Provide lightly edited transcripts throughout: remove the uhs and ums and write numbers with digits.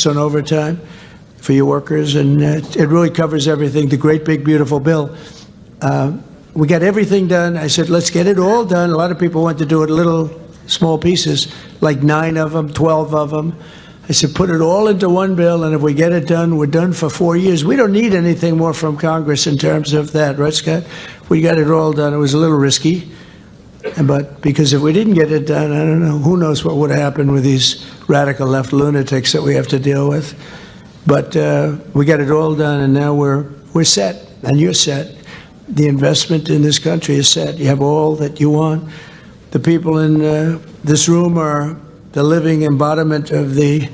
on overtime for your workers, and it really covers everything. The great, big, beautiful bill. We got everything done. I said, let's get it all done. A lot of people want to do it little, small pieces, like 9 of them, 12 of them. I said, put it all into one bill, and if we get it done, we're done for 4 years. We don't need anything more from Congress in terms of that, right, Scott? We got it all done. It was a little risky, but because if we didn't get it done, I don't know, who knows what would happen with these radical left lunatics that we have to deal with. But we got it all done, and now we're set, and you're set. The investment in this country is set. You have all that you want. The people in this room are the living embodiment of the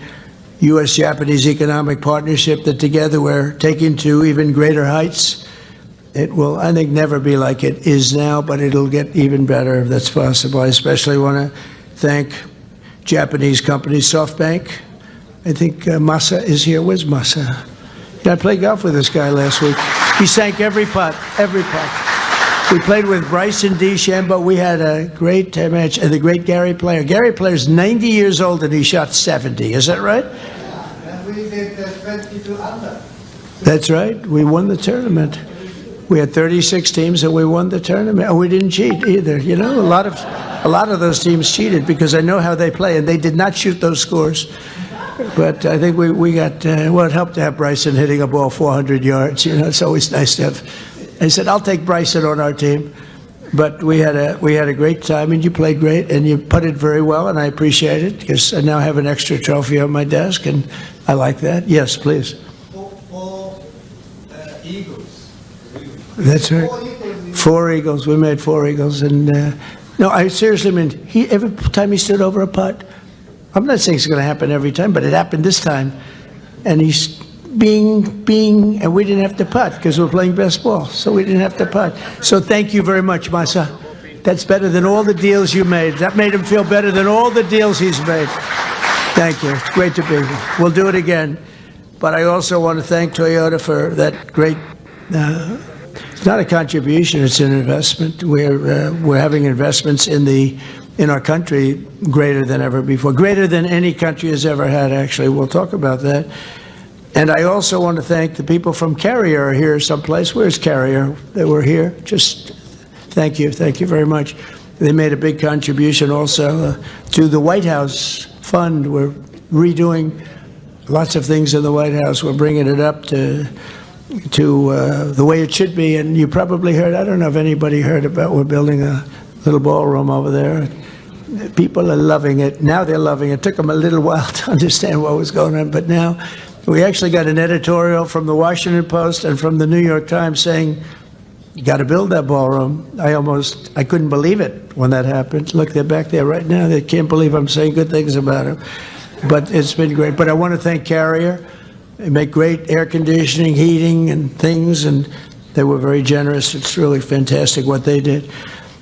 U.S.-Japanese economic partnership that together we're taking to even greater heights. It will, I think, never be like it is now, but it'll get even better if that's possible. I especially want to thank Japanese companies, SoftBank. I think Masa is here. Where's Masa? I played golf with this guy last week. He sank every putt, every putt. We played with Bryson DeChambeau. We had a great match. And the great Gary Player. Gary Player's 90 years old and he shot 70. Is that right? Yeah, and we did 22 under. That's right. We won the tournament. We had 36 teams and we won the tournament. And we didn't cheat either. You know, a lot of those teams cheated because I know how they play, and they did not shoot those scores. But I think we got, well, it helped to have Bryson hitting a ball 400 yards. You know, it's always nice to have. I said, I'll take Bryson on our team. But we had a great time, and you played great, and you putted very well, and I appreciate it because I now have an extra trophy on my desk, and I like that. Yes, please. Four eagles. That's right. 4 eagles. We made 4 eagles, and no, I seriously mean, every time he stood over a putt. I'm not saying it's going to happen every time, but it happened this time. And he's bing, and we didn't have to putt because we're playing best ball, so we didn't have to putt. So thank you very much, Masa. That's better than all the deals you made. That made him feel better than all the deals he's made. Thank you. It's great to be here. We'll do it again. But I also want to thank Toyota for that great, it's not a contribution, it's an investment. We're having investments in our country greater than ever before, greater than any country has ever had, actually. We'll talk about that. And I also want to thank the people from Carrier here someplace. Where's Carrier? They were here. Just thank you very much. They made a big contribution also to the White House fund. We're redoing lots of things in the White House. We're bringing it up to the way it should be. And you probably heard, I don't know if anybody heard about, we're building a little ballroom over there. People are loving it. Now they're loving it. It took them a little while to understand what was going on, but now we actually got an editorial from the Washington Post and from the New York Times saying, you got to build that ballroom. I couldn't believe it when that happened. Look, they're back there right now. They can't believe I'm saying good things about it. But it's been great. But I want to thank Carrier. They make great air conditioning, heating, and things, and they were very generous. It's really fantastic what they did.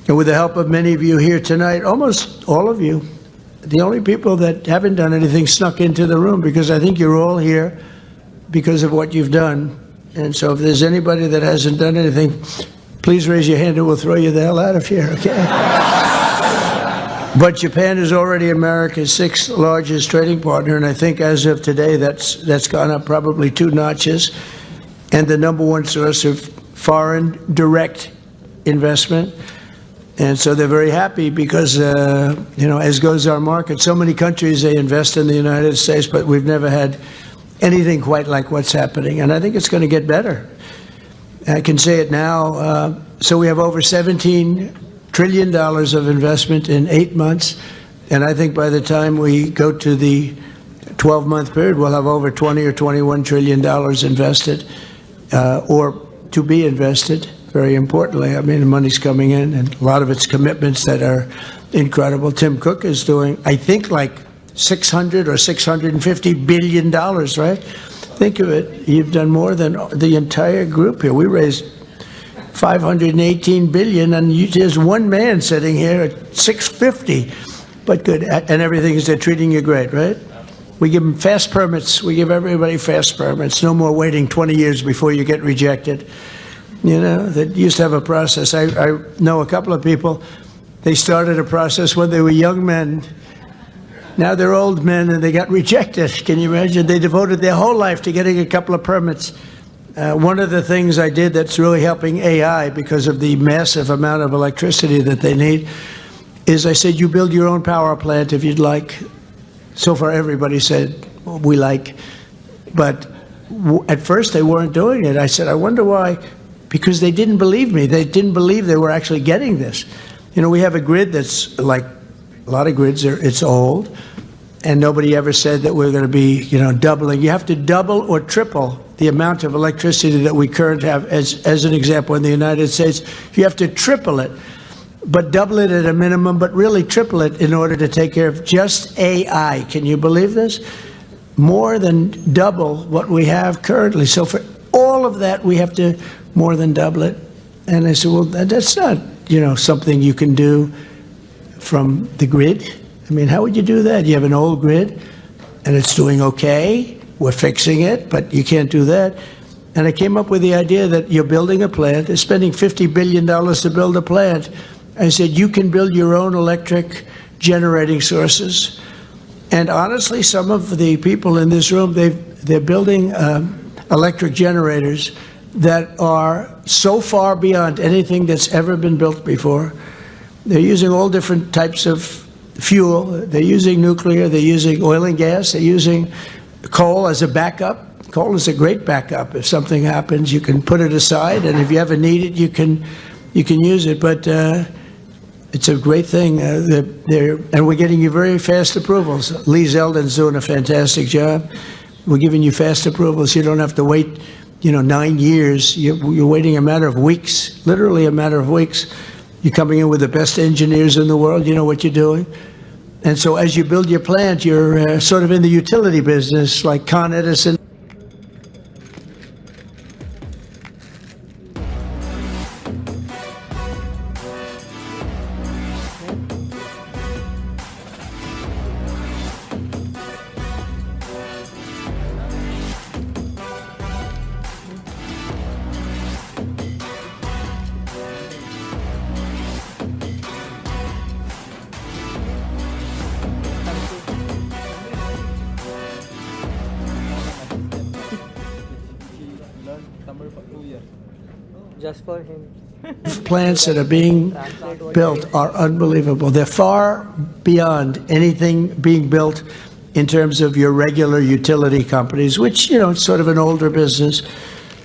And with the help of many of you here tonight, almost all of you, the only people that haven't done anything snuck into the room, because I think you're all here because of what you've done. And so if there's anybody that hasn't done anything, please raise your hand and we'll throw you the hell out of here, okay? But Japan is already America's 6th largest trading partner, and I think as of today that's gone up probably 2 notches, and the #1 source of foreign direct investment. And so they're very happy because, you know, as goes our market, so many countries, they invest in the United States, but we've never had anything quite like what's happening. And I think it's going to get better. I can say it now. So we have over $17 trillion of investment in 8 months. And I think by the time we go to the 12-month period, we'll have over $20 or $21 trillion invested or to be invested. Very importantly, I mean, the money's coming in, and a lot of it's commitments that are incredible. Tim Cook is doing, I think, like $600 or $650 billion, right? Think of it. You've done more than the entire group here. We raised $518 billion, and there's one man sitting here at $650. But good, and everything is, they're treating you great, right? We give them fast permits. We give everybody fast permits. No more waiting 20 years before you get rejected. You know, that used to have a process. I know a couple of people, they started a process when they were young men Now they're old men and they got rejected. Can you imagine? They devoted their whole life to getting a couple of permits. One of the things I did that's really helping AI because of the massive amount of electricity that they need is I said, you build your own power plant if you'd like. So far, everybody said, well, we like. But at first, they weren't doing it. I said, I wonder why. Because they didn't believe me. They didn't believe they were actually getting this. You know, we have a grid that's like a lot of grids, it's old. And nobody ever said that we're going to be, doubling. You have to double or triple the amount of electricity that we currently have. As an example, in the United States, you have to triple it, but double it at a minimum, but really triple it in order to take care of just AI. Can you believe this? More than double what we have currently. So for all of that, we have to more than double it. And I said, well, that's not, something you can do from the grid. I mean, how would you do that? You have an old grid, and it's doing okay. We're fixing it, but you can't do that. And I came up with the idea that you're building a plant. They're spending $50 billion to build a plant. I said, you can build your own electric generating sources. And honestly, some of the people in this room, they're building electric generators that are so far beyond anything that's ever been built before. They're using all different types of fuel. They're using nuclear. They're using oil and gas. They're using coal as a backup. Coal is a great backup. If something happens, you can put it aside, and if you ever need it, you can use it. But it's a great thing. And we're getting you very fast approvals. Lee Zeldin's doing a fantastic job. We're giving you fast approvals. You don't have to wait, 9 years. You're waiting a matter of weeks, literally a matter of weeks. You're coming in with the best engineers in the world. You know what you're doing. And so as you build your plant, you're sort of in the utility business, like Con Edison. Just for him. Plants that are being built are unbelievable. They're far beyond anything being built in terms of your regular utility companies, which, it's sort of an older business.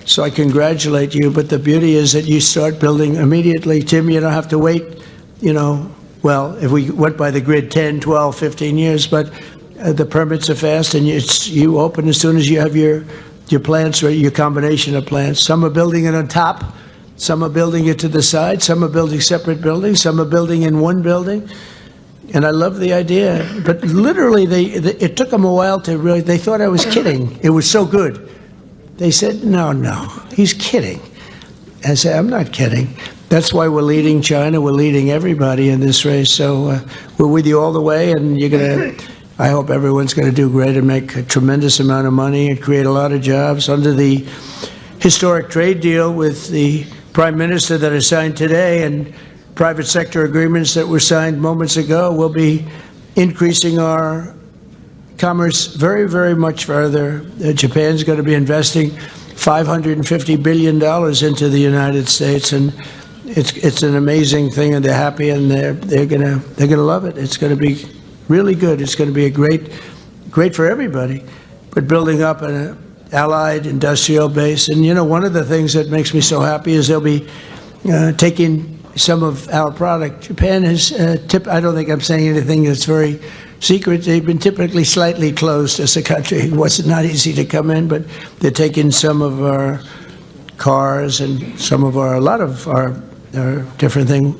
So I congratulate you. But the beauty is that you start building immediately. Tim, you don't have to wait, well, if we went by the grid 10, 12, 15 years, but the permits are fast, and you open as soon as you have your plants or your combination of plants. Some are building it on top. Some are building it to the side. Some are building separate buildings. Some are building in one building. And I love the idea. But literally, it took them a while to really, they thought I was kidding. It was so good. They said, no, he's kidding. I said, I'm not kidding. That's why we're leading China. We're leading everybody in this race. So we're with you all the way. And you're going to, I hope everyone's going to do great and make a tremendous amount of money and create a lot of jobs under the historic trade deal with the Prime Minister that is signed today, and private sector agreements that were signed moments ago. Will be increasing our commerce very, very much further. Japan's going to be investing $550 billion into the United States, and it's an amazing thing, and they're happy, and they're gonna love it. It's going to be really good. It's going to be a great for everybody. But building up an allied industrial base, and one of the things that makes me so happy is they'll be taking some of our product. Japan has I don't think I'm saying anything that's very secret. They've been typically slightly closed as a country. It was not easy to come in, but they're taking some of our cars and a lot of our different thing,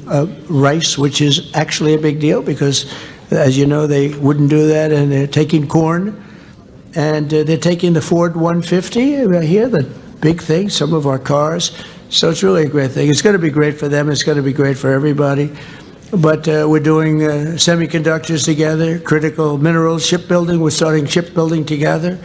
rice, which is actually a big deal because, as you know, they wouldn't do that, and they're taking corn. And they're taking the Ford 150 right here, the big thing, some of our cars. So it's really a great thing. It's going to be great for them. It's going to be great for everybody. But we're doing semiconductors together, critical minerals, shipbuilding. We're starting shipbuilding together.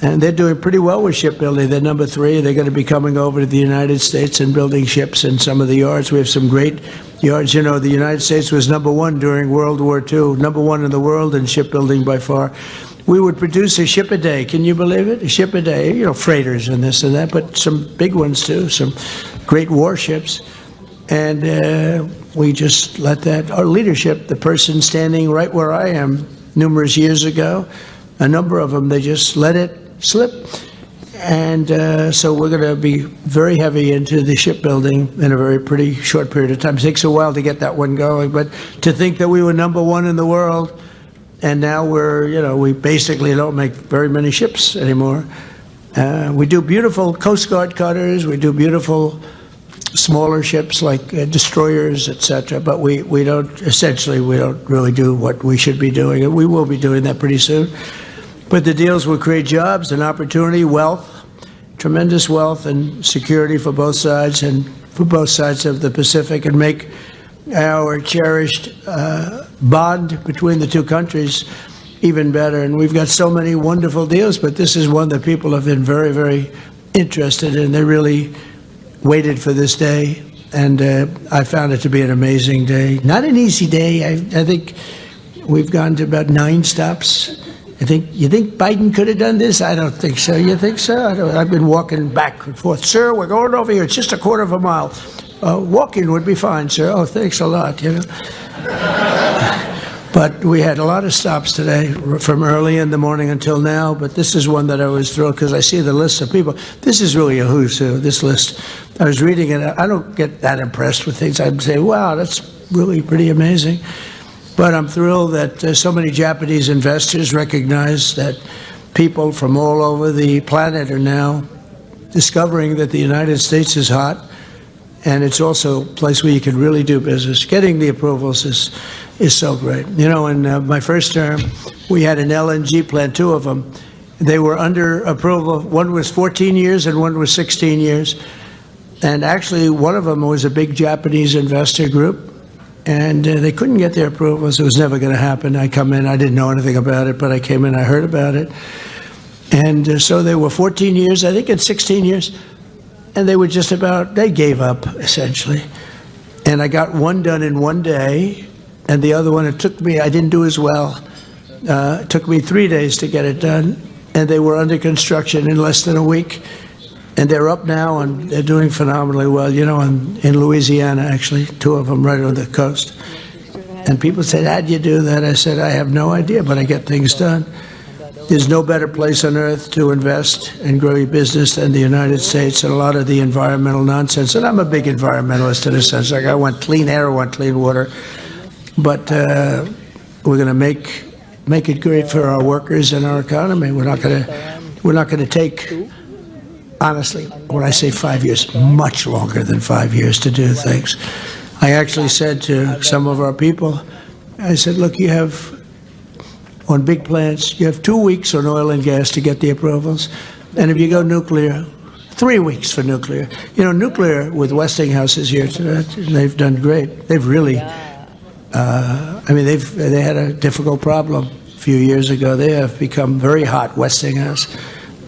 And they're doing pretty well with shipbuilding. They're number 3. They're going to be coming over to the United States and building ships in some of the yards. We have some great yards. You know, the United States was #1 during World War II, #1 in the world in shipbuilding by far. We would produce a ship a day. Can you believe it? A ship a day. You know, freighters and this and that, but some big ones too, some great warships. And we just let that, our leadership, the person standing right where I am numerous years ago, a number of them, they just let it slip. And so we're going to be very heavy into the shipbuilding in a very pretty short period of time. It takes a while to get that one going, but to think that we were #1 in the world, and now we're, you know, we basically don't make very many ships anymore. We do beautiful Coast Guard cutters, we do beautiful smaller ships like destroyers, etc. But we don't, essentially, we don't really do what we should be doing. And we will be doing that pretty soon. But the deals will create jobs and opportunity, wealth, tremendous wealth and security for both sides and for both sides of the Pacific, and make our cherished bond between the two countries even better. And we've got so many wonderful deals, but this is one that people have been very, very interested in. They really waited for this day, and I found it to be an amazing day. Not an easy day. I think we've gone to about 9 stops. You think Biden could have done this? I don't think so. You think so? I've been walking back and forth. Sir, we're going over here. It's just a quarter of a mile. Walking would be fine, sir. Oh, thanks a lot, you know. But we had a lot of stops today from early in the morning until now. But this is one that I was thrilled because I see the list of people. This is really a who's who, this list. I was reading it. I don't get that impressed with things. I'd say, wow, that's really pretty amazing. But I'm thrilled that so many Japanese investors recognize that people from all over the planet are now discovering that the United States is hot, and it's also a place where you can really do business. Getting the approvals is so great. You know, in my first term, we had an LNG plant, 2 of them. They were under approval. One was 14 years and one was 16 years. And actually, one of them was a big Japanese investor group. And they couldn't get their approvals. It was never going to happen. I come in, I didn't know anything about it, but I came in, I heard about it. And so they were 14 years, I think, and 16 years. And they were just about, they gave up, essentially. And I got one done in one day, and the other one, it took me, I didn't do as well. It took me 3 days to get it done. And they were under construction in less than a week. And they're up now, and they're doing phenomenally well, you know, in Louisiana, actually, 2 of them right on the coast. And people said, how'd you do that? I said, I have no idea, but I get things done. There's no better place on earth to invest and grow your business than the United States, and a lot of the environmental nonsense. And I'm a big environmentalist in a sense. Like, I want clean air, I want clean water. But we're going to make it great for our workers and our economy. We're not going to take, honestly, when I say 5 years, much longer than 5 years to do things. I actually said to some of our people, I said, look, you have, on big plants, you have 2 weeks on oil and gas to get the approvals. And if you go nuclear, 3 weeks for nuclear. You know, nuclear with Westinghouse is here today. They've done great. They've really, I mean, they had a difficult problem a few years ago. They have become very hot, Westinghouse.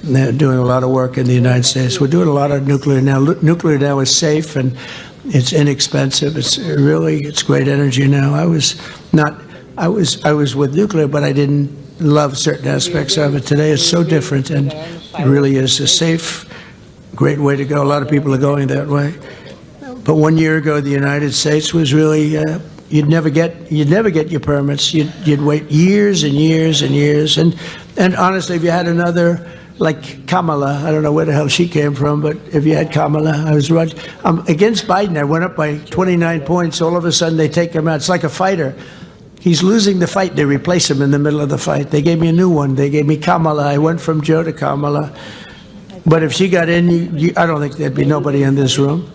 And they're doing a lot of work in the United States. We're doing a lot of nuclear now. Nuclear now is safe and it's inexpensive. It's great energy now. I was with nuclear, but I didn't love certain aspects of it. Today it's so different, and it really is a safe, great way to go. A lot of people are going that way. But 1 year ago, the United States was really, you'd never get your permits. You'd wait years and years and years. And honestly, if you had another, like Kamala, I don't know where the hell she came from, but if you had Kamala, I was right. Against Biden, I went up by 29 points. All of a sudden, they take him out. It's like a fighter. He's losing the fight. They replace him in the middle of the fight. They gave me a new one. They gave me Kamala. I went from Joe to Kamala. But if she got in, I don't think there'd be nobody in this room.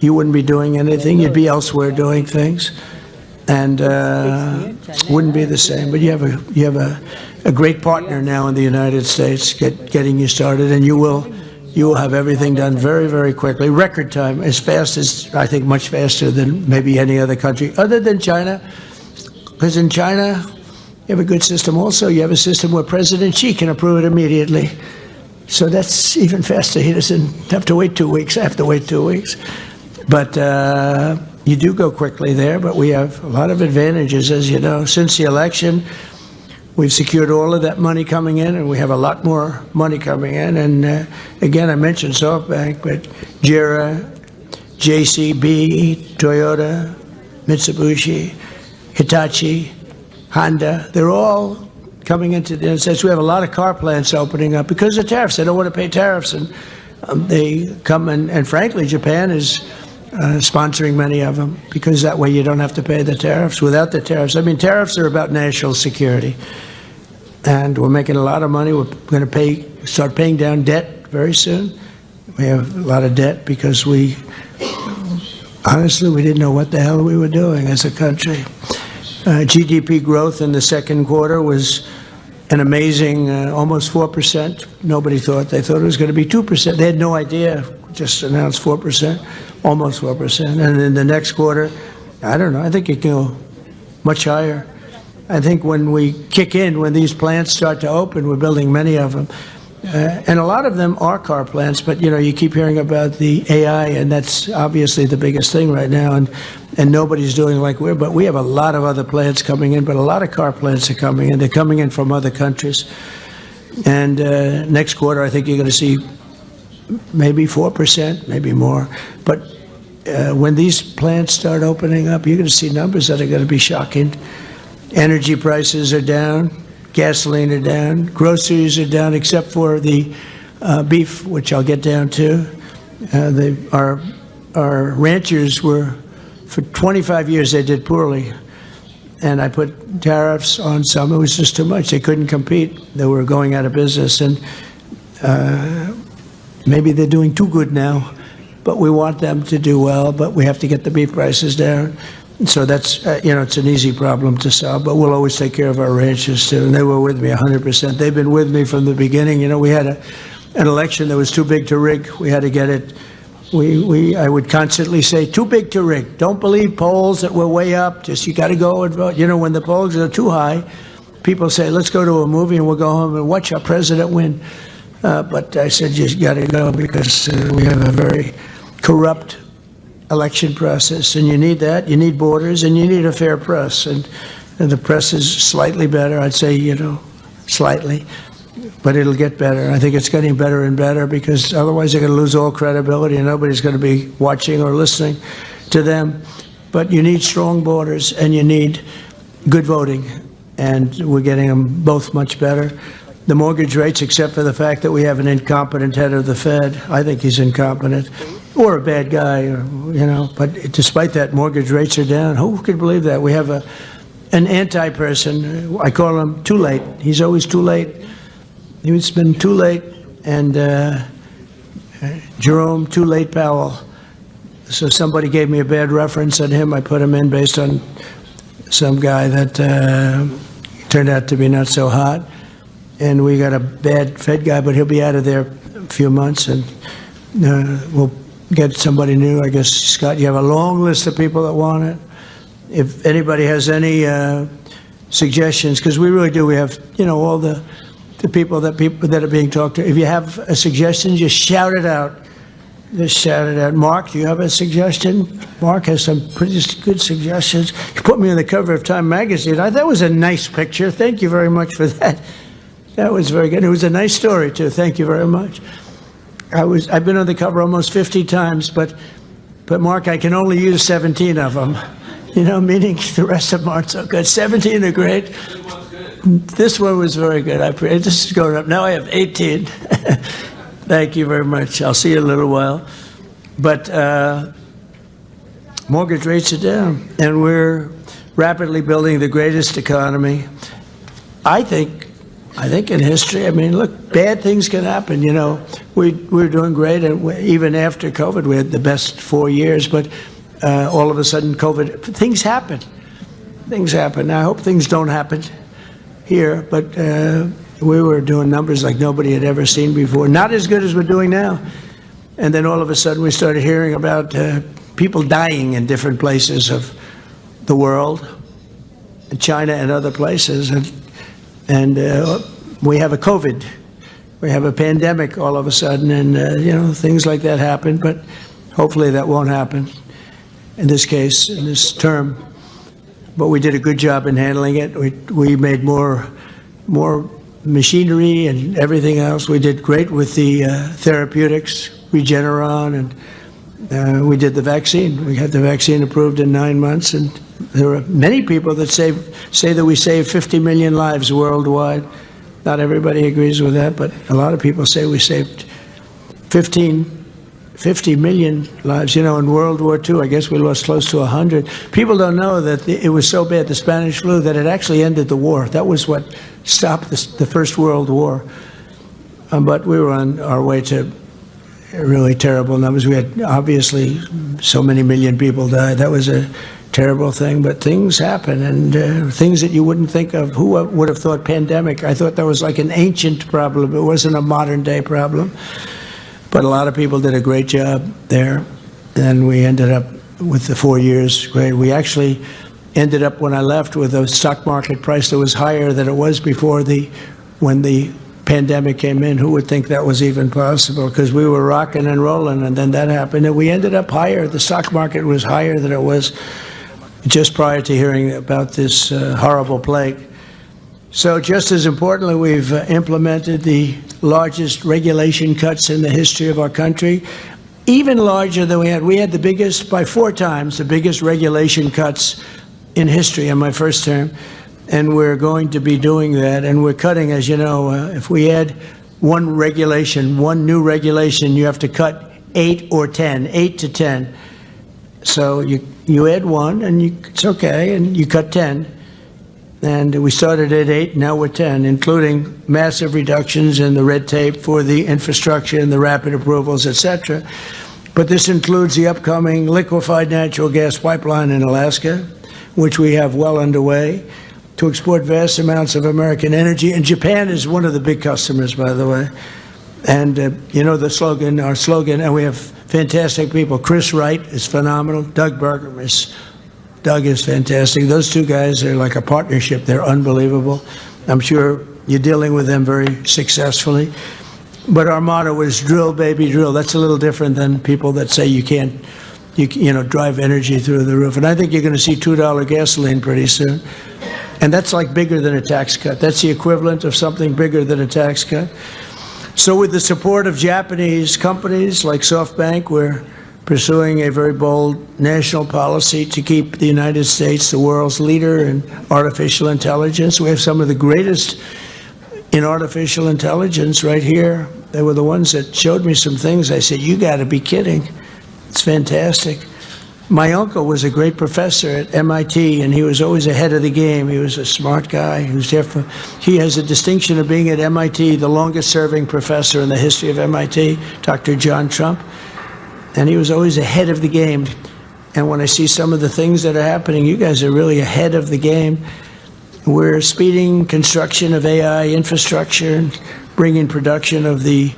You wouldn't be doing anything. You'd be elsewhere doing things. And wouldn't be the same. But you have a great partner now in the United States getting you started, and you will have everything done very, very quickly. Record time, as fast as, I think, much faster than maybe any other country, other than China. Because in China, you have a good system also. You have a system where President Xi can approve it immediately. So that's even faster. He doesn't have to wait 2 weeks. I have to wait 2 weeks. But you do go quickly there, but we have a lot of advantages, as you know. Since the election, we've secured all of that money coming in, and we have a lot more money coming in. And again, I mentioned SoftBank, but JERA, JCB, Toyota, Mitsubishi, Hitachi, Honda, they're all coming into the United States. We have a lot of car plants opening up because of tariffs. They don't want to pay tariffs, and they come and frankly, Japan is sponsoring many of them because that way you don't have to pay the tariffs. Without the tariffs, I mean, tariffs are about national security, and we're making a lot of money. We're going to start paying down debt very soon. We have a lot of debt because honestly, we didn't know what the hell we were doing as a country. GDP growth in the second quarter was an amazing almost 4%. Nobody thought. They thought it was going to be 2%. They had no idea. Just announced 4%, almost 4%. And in the next quarter, I don't know, I think it can go much higher. I think when we kick in, when these plants start to open, we're building many of them. And a lot of them are car plants, but you keep hearing about the AI, and that's obviously the biggest thing right now, and nobody's doing like but we have a lot of other plants coming in, but a lot of car plants are coming in. They're coming in from other countries. And next quarter, I think you're going to see maybe 4%, maybe more. But when these plants start opening up, you're going to see numbers that are going to be shocking. Energy prices are down. Gasoline are down. Groceries are down, except for the beef, which I'll get down to. Our ranchers were, for 25 years, they did poorly. And I put tariffs on some. It was just too much. They couldn't compete. They were going out of business. And maybe they're doing too good now. But we want them to do well. But we have to get the beef prices down. So that's, it's an easy problem to solve, but we'll always take care of our ranchers too. And they were with me 100%. They've been with me from the beginning. We had an election that was too big to rig. We had to get it. I would constantly say, too big to rig. Don't believe polls that were way up. Just, you got to go and vote. When the polls are too high, people say, let's go to a movie and we'll go home and watch our president win. But I said, you got to go because we have a very corrupt election process, and you need that. You need borders, and you need a fair press, and the press is slightly better. I'd say, slightly, but it'll get better. I think it's getting better and better because otherwise they're going to lose all credibility, and nobody's going to be watching or listening to them. But you need strong borders, and you need good voting, and we're getting them both much better. The mortgage rates, except for the fact that we have an incompetent head of the Fed, I think he's incompetent, or a bad guy, but despite that, mortgage rates are down. Who could believe that? We have an anti-person. I call him too late. He's always too late. He's been too late. And Jerome Too Late Powell. So somebody gave me a bad reference on him. I put him in based on some guy that turned out to be not so hot. And we got a bad Fed guy, but he'll be out of there a few months, and we'll get somebody new. I guess, Scott, you have a long list of people that want it. If anybody has any suggestions, because we really do, we have, all the people that are being talked to. If you have a suggestion, just shout it out. Just shout it out. Mark, do you have a suggestion? Mark has some pretty good suggestions. You put me on the cover of Time magazine. That was a nice picture. Thank you very much for that. That was very good. It was a nice story, too. Thank you very much. I've been on the cover almost 50 times, but Mark, I can only use 17 of them. Meaning the rest of them aren't so good. 17 are great. This one was very good. This is going up. Now I have 18. Thank you very much. I'll see you in a little while. But mortgage rates are down, and we're rapidly building the greatest economy, I think in history. Look, bad things can happen. We're doing great, and even after COVID, we had the best 4 years. But all of a sudden, COVID, things happen. Things happen. Now, I hope things don't happen here, but we were doing numbers like nobody had ever seen before. Not as good as we're doing now. And then all of a sudden, we started hearing about people dying in different places of the world, China and other places, and we have a COVID. We have a pandemic all of a sudden, and things like that happen, but hopefully that won't happen. in this case, in this term. But we did a good job in handling it. We made more machinery and everything else. We did great with the therapeutics, Regeneron, and we did the vaccine. We had the vaccine approved in 9 months, and there are many people that say that we saved 50 million lives worldwide. Not everybody agrees with that, but a lot of people say we saved 50 million lives. You know, in World War II, I guess we lost close to 100. People don't know that it was so bad, the Spanish flu, that it actually ended the war. That was what stopped the First World War. But we were on our way to really terrible numbers. We had, obviously, so many million people died. That was a terrible thing, but things happen, and things that you wouldn't think of. Who would have thought pandemic? I thought that was like an ancient problem. It wasn't a modern day problem. But a lot of people did a great job there, and we ended up with the 4 years great. We actually ended up, when I left, with a stock market price that was higher than it was before when the pandemic came in. Who would think that was even possible? Because we were rocking and rolling, and then that happened, and we ended up higher. The stock market was higher than it was just prior to hearing about this horrible plague. So just as importantly, we've implemented the largest regulation cuts in the history of our country, even larger than we had. We had the biggest, by 4 times, the biggest regulation cuts in history in my first term, and we're going to be doing that. And we're cutting, as you know, if we add one new regulation, you have to cut 8 or 10, 8 to 10. So you add one, and it's okay, and you cut 10. And we started at 8, now we're 10, including massive reductions in the red tape for the infrastructure and the rapid approvals, etc. But this includes the upcoming liquefied natural gas pipeline in Alaska, which we have well underway, to export vast amounts of American energy. And Japan is one of the big customers, by the way. And you know the slogan, our slogan, and we have fantastic people. Chris Wright is phenomenal. Doug is fantastic. Those 2 guys are like a partnership. They're unbelievable. I'm sure you're dealing with them very successfully. But our motto is drill, baby, drill. That's a little different than people that say you can't, drive energy through the roof. And I think you're going to see $2 gasoline pretty soon. And that's like bigger than a tax cut. That's the equivalent of something bigger than a tax cut. So with the support of Japanese companies like SoftBank, we're pursuing a very bold national policy to keep the United States the world's leader in artificial intelligence. We have some of the greatest in artificial intelligence right here. They were the ones that showed me some things. I said, you got to be kidding. It's fantastic. My uncle was a great professor at MIT, and he was always ahead of the game. He was a smart guy. He has a distinction of being at MIT, the longest-serving professor in the history of MIT, Dr. John Trump. And he was always ahead of the game. And when I see some of the things that are happening, you guys are really ahead of the game. We're speeding construction of AI infrastructure, bringing production of the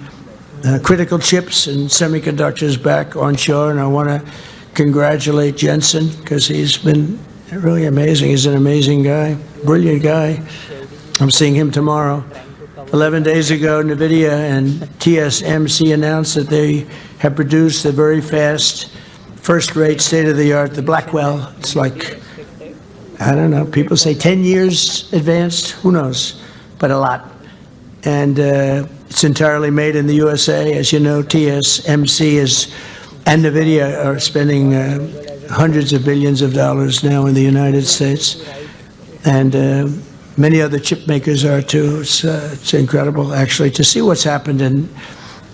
critical chips and semiconductors back onshore. And I want to congratulate Jensen, because he's been really amazing. He's an amazing guy, brilliant guy. I'm seeing him tomorrow. 11 days ago, NVIDIA and TSMC announced that they have produced a very fast, first-rate, state-of-the-art, the Blackwell. It's like, I don't know, people say 10 years advanced, who knows, but a lot. And it's entirely made in the USA. As you know, TSMC and NVIDIA are spending hundreds of billions of dollars now in the United States. And many other chip makers are too. It's incredible, actually, to see what's happened in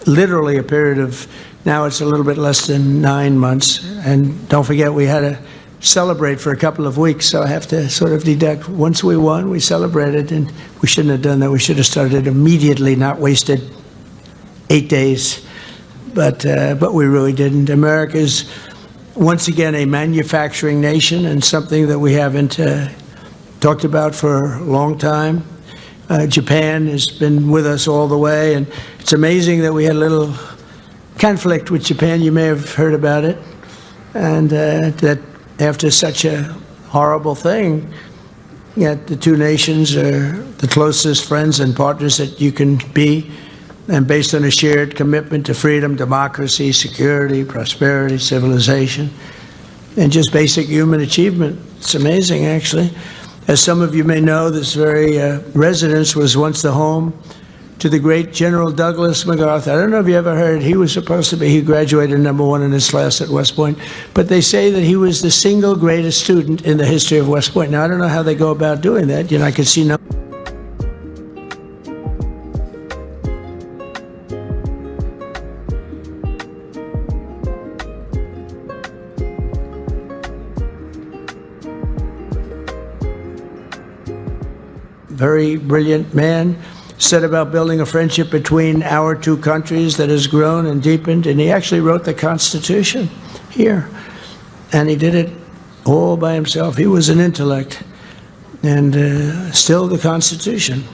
literally a period of, now it's a little bit less than 9 months. And don't forget, we had to celebrate for a couple of weeks, so I have to sort of deduct. Once we won, we celebrated, and we shouldn't have done that. We should have started immediately, not wasted 8 days. But we really didn't. America's, once again, a manufacturing nation, and something that we haven't talked about for a long time. Japan has been with us all the way, and it's amazing that we had a little conflict with Japan. You may have heard about it, and that after such a horrible thing, yet the 2 nations are the closest friends and partners that you can be, and based on a shared commitment to freedom, democracy, security, prosperity, civilization. and just basic human achievement. It's amazing, actually. As some of you may know, this very residence was once the home to the great General Douglas MacArthur. I don't know if you ever heard, he graduated #1 in his class at West Point, but they say that he was the single greatest student in the history of West Point. Now, I don't know how they go about doing that. I could see no. Very brilliant man. Set about building a friendship between our two countries that has grown and deepened. And he actually wrote the Constitution here. And he did it all by himself. He was an intellect. And still the Constitution.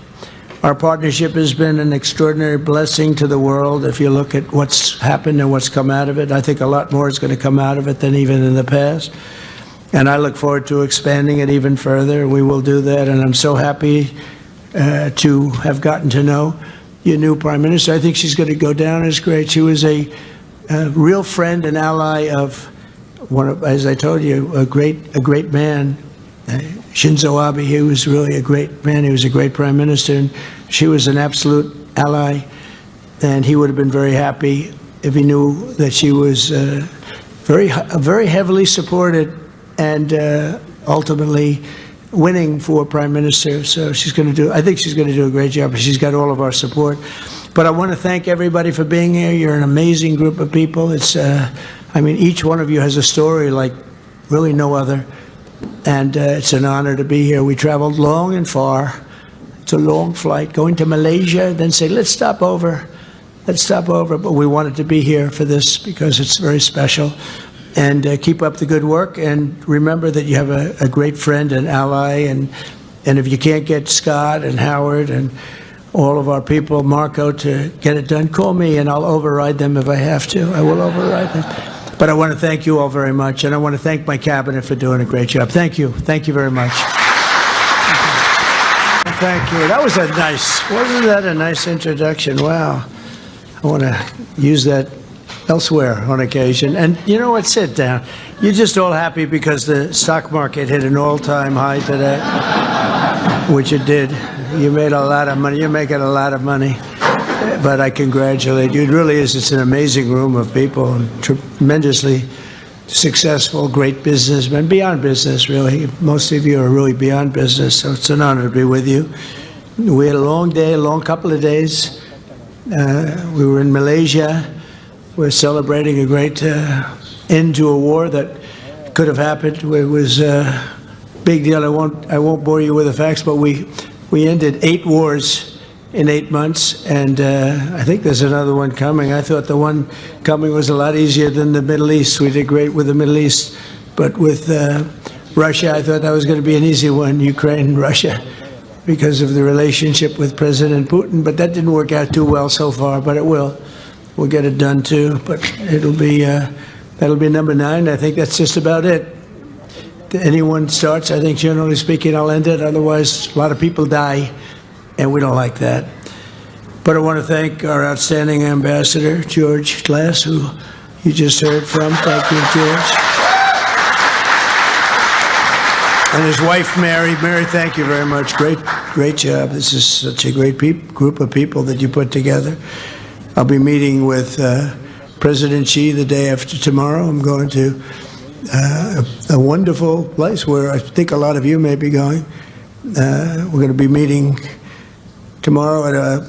Our partnership has been an extraordinary blessing to the world. If you look at what's happened and what's come out of it, I think a lot more is going to come out of it than even in the past. And I look forward to expanding it even further. We will do that. And I'm so happy to have gotten to know your new Prime Minister. I think she's going to go down as great. She was a real friend and ally of as I told you, a great man, Shinzo Abe. He was really a great man. He was a great Prime Minister, and she was an absolute ally. And he would have been very happy if he knew that she was very heavily supported and ultimately winning for Prime Minister. So I think she's going to do a great job. She's got all of our support. But I want to thank everybody for being here. You're an amazing group of people. Each one of you has a story like really no other. And it's an honor to be here. We traveled long and far. It's a long flight. Going to Malaysia, then say, let's stop over. But we wanted to be here for this because it's very special. And keep up the good work, and remember that you have a great friend and ally, and if you can't get Scott and Howard and all of our people, Marco, to get it done, call me and I'll override them if I have to. I will override them. But I want to thank you all very much, and I want to thank my cabinet for doing a great job. Thank you. Thank you very much. Thank you. Wasn't that a nice introduction? Wow. I want to use that elsewhere on occasion. And you know what? Sit down. You're just all happy because the stock market hit an all-time high today, which it did. You made a lot of money. You're making a lot of money. But I congratulate you. It really is. It's an amazing room of people, and tremendously successful, great businessmen, beyond business, really. Most of you are really beyond business, so it's an honor to be with you. We had a long day, a long couple of days. We were in Malaysia. We're celebrating a great end to a war that could have happened. It was a big deal. I won't bore you with the facts, but we ended 8 wars in 8 months, and I think there's another one coming. I thought the one coming was a lot easier than the Middle East. We did great with the Middle East, but with Russia, I thought that was going to be an easy one, Ukraine and Russia, because of the relationship with President Putin. But that didn't work out too well so far, but it will. We'll get it done too, but that'll be number 9. I think that's just about it. Anyone starts, I think generally speaking, I'll end it. Otherwise, a lot of people die, and we don't like that. But I want to thank our outstanding ambassador, George Glass, who you just heard from. Thank you, George. And his wife, Mary. Mary, thank you very much. Great job. This is such a great group of people that you put together. I'll be meeting with President Xi the day after tomorrow. I'm going to a wonderful place where I think a lot of you may be going. We're going to be meeting tomorrow at a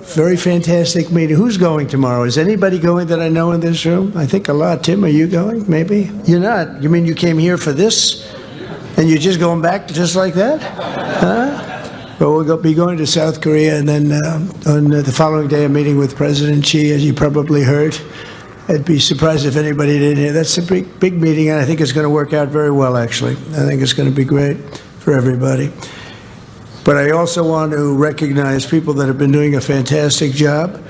very fantastic meeting. Who's going tomorrow? Is anybody going that I know in this room? I think a lot. Tim, are you going? Maybe? You're not. You mean you came here for this? And you're just going back just like that? Huh? Well, we'll be going to South Korea, and then on the following day, a meeting with President Xi, as you probably heard. I'd be surprised if anybody didn't hear. That's a big meeting, and I think it's going to work out very well, actually. I think it's going to be great for everybody. But I also want to recognize people that have been doing a fantastic job.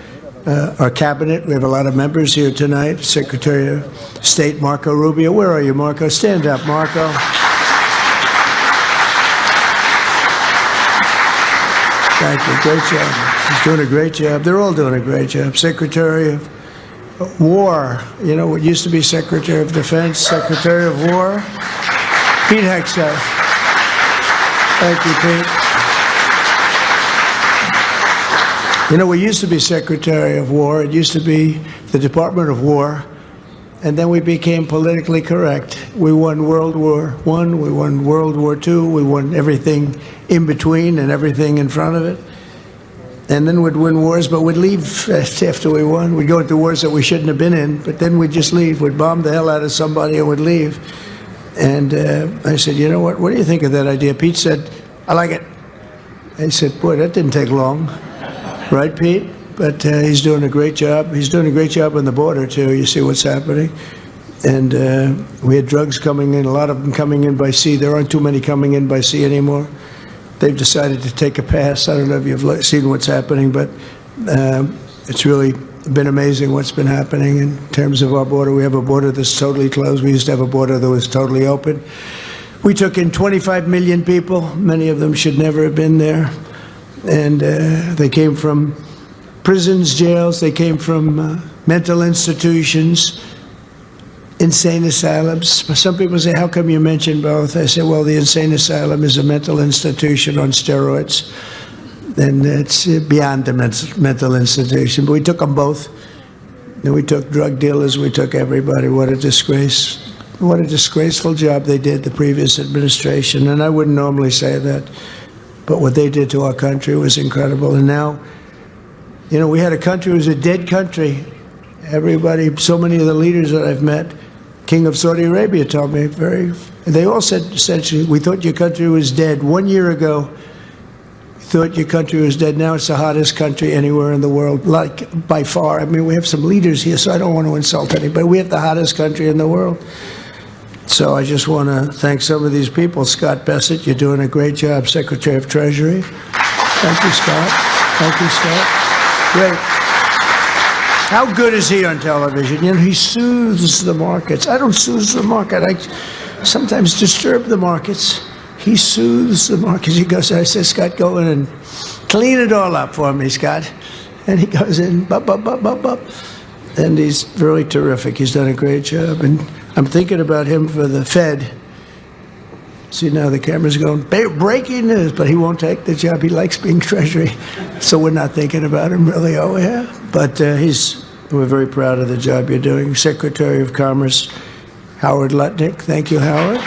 Our cabinet, we have a lot of members here tonight. Secretary of State Marco Rubio. Where are you, Marco? Stand up, Marco. Thank you. Great job. He's doing a great job. They're all doing a great job. Secretary of War, you know, what used to be Secretary of Defense, Secretary of War, Pete Hegseth. Thank you, Pete. You know, we used to be Secretary of War. It used to be the Department of War. And then we became politically correct. We won World War I, we won World War II, we won everything in between and everything in front of it. And then we'd win wars, but we'd leave after we won. We'd go into wars that we shouldn't have been in, but then we'd just leave. We'd bomb the hell out of somebody and we'd leave. And I said, you know what do you think of that idea? Pete said, I like it. I said, boy, that didn't take long. Right, Pete? But he's doing a great job. He's doing a great job on the border, too. You see what's happening. And we had drugs coming in, a lot of them coming in by sea. There aren't too many coming in by sea anymore. They've decided to take a pass. I don't know if you've seen what's happening, but it's really been amazing what's been happening in terms of our border. We have a border that's totally closed. We used to have a border that was totally open. We took in 25 million people. Many of them should never have been there. And they came from prisons, jails. They came from mental institutions, insane asylums. Some people say, how come you mention both? I say, well, the insane asylum is a mental institution on steroids. And it's beyond the mental institution. But we took them both. And we took drug dealers. We took everybody. What a disgrace. What a disgraceful job they did, the previous administration. And I wouldn't normally say that. But what they did to our country was incredible. And now, you know, we had a country, it was a dead country. Everybody, so many of the leaders that I've met, King of Saudi Arabia told me they all said essentially, we thought your country was dead. 1 year ago, we thought your country was dead. Now it's the hottest country anywhere in the world, like by far. I mean, we have some leaders here, so I don't want to insult anybody. We have the hottest country in the world. So I just want to thank some of these people. Scott Bessent, you're doing a great job, Secretary of Treasury. Thank you, Scott. Thank you, Scott. Great. How good is he on television? You know, he soothes the markets. I don't soothe the market. I sometimes disturb the markets. He soothes the markets. He goes, I said, Scott, go in and clean it all up for me, Scott. And he goes in, bop, bop, bop, bop, bop. And he's really terrific. He's done a great job. And I'm thinking about him for the Fed. See, now the camera's going, breaking news, but he won't take the job. He likes being Treasury. So we're not thinking about him really, oh yeah. But we're very proud of the job you're doing. Secretary of Commerce, Howard Lutnick. Thank you, Howard.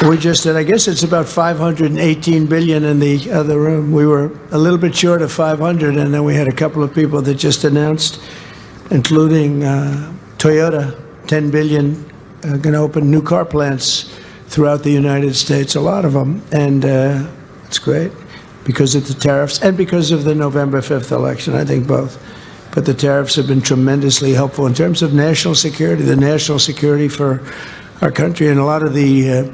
We just did, I guess it's about 518 billion in the other room. We were a little bit short of 500, and then we had a couple of people that just announced, including Toyota, 10 billion, going to open new car plants throughout the United States, a lot of them. And it's great because of the tariffs and because of the November 5th election, I think both. But the tariffs have been tremendously helpful in terms of national security, the national security for our country. And a lot of the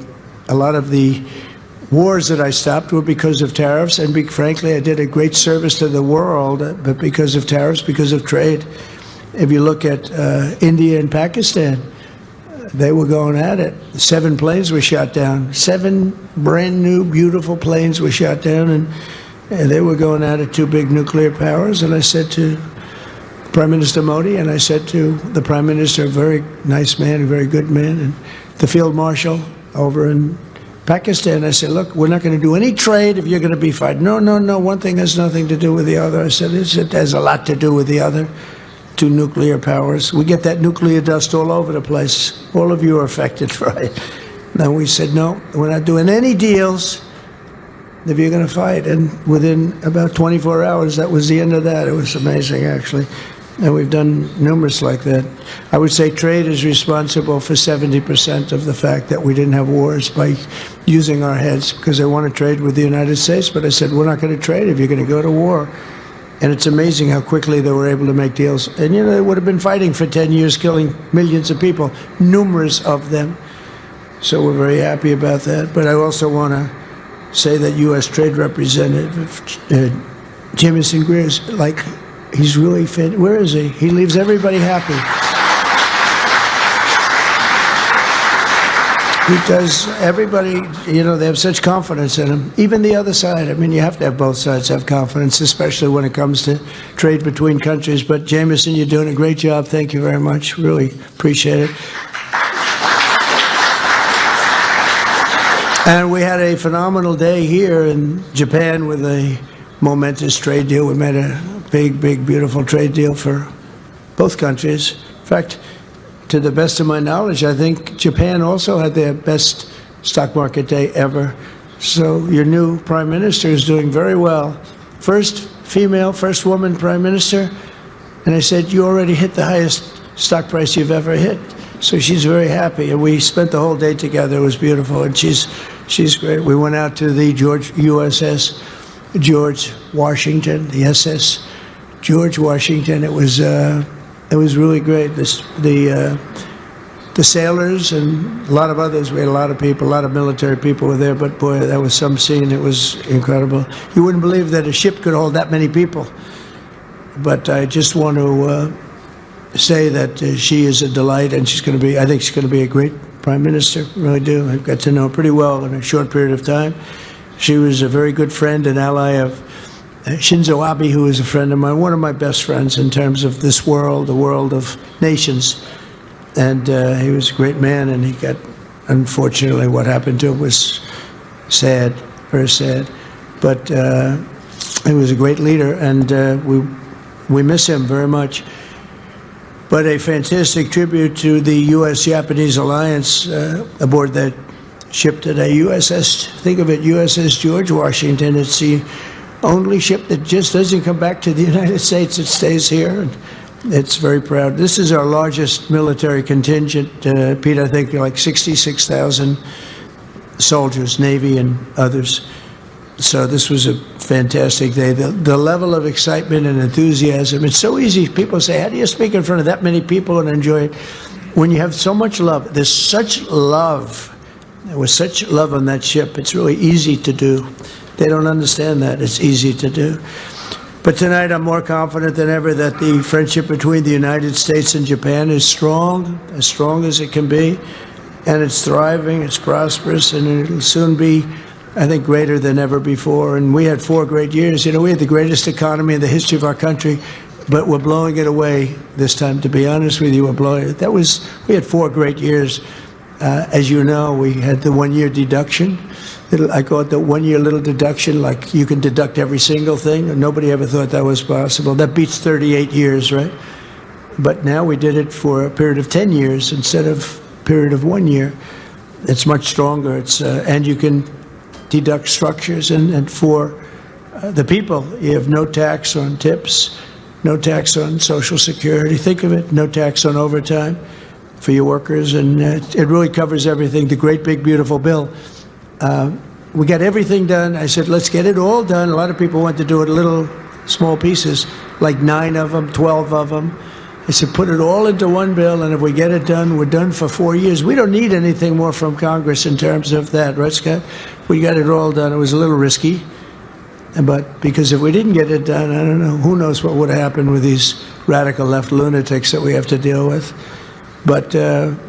wars that I stopped were because of tariffs, and frankly, I did a great service to the world, but because of tariffs, because of trade. If you look at India and Pakistan, they were going at it. 7 planes were shot down. 7 brand new, beautiful planes were shot down, and they were going at it, 2 big nuclear powers. And I said to Prime Minister Modi, and I said to the Prime Minister, a very nice man, a very good man, and the Field Marshal over in Pakistan, I said, look, we're not going to do any trade if you're going to be fighting. No, no, no, one thing has nothing to do with the other. I said, it has a lot to do with the other. 2 nuclear powers. We get that nuclear dust all over the place. All of you are affected, right? Then we said, no, we're not doing any deals if you're going to fight. And within about 24 hours, that was the end of that. It was amazing, actually. And we've done numerous like that. I would say trade is responsible for 70% of the fact that we didn't have wars by using our heads, because they want to trade with the United States. But I said, we're not going to trade if you're going to go to war. And it's amazing how quickly they were able to make deals. And, you know, they would have been fighting for 10 years, killing millions of people, numerous of them. So we're very happy about that. But I also want to say that U.S. Trade Representative Jamieson Greer's, like, he's really fit. Where is he? He leaves everybody happy. Because everybody, you know, they have such confidence in him. Even the other side. I mean, you have to have both sides have confidence, especially when it comes to trade between countries. But Jameson, you're doing a great job. Thank you very much. Really appreciate it. And we had a phenomenal day here in Japan with a momentous trade deal. We made a big, big, beautiful trade deal for both countries. In fact, to the best of my knowledge, I think Japan also had their best stock market day ever. So your new prime minister is doing very well. First female, first woman prime minister. And I said, you already hit the highest stock price you've ever hit. So she's very happy. And we spent the whole day together. It was beautiful. And she's great. We went out to the USS George Washington, the SS George Washington. It was really great. The sailors and a lot of others, we had a lot of people, a lot of military people were there, but boy, that was some scene. It was incredible. You wouldn't believe that a ship could hold that many people. But I just want to say that she is a delight, and I think she's going to be a great prime minister. I really do. I've got to know her pretty well in a short period of time. She was a very good friend and ally of Shinzo Abe, who is a friend of mine, one of my best friends in terms of this world, the world of nations. And he was a great man, and he got, unfortunately, what happened to him was sad, very sad. But he was a great leader, and we miss him very much. But a fantastic tribute to the U.S.-Japanese alliance aboard that ship today, USS, think of it, USS George Washington. It's the only ship that just doesn't come back to the United States. It stays here, and it's very proud. This is our largest military contingent, Pete, I think like 66,000 soldiers, Navy and others. So this was a fantastic day. The level of excitement and enthusiasm, it's so easy. People say, how do you speak in front of that many people and enjoy it? When you have so much love, there's such love. There was such love on that ship. It's really easy to do. They don't understand that. It's easy to do. But tonight I'm more confident than ever that the friendship between the United States and Japan is strong as it can be. And it's thriving, it's prosperous, and it'll soon be, I think, greater than ever before. And we had 4 great years. You know, we had the greatest economy in the history of our country, but we're blowing it away this time. To be honest with you, we're blowing it. We had 4 great years. As you know, we had the 1-year deduction. I call it the 1-year little deduction, like you can deduct every single thing. And nobody ever thought that was possible. That beats 38 years, right? But now we did it for a period of 10 years instead of a period of 1 year. It's much stronger. And you can deduct structures. And for the people, you have no tax on tips, no tax on Social Security. Think of it, no tax on overtime for your workers. And it really covers everything. The great, big, beautiful bill. We got everything done. I said, let's get it all done. A lot of people want to do it little, small pieces, like 9 of them, 12 of them. I said, put it all into one bill, and if we get it done, we're done for 4 years. We don't need anything more from Congress in terms of that, right, Scott? We got it all done. It was a little risky, but because if we didn't get it done, I don't know, who knows what would happen with these radical left lunatics that we have to deal with. But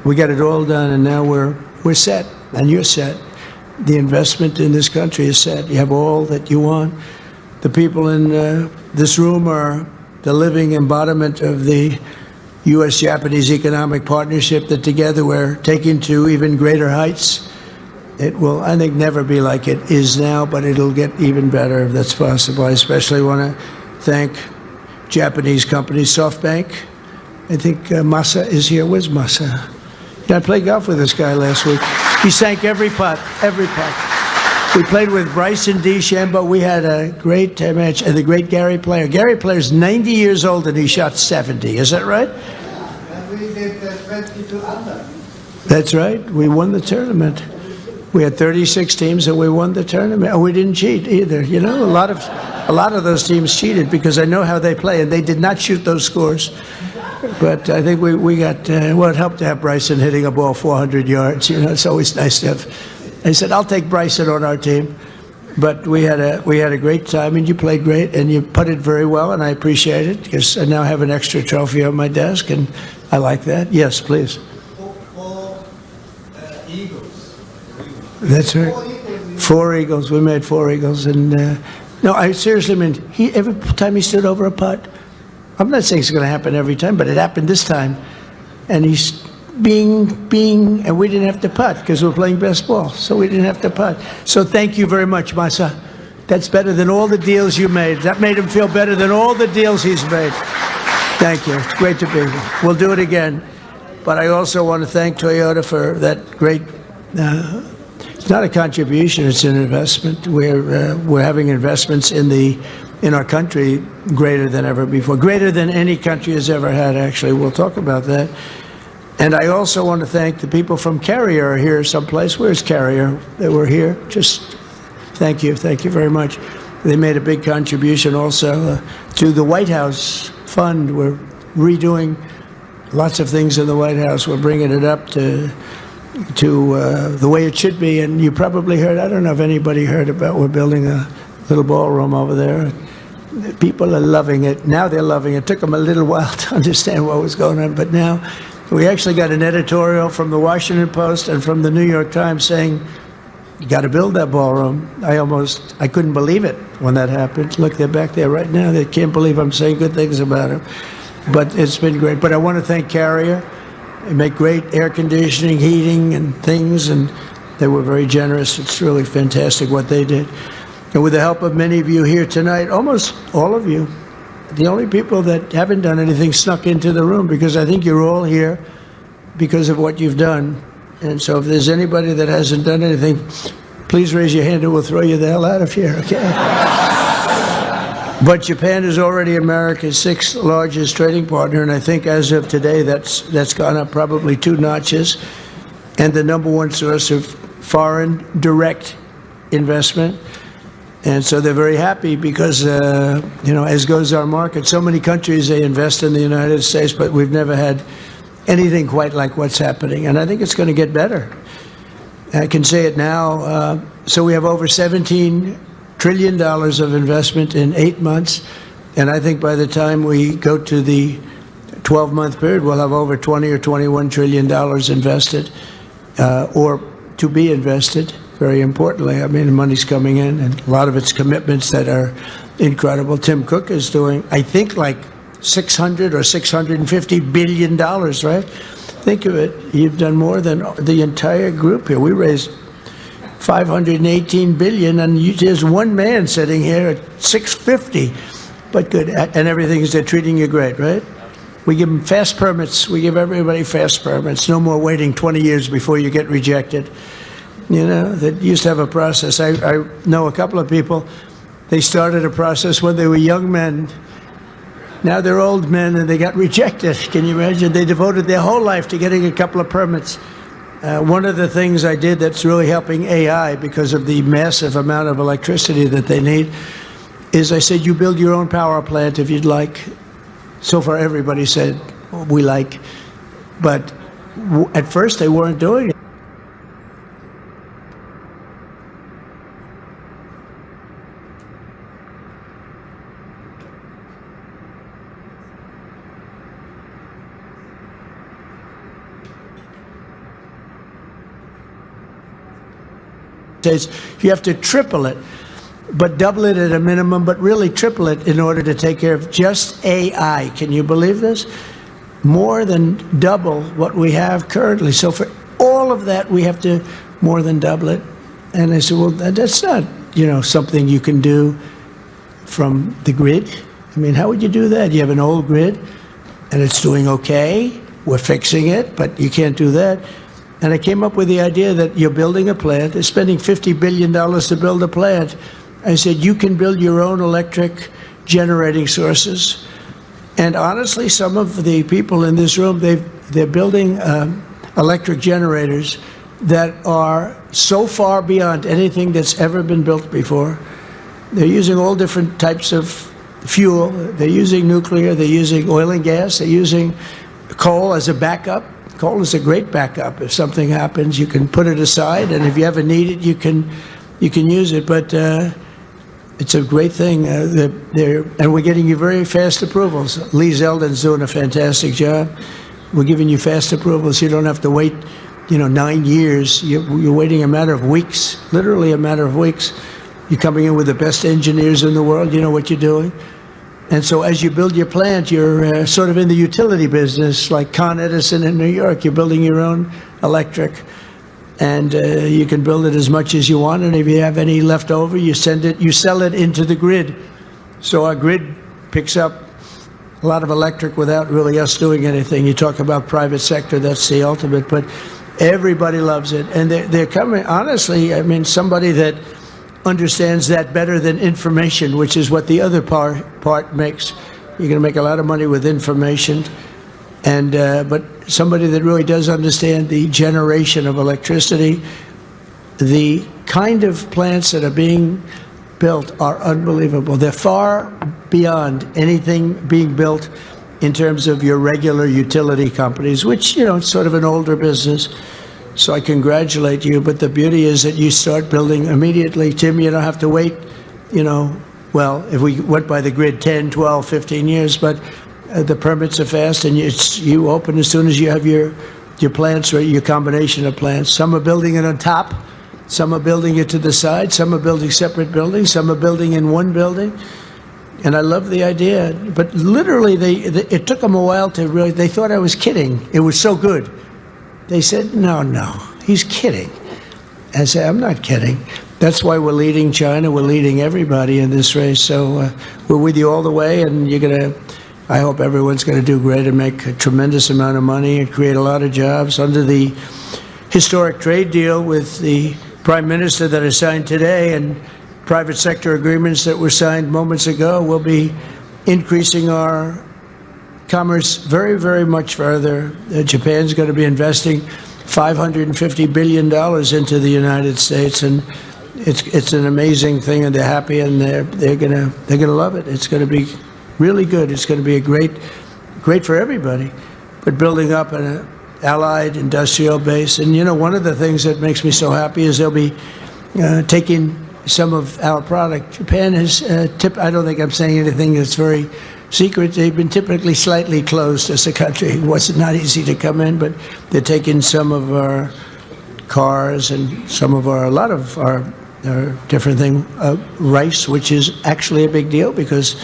we got it all done, and now we're set, and you're set. The investment in this country is set. You have all that you want. The people in this room are the living embodiment of the U.S.-Japanese economic partnership that together we're taking to even greater heights. It will, I think, never be like it is now, but it'll get even better if that's possible. I especially want to thank Japanese companies, SoftBank. I think Masa is here. Where's Masa? Yeah, I played golf with this guy last week. He sank every putt, every putt. We played with Bryson DeChambeau. We had a great match. And the great Gary Player. Gary Player's 90 years old and he shot 70. Is that right? And we did 22 under. That's right. We won the tournament. We had 36 teams and we won the tournament. And we didn't cheat either. You know, a lot of those teams cheated because I know how they play, and they did not shoot those scores. But I think we got, well, it helped to have Bryson hitting a ball 400 yards. You know, it's always nice to have. I said, I'll take Bryson on our team. But we had a great time, and you played great, and you putted very well, and I appreciate it because I now have an extra trophy on my desk, and I like that. Yes, please. For Eagles, That's right. 4 eagles. We made 4 eagles, and no, I seriously mean every time he stood over a putt. I'm not saying it's going to happen every time, but it happened this time, and he's being, and we didn't have to putt because we're playing best ball, so we didn't have to putt. So thank you very much, Masa. That's better than all the deals you made. That made him feel better than all the deals he's made. Thank you. It's great to be here. We'll do it again. But I also want to thank Toyota for that great. It's not a contribution; it's an investment. We're having investments in our country greater than ever before, greater than any country has ever had. Actually, we'll talk about that. And I also want to thank the people from Carrier here someplace. Where's Carrier? They were here. Just thank you very much. They made a big contribution also to the White House fund. We're redoing lots of things in the White House. We're bringing it up to the way it should be. And you probably heard, I don't know if anybody heard about, we're building a little ballroom over there. People are loving it. Now they're loving it. It took them a little while to understand what was going on, but now we actually got an editorial from the Washington Post and from the New York Times saying, you got to build that ballroom. I couldn't believe it when that happened. Look, they're back there right now. They can't believe I'm saying good things about it. But it's been great. But I want to thank Carrier. They make great air conditioning, heating, and things, and they were very generous. It's really fantastic what they did. And with the help of many of you here tonight, almost all of you, the only people that haven't done anything snuck into the room, because I think you're all here because of what you've done. And so if there's anybody that hasn't done anything, please raise your hand and we'll throw you the hell out of here, okay? But Japan is already America's 6th largest trading partner, and I think as of today, that's gone up probably 2 notches, and the #1 source of foreign direct investment. And so they're very happy because, as goes our market, so many countries, they invest in the United States, but we've never had anything quite like what's happening. And I think it's going to get better. I can say it now. So we have over $17 trillion of investment in 8 months. And I think by the time we go to the 12-month period, we'll have over $20 or $21 trillion invested or to be invested. Very importantly, I mean, the money's coming in, and a lot of it's commitments that are incredible. Tim Cook is doing, I think, like $600 or $650 billion, right? Think of it. You've done more than the entire group here. We raised $518 billion, and there's one man sitting here at $650. But good, and everything's, they're treating you great, right? We give them fast permits. We give everybody fast permits. No more waiting 20 years before you get rejected. You know, that used to have a process. I know a couple of people, they started a process when they were young men. Now they're old men and they got rejected. Can you imagine? They devoted their whole life to getting a couple of permits. One of the things I did that's really helping AI because of the massive amount of electricity that they need is I said, you build your own power plant if you'd like. So far everybody said, we like. But at first they weren't doing it. You have to triple it, but double it at a minimum, but really triple it in order to take care of just AI. Can you believe this? More than double what we have currently. So for all of that, we have to more than double it. And I said, well, that's not, something you can do from the grid. I mean, how would you do that? You have an old grid, and it's doing okay. We're fixing it, but you can't do that. And I came up with the idea that you're building a plant, they're spending $50 billion to build a plant. I said, you can build your own electric generating sources. And honestly, some of the people in this room, they're building electric generators that are so far beyond anything that's ever been built before. They're using all different types of fuel. They're using nuclear, they're using oil and gas, they're using coal as a backup. Coal is a great backup. If something happens, you can put it aside, and if you ever need it, you can use it. But it's a great thing. And we're getting you very fast approvals. Lee Zeldin's doing a fantastic job. We're giving you fast approvals. You don't have to wait 9 years. You're waiting a matter of weeks, literally a matter of weeks. You're coming in with the best engineers in the world. You know what you're doing. And so as you build your plant, you're sort of in the utility business, like Con Edison in New York. You're building your own electric, and you can build it as much as you want. And if you have any left over, you sell it into the grid. So our grid picks up a lot of electric without really us doing anything. You talk about private sector, that's the ultimate, but everybody loves it. And they're coming, honestly, I mean, somebody that understands that better than information, which is what the other part makes. You're going to make a lot of money with information, and but somebody that really does understand the generation of electricity. The kind of plants that are being built are unbelievable. They're far beyond anything being built in terms of your regular utility companies, which, it's sort of an older business. So I congratulate you, but the beauty is that you start building immediately. Tim, you don't have to wait, well, if we went by the grid 10, 12, 15 years, but the permits are fast, and you open as soon as you have your plants, or your combination of plants. Some are building it on top, some are building it to the side, some are building separate buildings, some are building in one building. And I love the idea, but literally it took them a while to really, they thought I was kidding. It was so good. They said, no, he's kidding. I said, I'm not kidding. That's why we're leading China. We're leading everybody in this race. So we're with you all the way, and I hope everyone's going to do great and make a tremendous amount of money and create a lot of jobs. Under the historic trade deal with the Prime Minister that is signed today, and private sector agreements that were signed moments ago, we'll be increasing our commerce very, very much further. Japan's going to be investing $550 billion into the United States, and it's an amazing thing, and they're happy, and they're gonna love it. It's going to be really good. It's going to be a great for everybody. But building up an allied industrial base, and one of the things that makes me so happy is they'll be taking some of our product. Japan has I don't think I'm saying anything that's very secret. They've been typically slightly closed as a country. It was not easy to come in, but they're taking some of our cars and a lot of our different thing, rice, which is actually a big deal because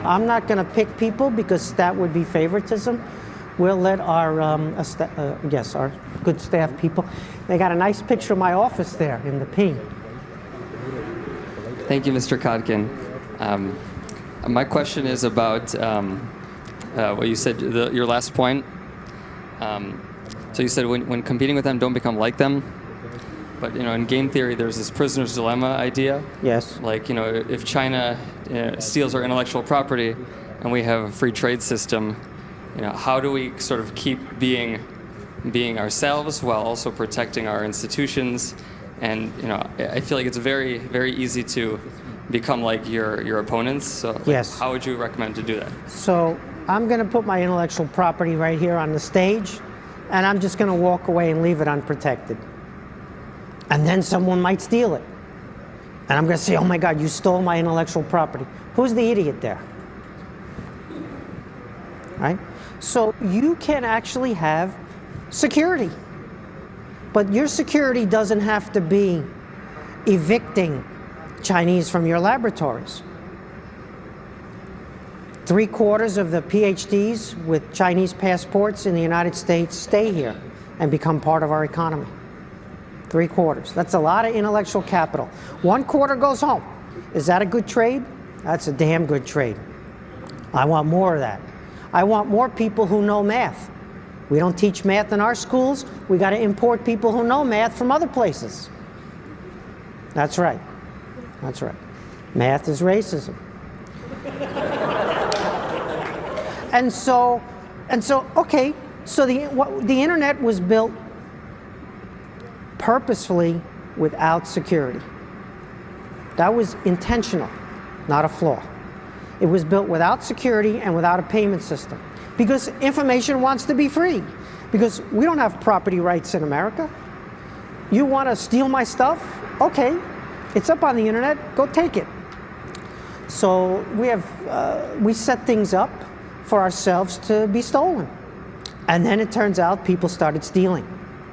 I'm not going to pick people because that would be favoritism. We'll let our our good staff people. They got a nice picture of my office there in the P. Thank you, Mr. Kodkin. My question is about what you said, your last point. So you said when competing with them, don't become like them. But in game theory, there's this prisoner's dilemma idea. Yes. Like if China steals our intellectual property, and we have a free trade system, how do we sort of keep being ourselves while also protecting our institutions? And I feel like it's very, very easy to become like your opponents. So yes. How would you recommend to do that? So I'm going to put my intellectual property right here on the stage, and I'm just going to walk away and leave it unprotected. And then someone might steal it. And I'm going to say, oh my God, you stole my intellectual property. Who's the idiot there? Right? So you can actually have security. But your security doesn't have to be evicting Chinese from your laboratories. 3/4 of the PhDs with Chinese passports in the United States stay here and become part of our economy. 3/4. That's a lot of intellectual capital. 1/4 goes home. Is that a good trade? That's a damn good trade. I want more of that. I want more people who know math. We don't teach math in our schools. We got to import people who know math from other places. That's right. That's right. Math is racism. And so, okay, so the internet was built purposefully without security. That was intentional, not a flaw. It was built without security and without a payment system because information wants to be free, because we don't have property rights in America. You want to steal my stuff? Okay, it's up on the internet, go take it. So we set things up for ourselves to be stolen. And then it turns out people started stealing.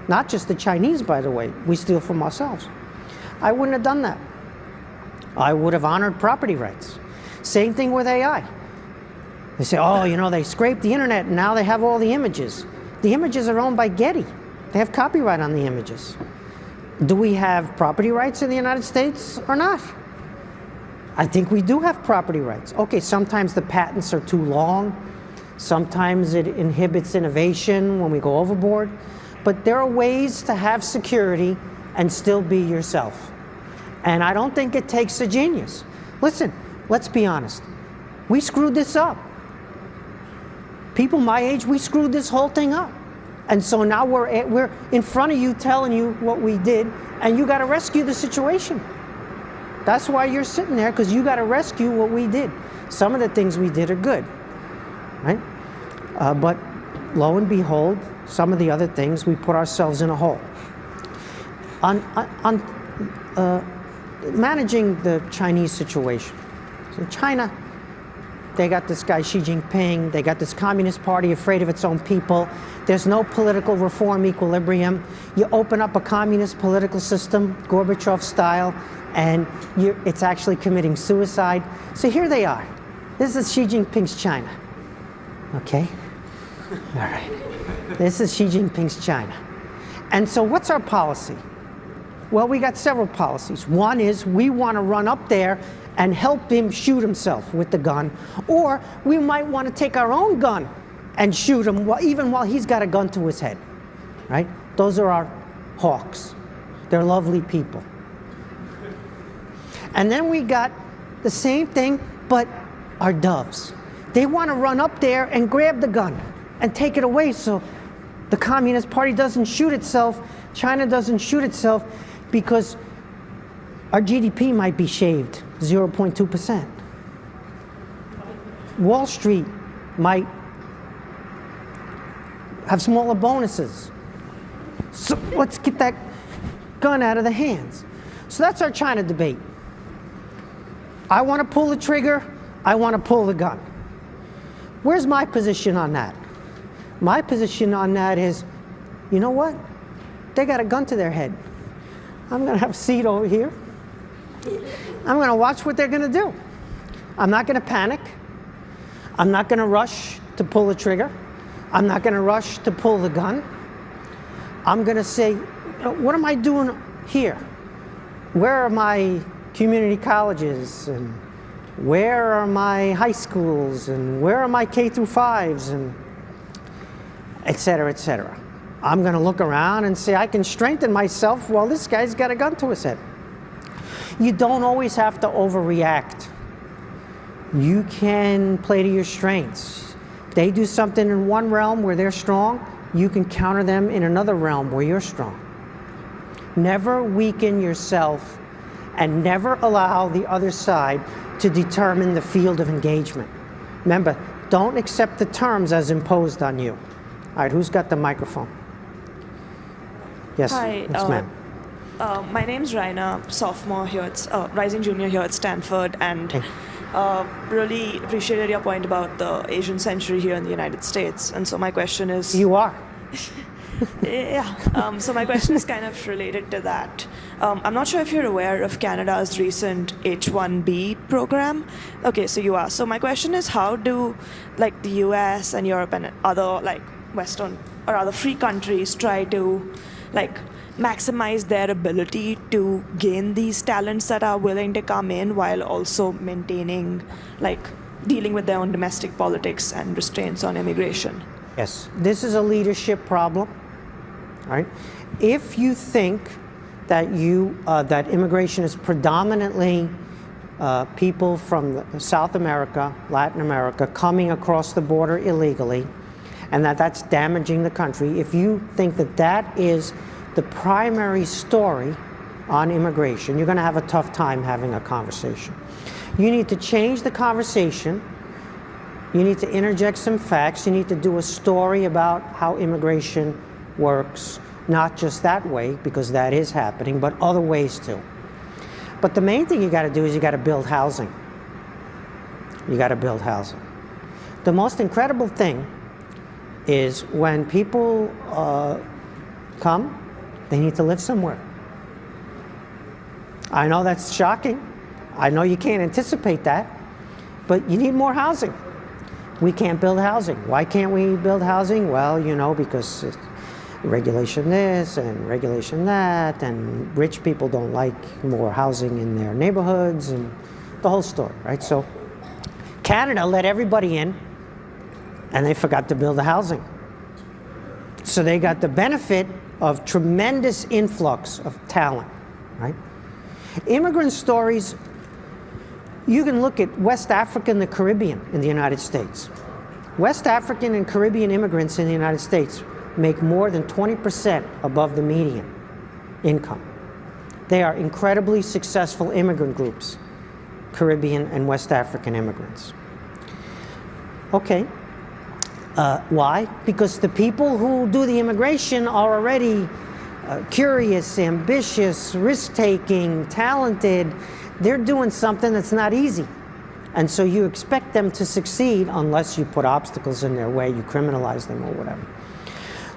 Not just the Chinese, by the way. We steal from ourselves. I wouldn't have done that. I would have honored property rights. Same thing with AI. They say, oh, you know, they scraped the internet and now they have all the images. The images are owned by Getty. They have copyright on the images. Do we have property rights in the United States or not? I think we do have property rights. Okay, sometimes the patents are too long. Sometimes it inhibits innovation when we go overboard. But there are ways to have security and still be yourself. And I don't think it takes a genius. Listen, let's be honest. We screwed this up. People my age, we screwed this whole thing up. And so now we're in front of you telling you what we did, and you got to rescue the situation. That's why you're sitting there, because you got to rescue what we did. Some of the things we did are good, right? But lo and behold, some of the other things, we put ourselves in a hole. On managing the Chinese situation. So China, they got this guy Xi Jinping, they got this Communist Party afraid of its own people. There's no political reform equilibrium. You open up a communist political system, Gorbachev style, and it's actually committing suicide. So here they are. This is Xi Jinping's China. Okay? All right. This is Xi Jinping's China. And so what's our policy? Well, we got several policies. One is we want to run up there and help him shoot himself with the gun, or we might want to take our own gun and shoot him even while he's got a gun to his head, right? Those are our hawks. They're lovely people. And then we got the same thing, but our doves. They want to run up there and grab the gun and take it away so the Communist Party doesn't shoot itself, China doesn't shoot itself, because our GDP might be shaved 0.2%. Wall Street might have smaller bonuses. So let's get that gun out of the hands. So that's our China debate. I want to pull the trigger, I want to pull the gun. Where's my position on that? My position on that is, you know what? They got a gun to their head. I'm going to have a seat over here. I'm going to watch what they're going to do. I'm not going to panic. I'm not going to rush to pull the trigger. I'm not going to rush to pull the gun. I'm going to say, what am I doing here? Where are my community colleges? And where are my high schools? And where are my K through 5s? And et cetera, et cetera. I'm going to look around and say, I can strengthen myself while this guy's got a gun to his head. You don't always have to overreact. You can play to your strengths. They do something in one realm where they're strong, you can counter them in another realm where you're strong. Never weaken yourself and never allow the other side to determine the field of engagement. Remember, don't accept the terms as imposed on you. All right, who's got the microphone? Yes, Hi, yes, ma'am. My name's Raina, sophomore here, rising junior here at Stanford, and really appreciated your point about the Asian century here in the United States. And so my question is... You are. Yeah. So my question is kind of related to that. I'm not sure if you're aware of Canada's recent H-1B program. Okay, so you are. So my question is, how do like the US and Europe and other like Western or other free countries try to like maximize their ability to gain these talents that are willing to come in while also maintaining like dealing with their own domestic politics and restraints on immigration? Yes, this is a leadership problem, right? If you think that that immigration is predominantly people from South America, Latin America, coming across the border illegally, and that's damaging the country, if you think that that is the primary story, on immigration, you're going to have a tough time having a conversation. You need to change the conversation. You need to interject some facts. You need to do a story about how immigration works, not just that way, because that is happening, but other ways too. But the main thing you got to do is you got to build housing. You got to build housing. The most incredible thing is when people come, they need to live somewhere. I know that's shocking. I know you can't anticipate that, but you need more housing. We can't build housing. Why can't we build housing? Well, you know, because regulation this and regulation that, and rich people don't like more housing in their neighborhoods, and the whole story, right? So Canada let everybody in, and they forgot to build the housing. So they got the benefit of tremendous influx of talent, right? Immigrant stories, you can look at West Africa and the Caribbean in the United States. West African and Caribbean immigrants in the United States make more than 20% above the median income. They are incredibly successful immigrant groups, Caribbean and West African immigrants. Okay. Why? Because the people who do the immigration are already curious, ambitious, risk-taking, talented. They're doing something that's not easy. And so you expect them to succeed unless you put obstacles in their way, you criminalize them or whatever.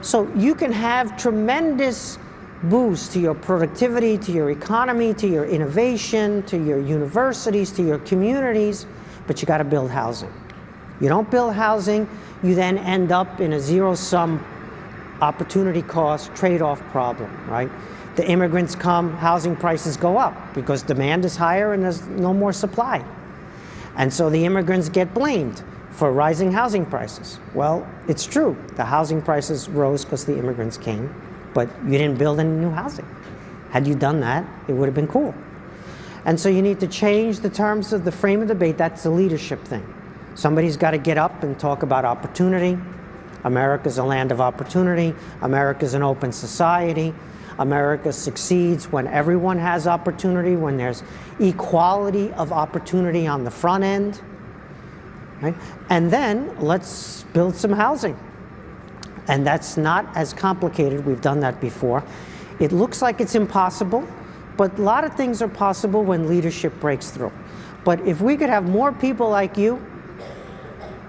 So you can have tremendous boost to your productivity, to your economy, to your innovation, to your universities, to your communities, but you got to build housing. You don't build housing, you then end up in a zero-sum opportunity cost trade-off problem, right? The immigrants come, housing prices go up because demand is higher and there's no more supply. And so the immigrants get blamed for rising housing prices. Well, it's true. The housing prices rose because the immigrants came, but you didn't build any new housing. Had you done that, it would have been cool. And so you need to change the terms of the frame of debate. That's the leadership thing. Somebody's got to get up and talk about opportunity. America's a land of opportunity. America's an open society. America succeeds when everyone has opportunity, when there's equality of opportunity on the front end. Right? And then let's build some housing. And that's not as complicated. We've done that before. It looks like it's impossible, but a lot of things are possible when leadership breaks through. But if we could have more people like you,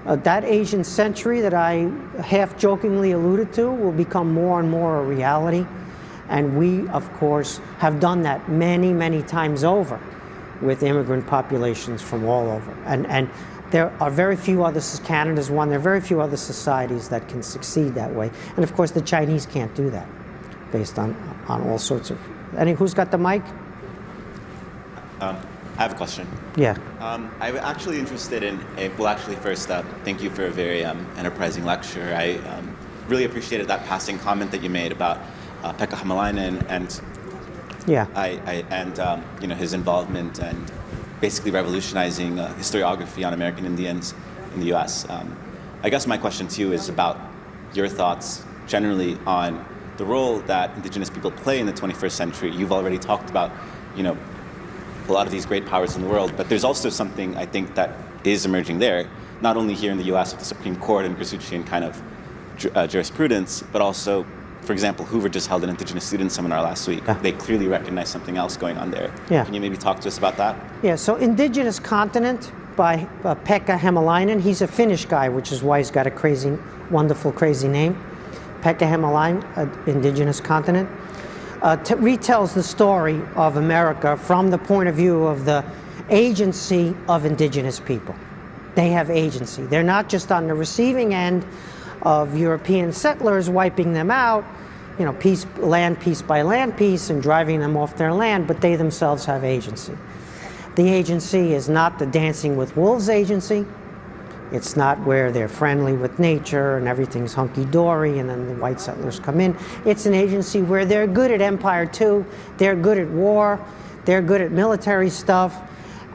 that Asian century that I half-jokingly alluded to will become more and more a reality. And we, of course, have done that many, many times over with immigrant populations from all over. And there are very few other, Canada's one, there are very few other societies that can succeed that way. And of course, the Chinese can't do that based on all sorts of, who's got the mic? I have a question. Yeah. I'm actually interested in, first, thank you for a very enterprising lecture. I really appreciated that passing comment that you made about Pekka Hämäläinen and his involvement and basically revolutionizing historiography on American Indians in the U.S. I guess my question to you is about your thoughts generally on the role that indigenous people play in the 21st century. You've already talked about, a lot of these great powers in the world, but there's also something I think that is emerging there, not only here in the U.S. with the Supreme Court and Grisuchian kind of jurisprudence, but also, for example, Hoover just held an Indigenous Student Seminar last week. Yeah. They clearly recognize something else going on there. Yeah. Can you maybe talk to us about that? Yeah, so Indigenous Continent by Pekka Hämäläinen. He's a Finnish guy, which is why he's got a crazy, wonderful, crazy name. Pekka Hämäläinen, Indigenous Continent. Retells the story of America from the point of view of the agency of indigenous people. They have agency. They're not just on the receiving end of European settlers wiping them out, piece by land piece and driving them off their land, but they themselves have agency. The agency is not the Dancing with Wolves agency. It's not where they're friendly with nature and everything's hunky-dory and then the white settlers come in. It's an agency where they're good at Empire II, they're good at war, they're good at military stuff,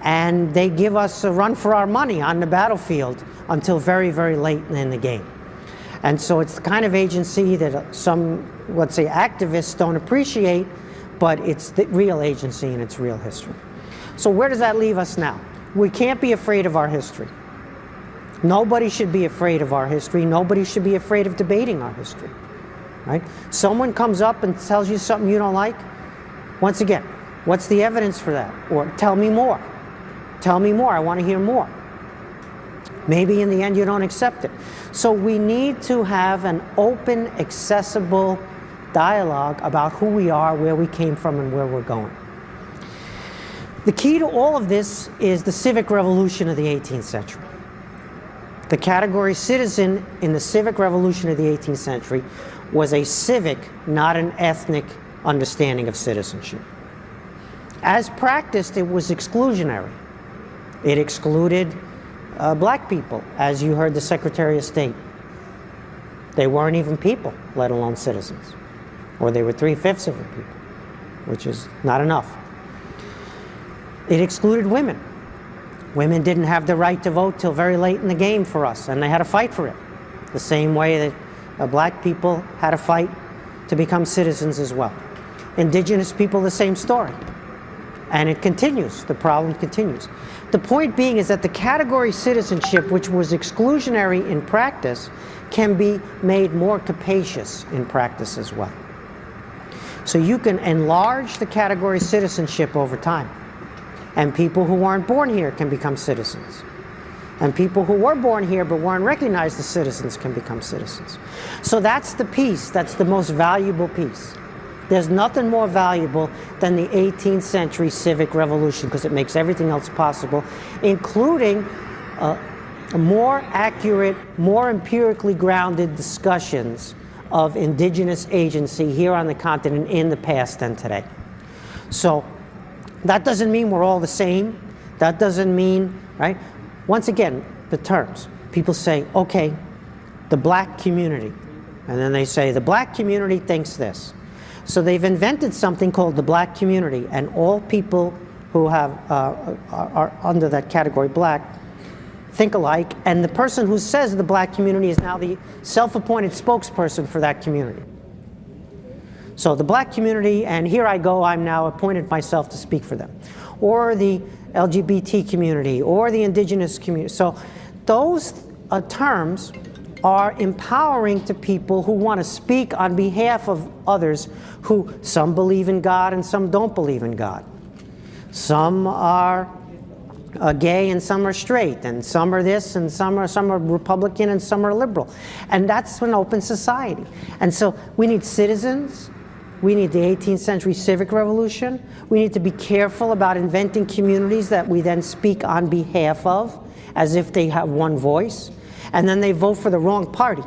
and they give us a run for our money on the battlefield until very, very late in the game. And so it's the kind of agency that some, let's say, activists don't appreciate, but it's the real agency and it's real history. So where does that leave us now? We can't be afraid of our history. Nobody should be afraid of our history. Nobody should be afraid of debating our history, right? Someone comes up and tells you something you don't like. Once again, what's the evidence for that? Or tell me more. Tell me more. I want to hear more. Maybe in the end you don't accept it. So we need to have an open, accessible dialogue about who we are, where we came from, and where we're going. The key to all of this is the civic revolution of the 18th century. The category citizen in the civic revolution of the 18th century was a civic, not an ethnic, understanding of citizenship. As practiced, it was exclusionary. It excluded black people, as you heard the Secretary of State. They weren't even people, let alone citizens. Or they were 3/5 of the people, which is not enough. It excluded women. Women didn't have the right to vote till very late in the game for us, and they had to fight for it. The same way that black people had to fight to become citizens as well. Indigenous people, the same story. And it continues, the problem continues. The point being is that the category citizenship, which was exclusionary in practice, can be made more capacious in practice as well. So you can enlarge the category citizenship over time. And people who weren't born here can become citizens. And people who were born here but weren't recognized as citizens can become citizens. So that's the piece, that's the most valuable piece. There's nothing more valuable than the 18th century civic revolution because it makes everything else possible, including more accurate, more empirically grounded discussions of indigenous agency here on the continent in the past and today. So that doesn't mean we're all the same. That doesn't mean, right? Once again, the terms. People say, okay, the black community. And then they say, the black community thinks this. So they've invented something called the black community, and all people who have are under that category, black, think alike, and the person who says the black community is now the self-appointed spokesperson for that community. So the black community, and here I go, I'm now appointed myself to speak for them. Or the LGBT community, or the indigenous community. So those terms are empowering to people who want to speak on behalf of others who some believe in God and some don't believe in God. Some are gay and some are straight, and some are this and some are Republican and some are liberal. And that's an open society. And so we need citizens. We need the 18th century civic revolution. We need to be careful about inventing communities that we then speak on behalf of as if they have one voice. And then they vote for the wrong party.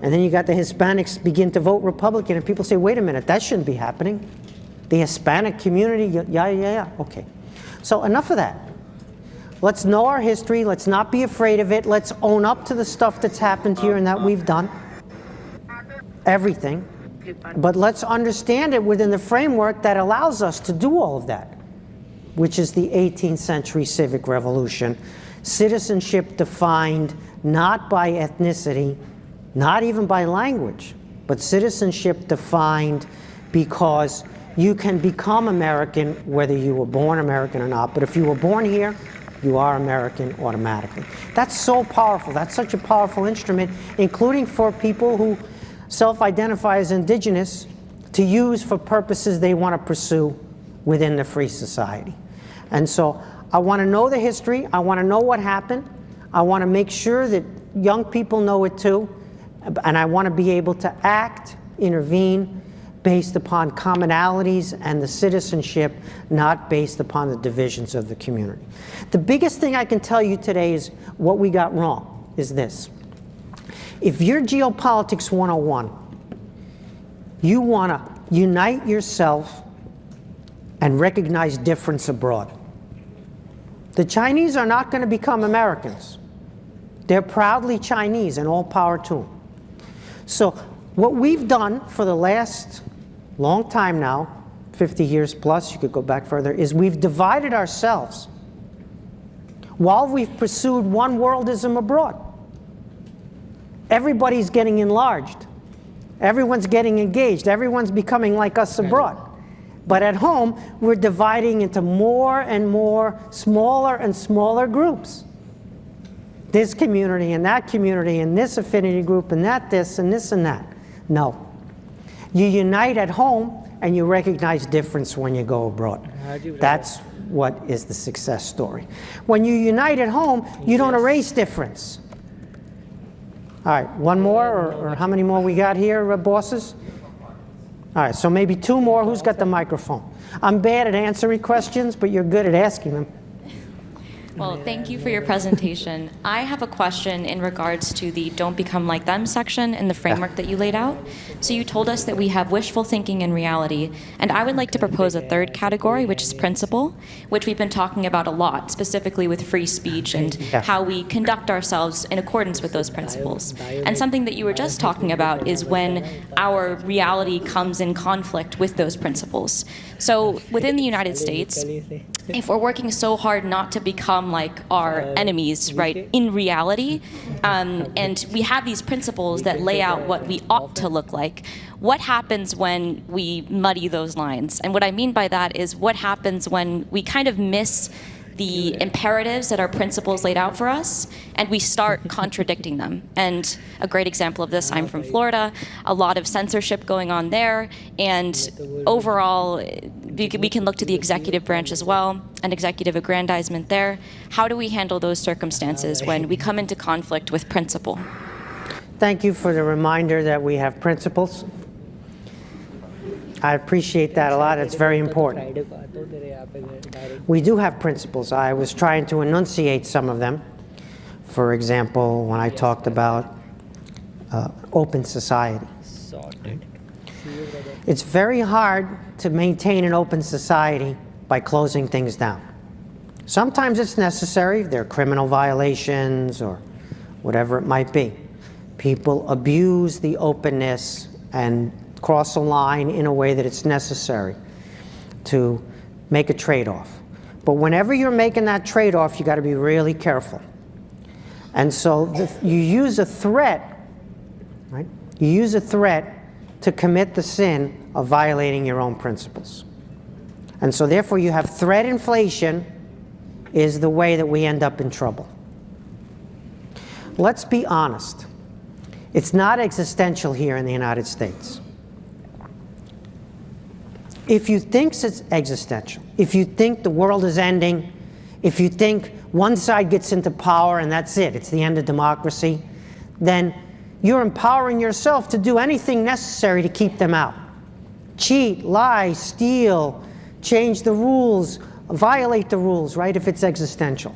And then you got the Hispanics begin to vote Republican, and people say, wait a minute, that shouldn't be happening. The Hispanic community, yeah, okay. So enough of that. Let's know our history. Let's not be afraid of it. Let's own up to the stuff that's happened here and that we've done. Everything. But let's understand it within the framework that allows us to do all of that, which is the 18th century civic revolution. Citizenship defined not by ethnicity, not even by language, but citizenship defined because you can become American whether you were born American or not. But if you were born here, you are American automatically. That's so powerful. That's such a powerful instrument, including for people who self-identify as indigenous, to use for purposes they want to pursue within the free society. And so I want to know the history. I want to know what happened. I want to make sure that young people know it too. And I want to be able to act, intervene, based upon commonalities and the citizenship, not based upon the divisions of the community. The biggest thing I can tell you today is what we got wrong is this. If you're Geopolitics 101, you want to unite yourself and recognize difference abroad. The Chinese are not going to become Americans. They're proudly Chinese, and all power to them. So what we've done for the last long time now, 50 years plus, you could go back further, is we've divided ourselves while we've pursued one worldism abroad. Everybody's getting enlarged. Everyone's getting engaged. Everyone's becoming like us abroad. But at home, we're dividing into more and more smaller and smaller groups. This community and that community and this affinity group and that this and this and that. No. You unite at home and you recognize difference when you go abroad. That's what is the success story. When you unite at home, you don't erase difference. All right, one more, or how many more we got here, bosses? All right, so maybe two more. Who's got the microphone? I'm bad at answering questions, but you're good at asking them. Well, thank you for your presentation. I have a question in regards to the Don't Become Like Them section in the framework that you laid out. So you told us that we have wishful thinking and reality, and I would like to propose a third category, which is principle, which we've been talking about a lot, specifically with free speech and how we conduct ourselves in accordance with those principles. And something that you were just talking about is when our reality comes in conflict with those principles. So within the United States, if we're working so hard not to become like our enemies, right, in reality, and we have these principles that lay out what we ought to look like, what happens when we muddy those lines? And what I mean by that is what happens when we kind of miss the imperatives that our principles laid out for us, and we start contradicting them. And a great example of this, I'm from Florida, a lot of censorship going on there, and overall, we can look to the executive branch as well, an executive aggrandizement there. How do we handle those circumstances when we come into conflict with principle? Thank you for the reminder that we have principles. I appreciate that a lot. It's very important. We do have principles. I was trying to enunciate some of them. For example, when I talked about open society. It's very hard to maintain an open society by closing things down. Sometimes it's necessary. There are criminal violations or whatever it might be. People abuse the openness and cross a line in a way that it's necessary to make a trade-off. But whenever you're making that trade-off, you got to be really careful. And so you use a threat, right? You use a threat to commit the sin of violating your own principles. And so therefore you have threat inflation is the way that we end up in trouble. Let's be honest. It's not existential here in the United States. If you think it's existential, if you think the world is ending, if you think one side gets into power and that's it, it's the end of democracy, then you're empowering yourself to do anything necessary to keep them out. Cheat, lie, steal, change the rules, violate the rules, right, if it's existential.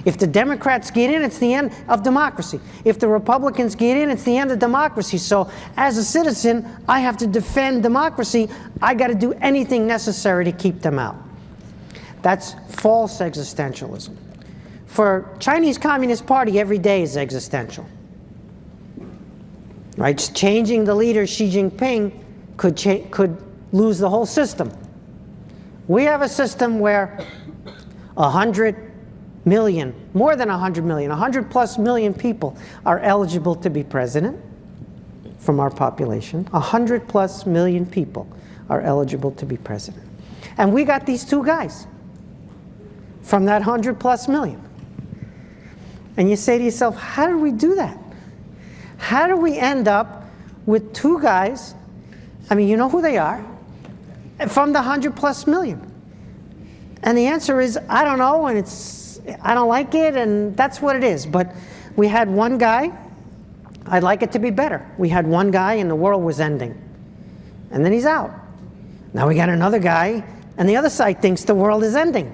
If the Democrats get in, it's the end of democracy. If the Republicans get in, it's the end of democracy. So as a citizen, I have to defend democracy. I got to do anything necessary to keep them out. That's false existentialism. For Chinese Communist Party, every day is existential. Right? Changing the leader, Xi Jinping, could lose the whole system. We have a system where 100 million, more than 100 million, 100 plus million people are eligible to be president from our population. 100 plus million people are eligible to be president. And we got these two guys from that 100 plus million. And you say to yourself, how did we do that? How do we end up with two guys, I mean, you know who they are, from the 100 plus million? And the answer is, I don't know, and I don't like it, and that's what it is. But we had one guy, I'd like it to be better. We had one guy and the world was ending. And then he's out. Now we got another guy, and the other side thinks the world is ending.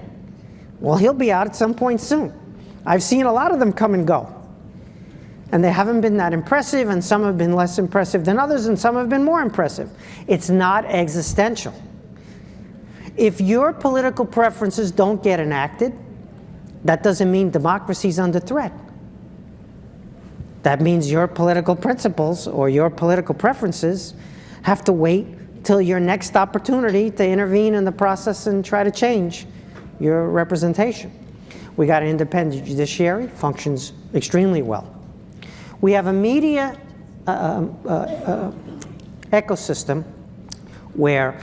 Well, he'll be out at some point soon. I've seen a lot of them come and go. And they haven't been that impressive, and some have been less impressive than others, and some have been more impressive. It's not existential. If your political preferences don't get enacted, that doesn't mean democracy's under threat. That means your political principles or your political preferences have to wait till your next opportunity to intervene in the process and try to change your representation. We got an independent judiciary, functions extremely well. We have a media ecosystem where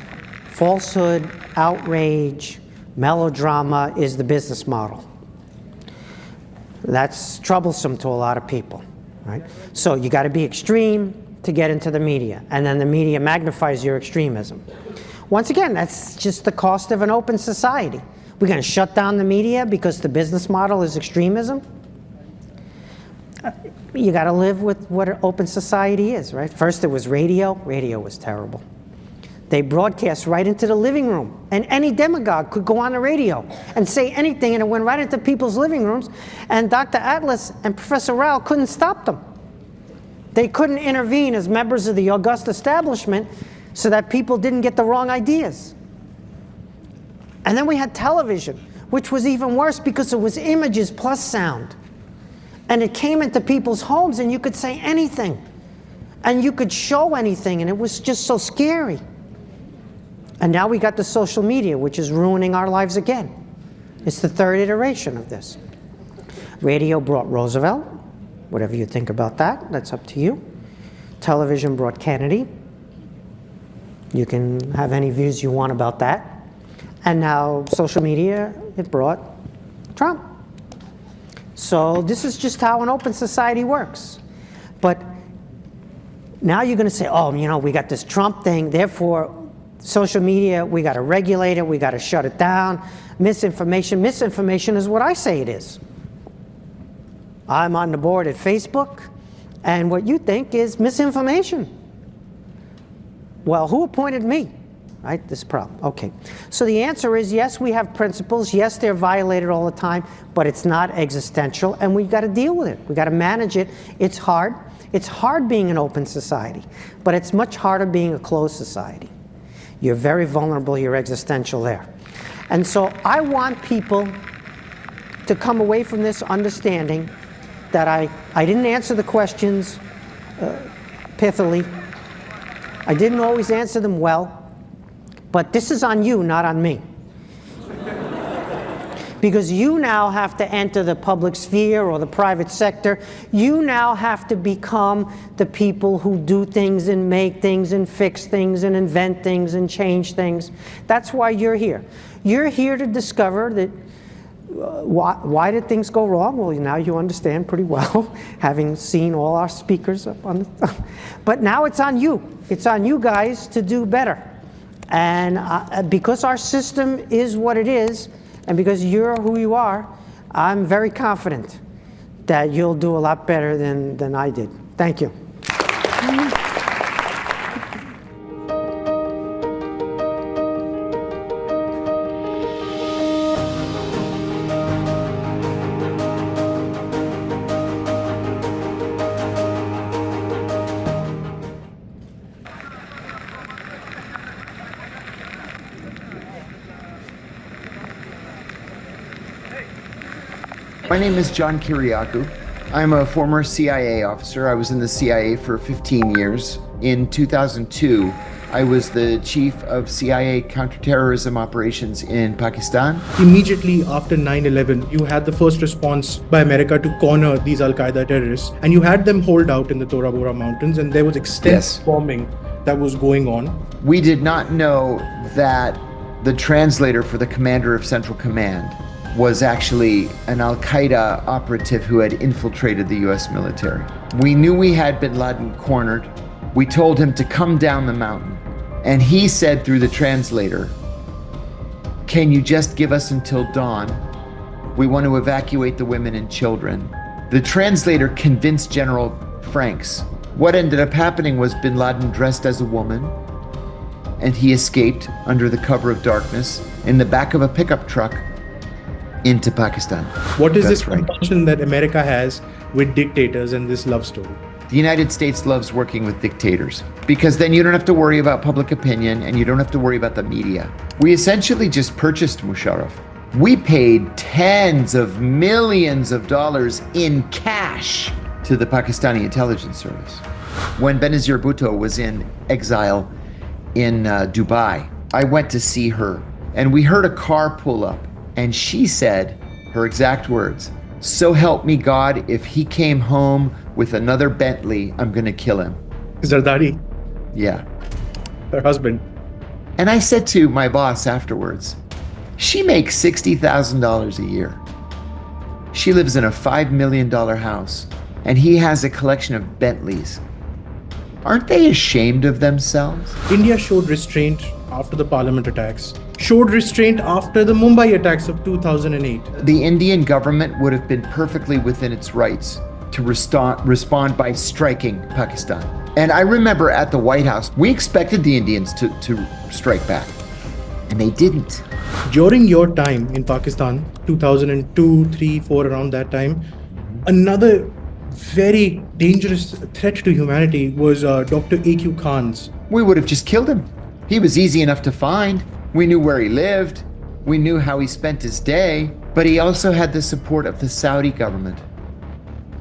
falsehood, outrage, melodrama is the business model. That's troublesome to a lot of people, right? So you got to be extreme to get into the media, and then the media magnifies your extremism. Once again, that's just the cost of an open society. We're going to shut down the media because the business model is extremism? You got to live with what an open society is, right? First it was radio. Radio was terrible. They broadcast right into the living room, and any demagogue could go on the radio and say anything, and it went right into people's living rooms, and Dr. Atlas and Professor Rao couldn't stop them. They couldn't intervene as members of the august establishment so that people didn't get the wrong ideas. And then we had television, which was even worse because it was images plus sound. And it came into people's homes, and you could say anything. And you could show anything, and it was just so scary. And now we got the social media, which is ruining our lives again. It's the third iteration of this. Radio brought Roosevelt. Whatever you think about that, that's up to you. Television brought Kennedy. You can have any views you want about that. And now social media, it brought Trump. So this is just how an open society works. But now you're going to say, oh, you know, we got this Trump thing, therefore social media, we got to regulate it, we got to shut it down. Misinformation is what I say it is. I'm on the board at Facebook, and what you think is misinformation. Well, who appointed me? Right, this problem. Okay, so the answer is yes, we have principles. Yes, they're violated all the time, but it's not existential, and we've got to deal with it. We've got to manage it. It's hard. It's hard being an open society, but it's much harder being a closed society. You're very vulnerable. You're existential there. And so I want people to come away from this understanding that I didn't answer the questions pithily. I didn't always answer them well. But this is on you, not on me. Because you now have to enter the public sphere or the private sector. You now have to become the people who do things and make things and fix things and invent things and change things. That's why you're here. You're here to discover that why did things go wrong? Well, now you understand pretty well, having seen all our speakers up on the but now it's on you. It's on you guys to do better. And because our system is what it is, and because you're who you are, I'm very confident that you'll do a lot better than I did. Thank you. My name is John Kiriakou. I'm a former CIA officer. I was in the CIA for 15 years. In 2002, I was the chief of CIA counterterrorism operations in Pakistan. Immediately after 9/11, you had the first response by America to corner these Al-Qaeda terrorists, and you had them holed out in the Tora Bora Mountains, and there was extensive bombing that was going on. We did not know that the translator for the commander of Central Command was actually an Al-Qaeda operative who had infiltrated the US military. We knew we had bin Laden cornered. We told him to come down the mountain. And he said through the translator, "Can you just give us until dawn? We want to evacuate the women and children." The translator convinced General Franks. What ended up happening was bin Laden dressed as a woman, and he escaped under the cover of darkness in the back of a pickup truck into Pakistan. What is That's this right. compulsion that America has with dictators and this love story? The United States loves working with dictators because then you don't have to worry about public opinion and you don't have to worry about the media. We essentially just purchased Musharraf. We paid tens of millions of dollars in cash to the Pakistani intelligence service. When Benazir Bhutto was in exile in Dubai, I went to see her and we heard a car pull up. And she said, her exact words, "So help me God, if he came home with another Bentley, I'm gonna kill him." Zardari, Yeah. her husband. And I said to my boss afterwards, she makes $60,000 a year. She lives in a $5 million house, and he has a collection of Bentleys. Aren't they ashamed of themselves? India showed restraint after the parliament attacks, showed restraint after the Mumbai attacks of 2008. The Indian government would have been perfectly within its rights to respond by striking Pakistan. And I remember at the White House, we expected the Indians to strike back, and they didn't. During your time in Pakistan, 2002, 3, 4, around that time, another very dangerous threat to humanity was Dr. A.Q. Khan's. We would have just killed him. He was easy enough to find. We knew where he lived. We knew how he spent his day. But he also had the support of the Saudi government.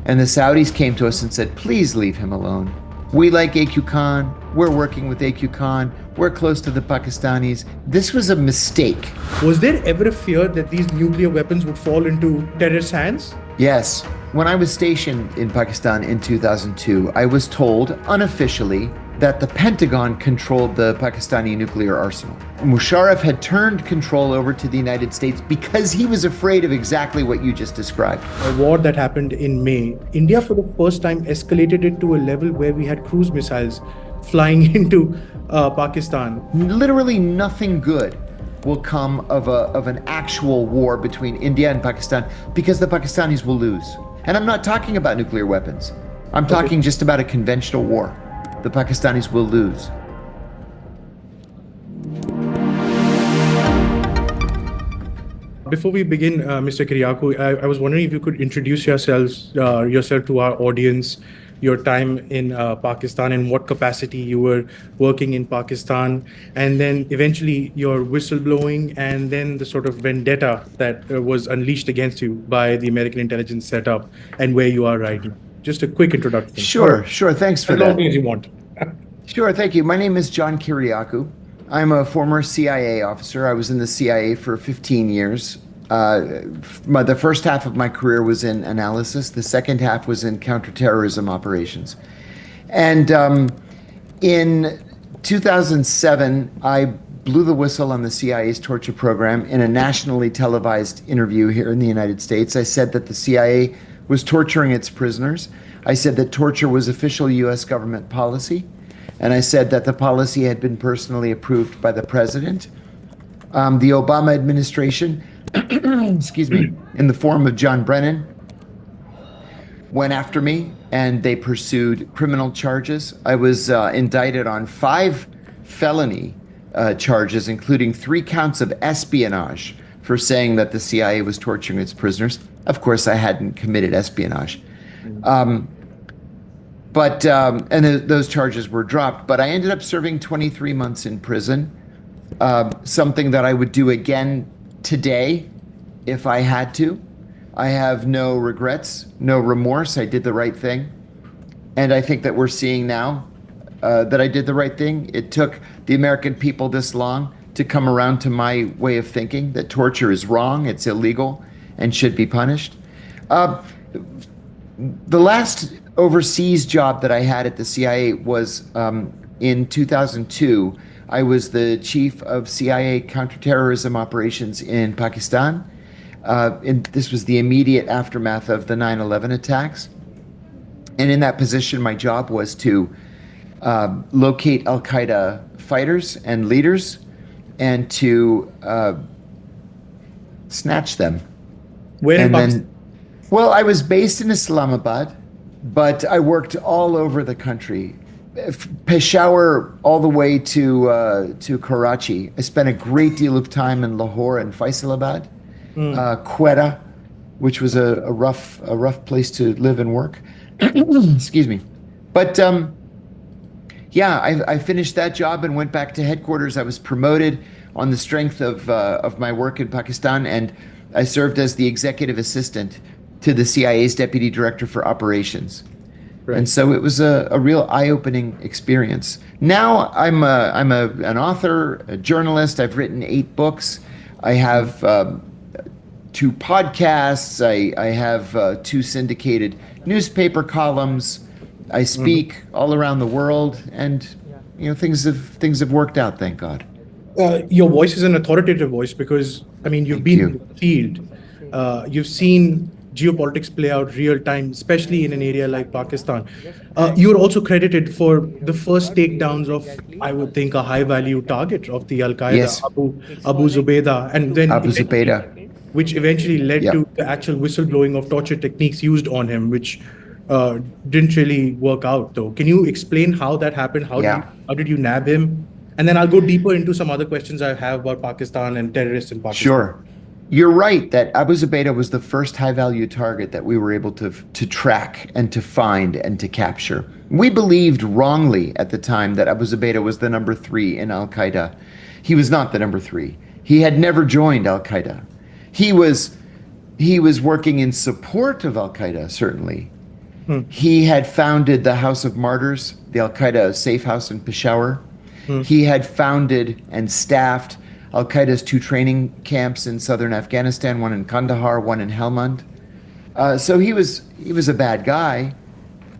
And the Saudis came to us and said, please leave him alone. We like A.Q. Khan. We're working with A.Q. Khan. We're close to the Pakistanis. This was a mistake. Was there ever a fear that these nuclear weapons would fall into terrorist hands? Yes. When I was stationed in Pakistan in 2002, I was told unofficially that the Pentagon controlled the Pakistani nuclear arsenal. Musharraf had turned control over to the United States because he was afraid of exactly what you just described. A war that happened in May, India for the first time escalated it to a level where we had cruise missiles flying into Pakistan. Literally nothing good will come of an actual war between India and Pakistan because the Pakistanis will lose. And I'm not talking about nuclear weapons. I'm talking just about a conventional war. The Pakistanis will lose. Before we begin, Mr. Kyriakou, I was wondering if you could introduce yourself to our audience, your time in Pakistan, and what capacity you were working in Pakistan, and then eventually your whistleblowing, and then the sort of vendetta that was unleashed against you by the American intelligence setup, and where you are right now. Just a quick introduction. Sure. Thanks for that. As long as you want. Sure, thank you. My name is John Kyriakou. I'm a former CIA officer. I was in the CIA for 15 years. The first half of my career was in analysis. The second half was in counterterrorism operations. And in 2007, I blew the whistle on the CIA's torture program in a nationally televised interview here in the United States. I said that the CIA was torturing its prisoners. I said that torture was official U.S. government policy. And I said that the policy had been personally approved by the president. The Obama administration, excuse me, in the form of John Brennan, went after me and they pursued criminal charges. I was indicted on 5 felony charges, including 3 counts of espionage for saying that the CIA was torturing its prisoners. Of course, I hadn't committed espionage. Those charges were dropped, but I ended up serving 23 months in prison, something that I would do again today if I had to. I have no regrets, no remorse. I did the right thing. And I think that we're seeing now that I did the right thing. It took the American people this long to come around to my way of thinking that torture is wrong, it's illegal, and should be punished. The last overseas job that I had at the CIA was in 2002. I was the chief of CIA counterterrorism operations in Pakistan. This was the immediate aftermath of the 9/11 attacks. And in that position, my job was to locate Al-Qaeda fighters and leaders and to snatch them. Where in Pakistan? Well, I was based in Islamabad, but I worked all over the country. Peshawar all the way to Karachi. I spent a great deal of time in Lahore and Faisalabad, Quetta, which was a rough place to live and work. Excuse me. But I finished that job and went back to headquarters. I was promoted on the strength of my work in Pakistan, and I served as the executive assistant to the CIA's deputy director for operations. Right. And so it was a real eye-opening experience. Now I'm an author, a journalist. I've written 8 books. I have 2 podcasts. I have 2 syndicated newspaper columns. I speak all around the world, and things have worked out, thank God. Your voice is an authoritative voice because, I mean, you've Thank been you. in the field. You've seen geopolitics play out real time, especially in an area like Pakistan. You were also credited for the first takedowns of, I would think, a high value target of the Al Qaeda, Yes. Abu Zubaydah, and then Abu Zubaydah. which eventually led Yeah. to the actual whistleblowing of torture techniques used on him, which didn't really work out, though. Can you explain how that happened? Yeah. How did you nab him? And then I'll go deeper into some other questions I have about Pakistan and terrorists in Pakistan. Sure. You're right that Abu Zubaydah was the first high-value target that we were able to track and to find and to capture. We believed wrongly at the time that Abu Zubaydah was the number 3 in Al-Qaeda. He was not the number 3. He had never joined Al-Qaeda. He was working in support of Al-Qaeda, certainly. He had founded the House of Martyrs, the Al-Qaeda safe house in Peshawar. He had founded and staffed Al-Qaeda's 2 training camps in southern Afghanistan, one in Kandahar, one in Helmand. So he was a bad guy,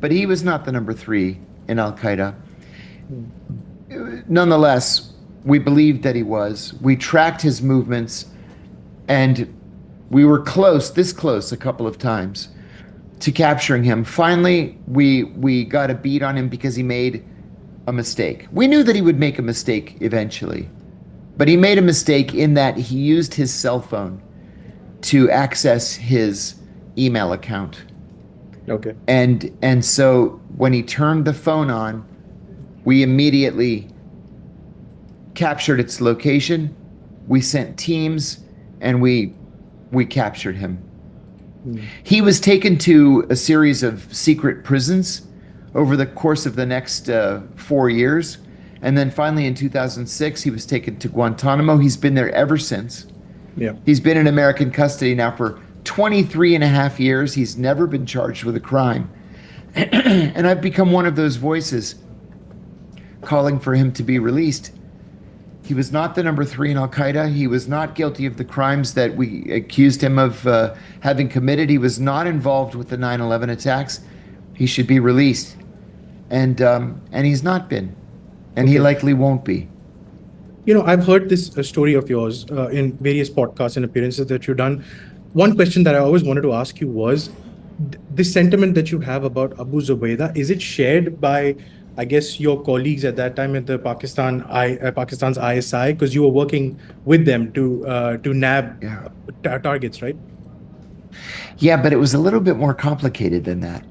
but he was not the number 3 in Al-Qaeda. Nonetheless, we believed that he was. We tracked his movements, and we were this close a couple of times to capturing him. Finally, we got a beat on him because he made a mistake. We knew that he would make a mistake eventually. But he made a mistake in that he used his cell phone to access his email account. Okay. And so when he turned the phone on, we immediately captured its location. We sent teams and we captured him. He was taken to a series of secret prisons over the course of the next 4 years. And then finally in 2006, he was taken to Guantanamo. He's been there ever since. Yeah. He's been in American custody now for 23 and a half years. He's never been charged with a crime. And I've become one of those voices calling for him to be released. He was not the number 3 in Al-Qaeda. He was not guilty of the crimes that we accused him of having committed. He was not involved with the 9/11 attacks. He should be released. And he's not been. And he likely won't be. You know, I've heard this story of yours in various podcasts and appearances that you've done. One question that I always wanted to ask you was, this sentiment that you have about Abu Zubaydah, is it shared by, I guess, your colleagues at that time at the Pakistan's ISI? Because you were working with them to nab targets, right? Yeah, but it was a little bit more complicated than that.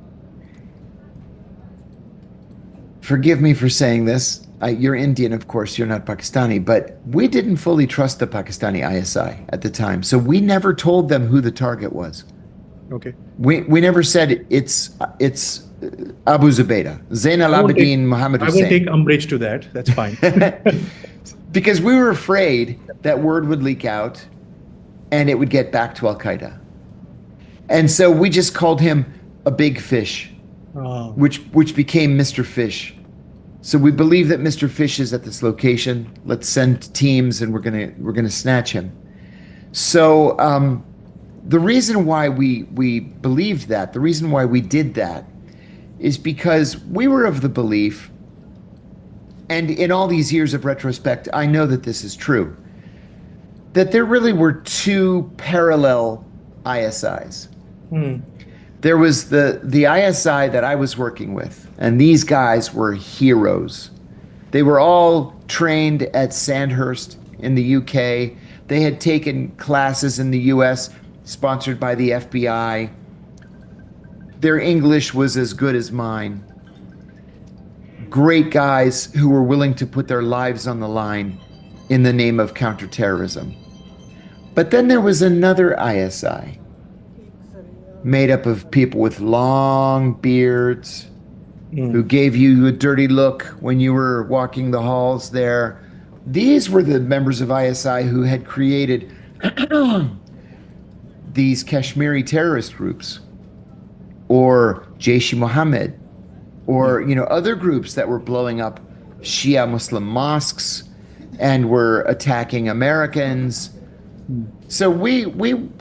Forgive me for saying this. You're Indian, of course, you're not Pakistani, but we didn't fully trust the Pakistani ISI at the time. So we never told them who the target was. Okay. We never said it's Abu Zubaydah, Zain al-Abidin Muhammad Hussein. I won't take umbrage to that. That's fine. Because we were afraid that word would leak out and it would get back to Al-Qaeda. And so we just called him a big fish, which became Mr. Fish. So we believe that Mr. Fish is at this location. Let's send teams and we're gonna snatch him. So the reason why we believed that, the reason why we did that, is because we were of the belief, and in all these years of retrospect, I know that this is true, that there really were 2 parallel ISIs. There was the ISI that I was working with, and these guys were heroes. They were all trained at Sandhurst in the UK. They had taken classes in the US sponsored by the FBI. Their English was as good as mine. Great guys who were willing to put their lives on the line in the name of counterterrorism. But then there was another ISI made up of people with long beards who gave you a dirty look when you were walking the halls there. These were the members of ISI who had created these Kashmiri terrorist groups, or Jaish-e-Mohammed, or other groups that were blowing up Shia Muslim mosques and were attacking Americans. So we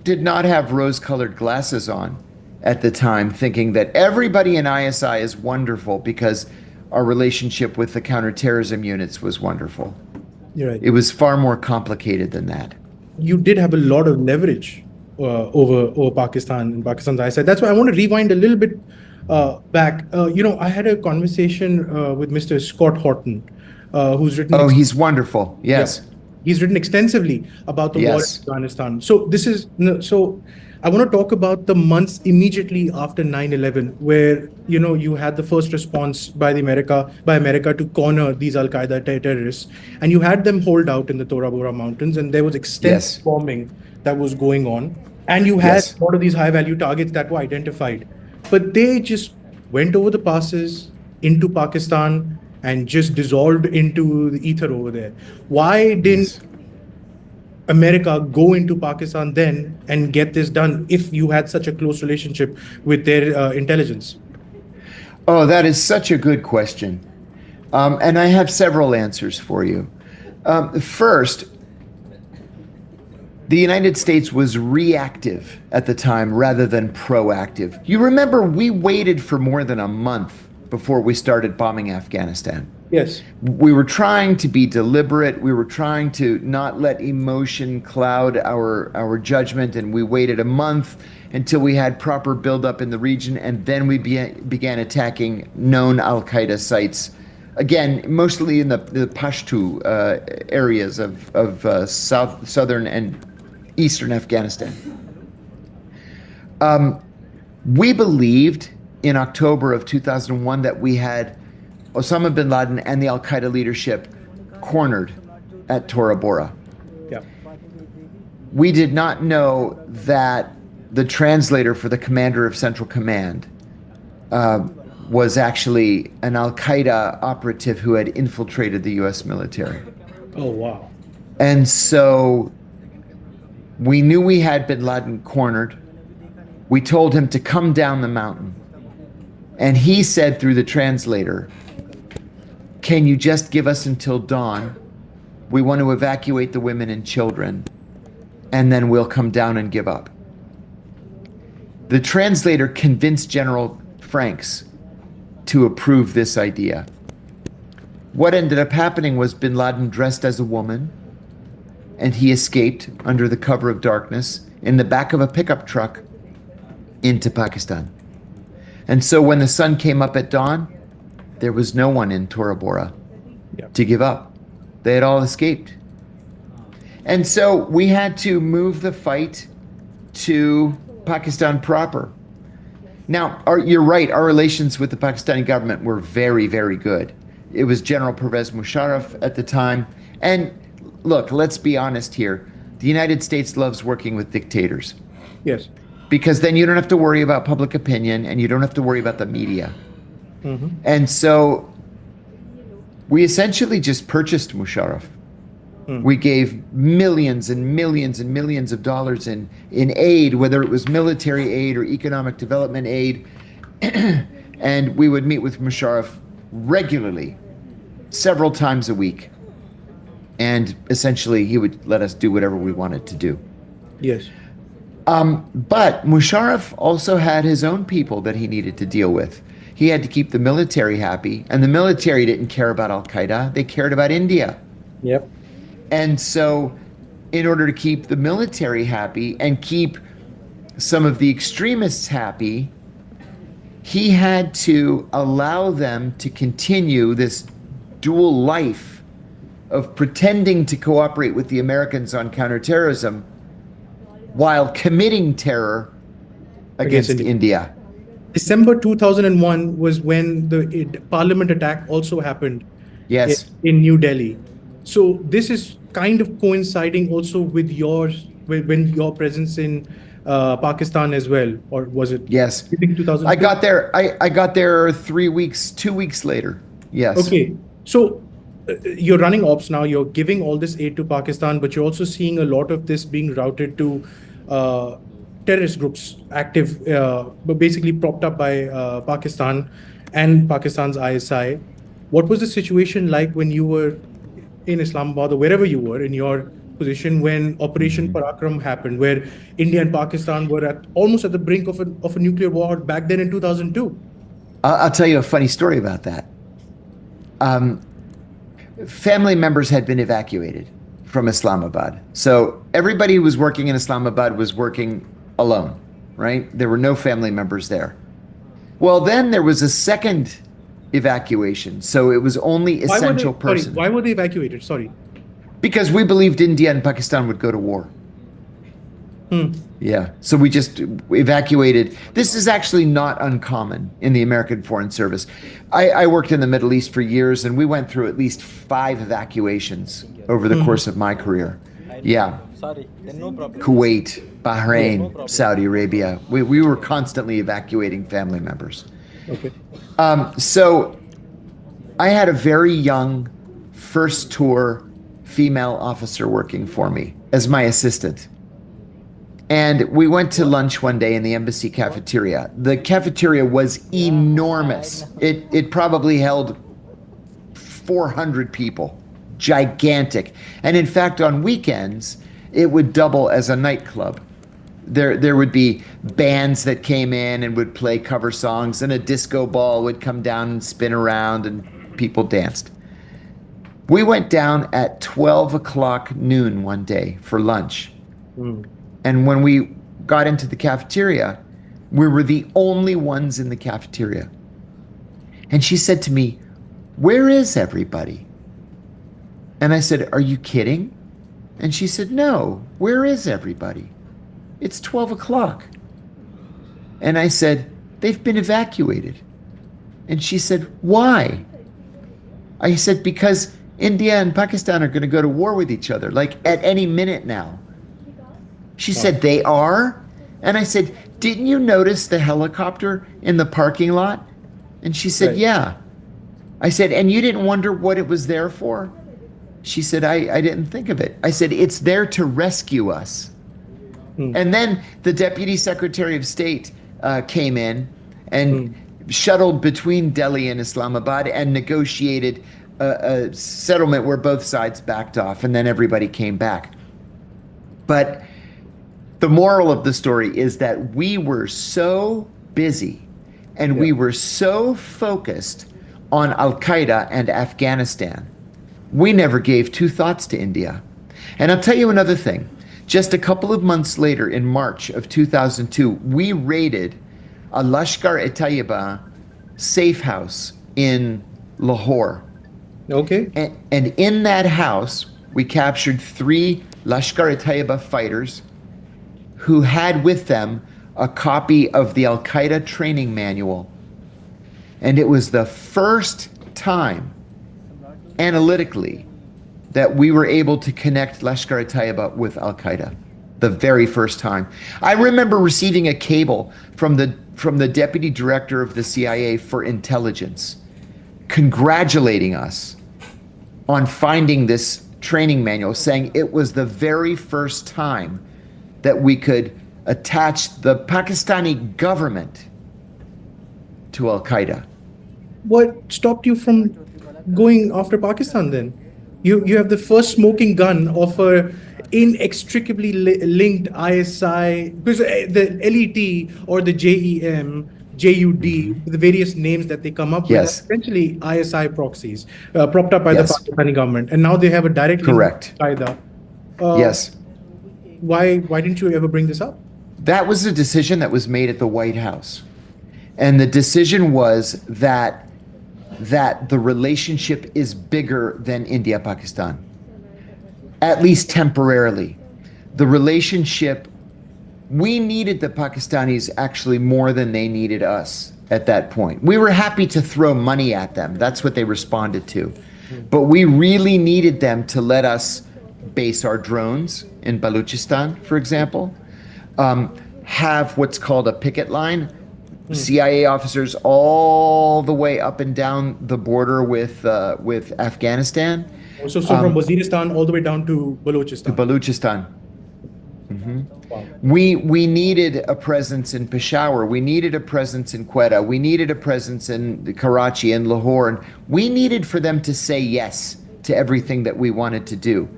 did not have rose-colored glasses on at the time, thinking that everybody in ISI is wonderful because our relationship with the counterterrorism units was wonderful. You're right. It was far more complicated than that. You did have a lot of leverage over Pakistan and Pakistan's eyesight. That's why I want to rewind a little bit back. I had a conversation with Mr. Scott Horton, who's written. Oh, he's wonderful. Yes. Yeah. He's written extensively about the war in Afghanistan. So I want to talk about the months immediately after 9/11, where you had the first response by America to corner these Al Qaeda terrorists, and you had them holed out in the Tora Bora Mountains, and there was extensive bombing that was going on, and you had a lot of these high value targets that were identified, but they just went over the passes into Pakistan and just dissolved into the ether over there. Why didn't America go into Pakistan then and get this done if you had such a close relationship with their intelligence? Oh, that is such a good question. And I have several answers for you. First, the United States was reactive at the time rather than proactive. You remember we waited for more than a month before we started bombing Afghanistan. Yes. We were trying to be deliberate. We were trying to not let emotion cloud our judgment, and we waited a month until we had proper buildup in the region, and then we began attacking known Al-Qaeda sites. Again, mostly in the Pashto areas of southern and eastern Afghanistan. We believed in October of 2001 that we had Osama bin Laden and the Al-Qaeda leadership cornered at Tora Bora. Yeah. We did not know that the translator for the commander of Central Command was actually an Al-Qaeda operative who had infiltrated the U.S. military. Oh, wow. And so we knew we had bin Laden cornered. We told him to come down the mountain. And he said through the translator, "Can you just give us until dawn? We want to evacuate the women and children, and then we'll come down and give up." The translator convinced General Franks to approve this idea. What ended up happening was bin Laden dressed as a woman, and he escaped under the cover of darkness in the back of a pickup truck into Pakistan. And so when the sun came up at dawn, there was no one in Tora Bora to give up. They had all escaped. And so we had to move the fight to Pakistan proper. Now, you're right, our relations with the Pakistani government were very, very good. It was General Pervez Musharraf at the time. And look, let's be honest here. The United States loves working with dictators. Yes. Because then you don't have to worry about public opinion and you don't have to worry about the media. Mm-hmm. And so we essentially just purchased Musharraf. We gave millions and millions and millions of dollars in aid, whether it was military aid or economic development aid. And we would meet with Musharraf regularly, several times a week. And essentially he would let us do whatever we wanted to do. Yes. But Musharraf also had his own people that he needed to deal with. He had to keep the military happy, and the military didn't care about Al-Qaeda, they cared about India. Yep. And so in order to keep the military happy and keep some of the extremists happy, he had to allow them to continue this dual life of pretending to cooperate with the Americans on counterterrorism while committing terror against India. December 2001 was when the parliament attack also happened. Yes. In New Delhi. So this is kind of coinciding also with your presence in Pakistan as well, or was it? Yes. You think 2002? I got there. I got there 2 weeks later. Yes. Okay. So you're running ops now. You're giving all this aid to Pakistan, but you're also seeing a lot of this being routed to terrorist groups active, but basically propped up by Pakistan and Pakistan's ISI. What was the situation like when you were in Islamabad or wherever you were in your position when Operation Parakram happened, where India and Pakistan were almost at the brink of a nuclear war back then in 2002? I'll tell you a funny story about that. family members had been evacuated from Islamabad. So everybody who was working in Islamabad was working alone, right? There were no family members there. Well, then there was a second evacuation. So it was only essential persons. Why were they evacuated? Sorry. Because we believed India and Pakistan would go to war. Yeah, so we just evacuated. This is actually not uncommon in the American Foreign Service. I worked in the Middle East for years, and we went through at least 5 evacuations over the course of my career. Yeah. Kuwait, Bahrain, Saudi Arabia. We were constantly evacuating family members. Okay. So I had a very young first tour female officer working for me as my assistant. And we went to lunch one day in the embassy cafeteria. The cafeteria was enormous. It probably held 400 people, gigantic. And in fact, on weekends, it would double as a nightclub. There would be bands that came in and would play cover songs, and a disco ball would come down and spin around, and people danced. We went down at 12 o'clock noon one day for lunch. And when we got into the cafeteria, we were the only ones in the cafeteria. And she said to me, "Where is everybody?" And I said, "Are you kidding?" And she said, "No, where is everybody? It's 12 o'clock. And I said, "They've been evacuated." And she said, "Why?" I said, "Because India and Pakistan are going to go to war with each other, like at any minute now." She said, "They are?" And I said, "Didn't you notice the helicopter in the parking lot?" And she said, "Yeah." I said, "And you didn't wonder what it was there for?" She said, I didn't think of it. I said, "It's there to rescue us." And then the Deputy Secretary of State came in and shuttled between Delhi and Islamabad and negotiated a settlement where both sides backed off, and then everybody came back. But the moral of the story is that we were so busy and we were so focused on Al-Qaeda and Afghanistan, we never gave 2 thoughts to India. And I'll tell you another thing. Just a couple of months later, in March of 2002, we raided a Lashkar-e-Taiba safe house in Lahore. Okay. And in that house, we captured 3 Lashkar-e-Taiba fighters who had with them a copy of the Al-Qaeda training manual. And it was the first time, analytically, that we were able to connect Lashkar-e-Taiba with Al-Qaeda. The very first time. I remember receiving a cable from the Deputy Director of the CIA for Intelligence, congratulating us on finding this training manual, saying it was the very first time that we could attach the Pakistani government to Al-Qaeda. What stopped you from going after Pakistan then? You have the first smoking gun of a inextricably linked ISI, because the LET or the JEM, JUD, the various names that they come up with, are essentially ISI proxies propped up by the Pakistani government, and now they have a direct link to Al-Qaeda. Yes. Why didn't you ever bring this up? That was a decision that was made at the White House. And the decision was that the relationship is bigger than India-Pakistan, at least temporarily. The relationship, we needed the Pakistanis actually more than they needed us at that point. We were happy to throw money at them. That's what they responded to. But we really needed them to let us base our drones in Balochistan, for example, have what's called a picket line, CIA officers all the way up and down the border with Afghanistan. So from Waziristan all the way down to Balochistan. To Balochistan. Wow. We needed a presence in Peshawar. We needed a presence in Quetta. We needed a presence in Karachi and Lahore. And we needed for them to say yes to everything that we wanted to do.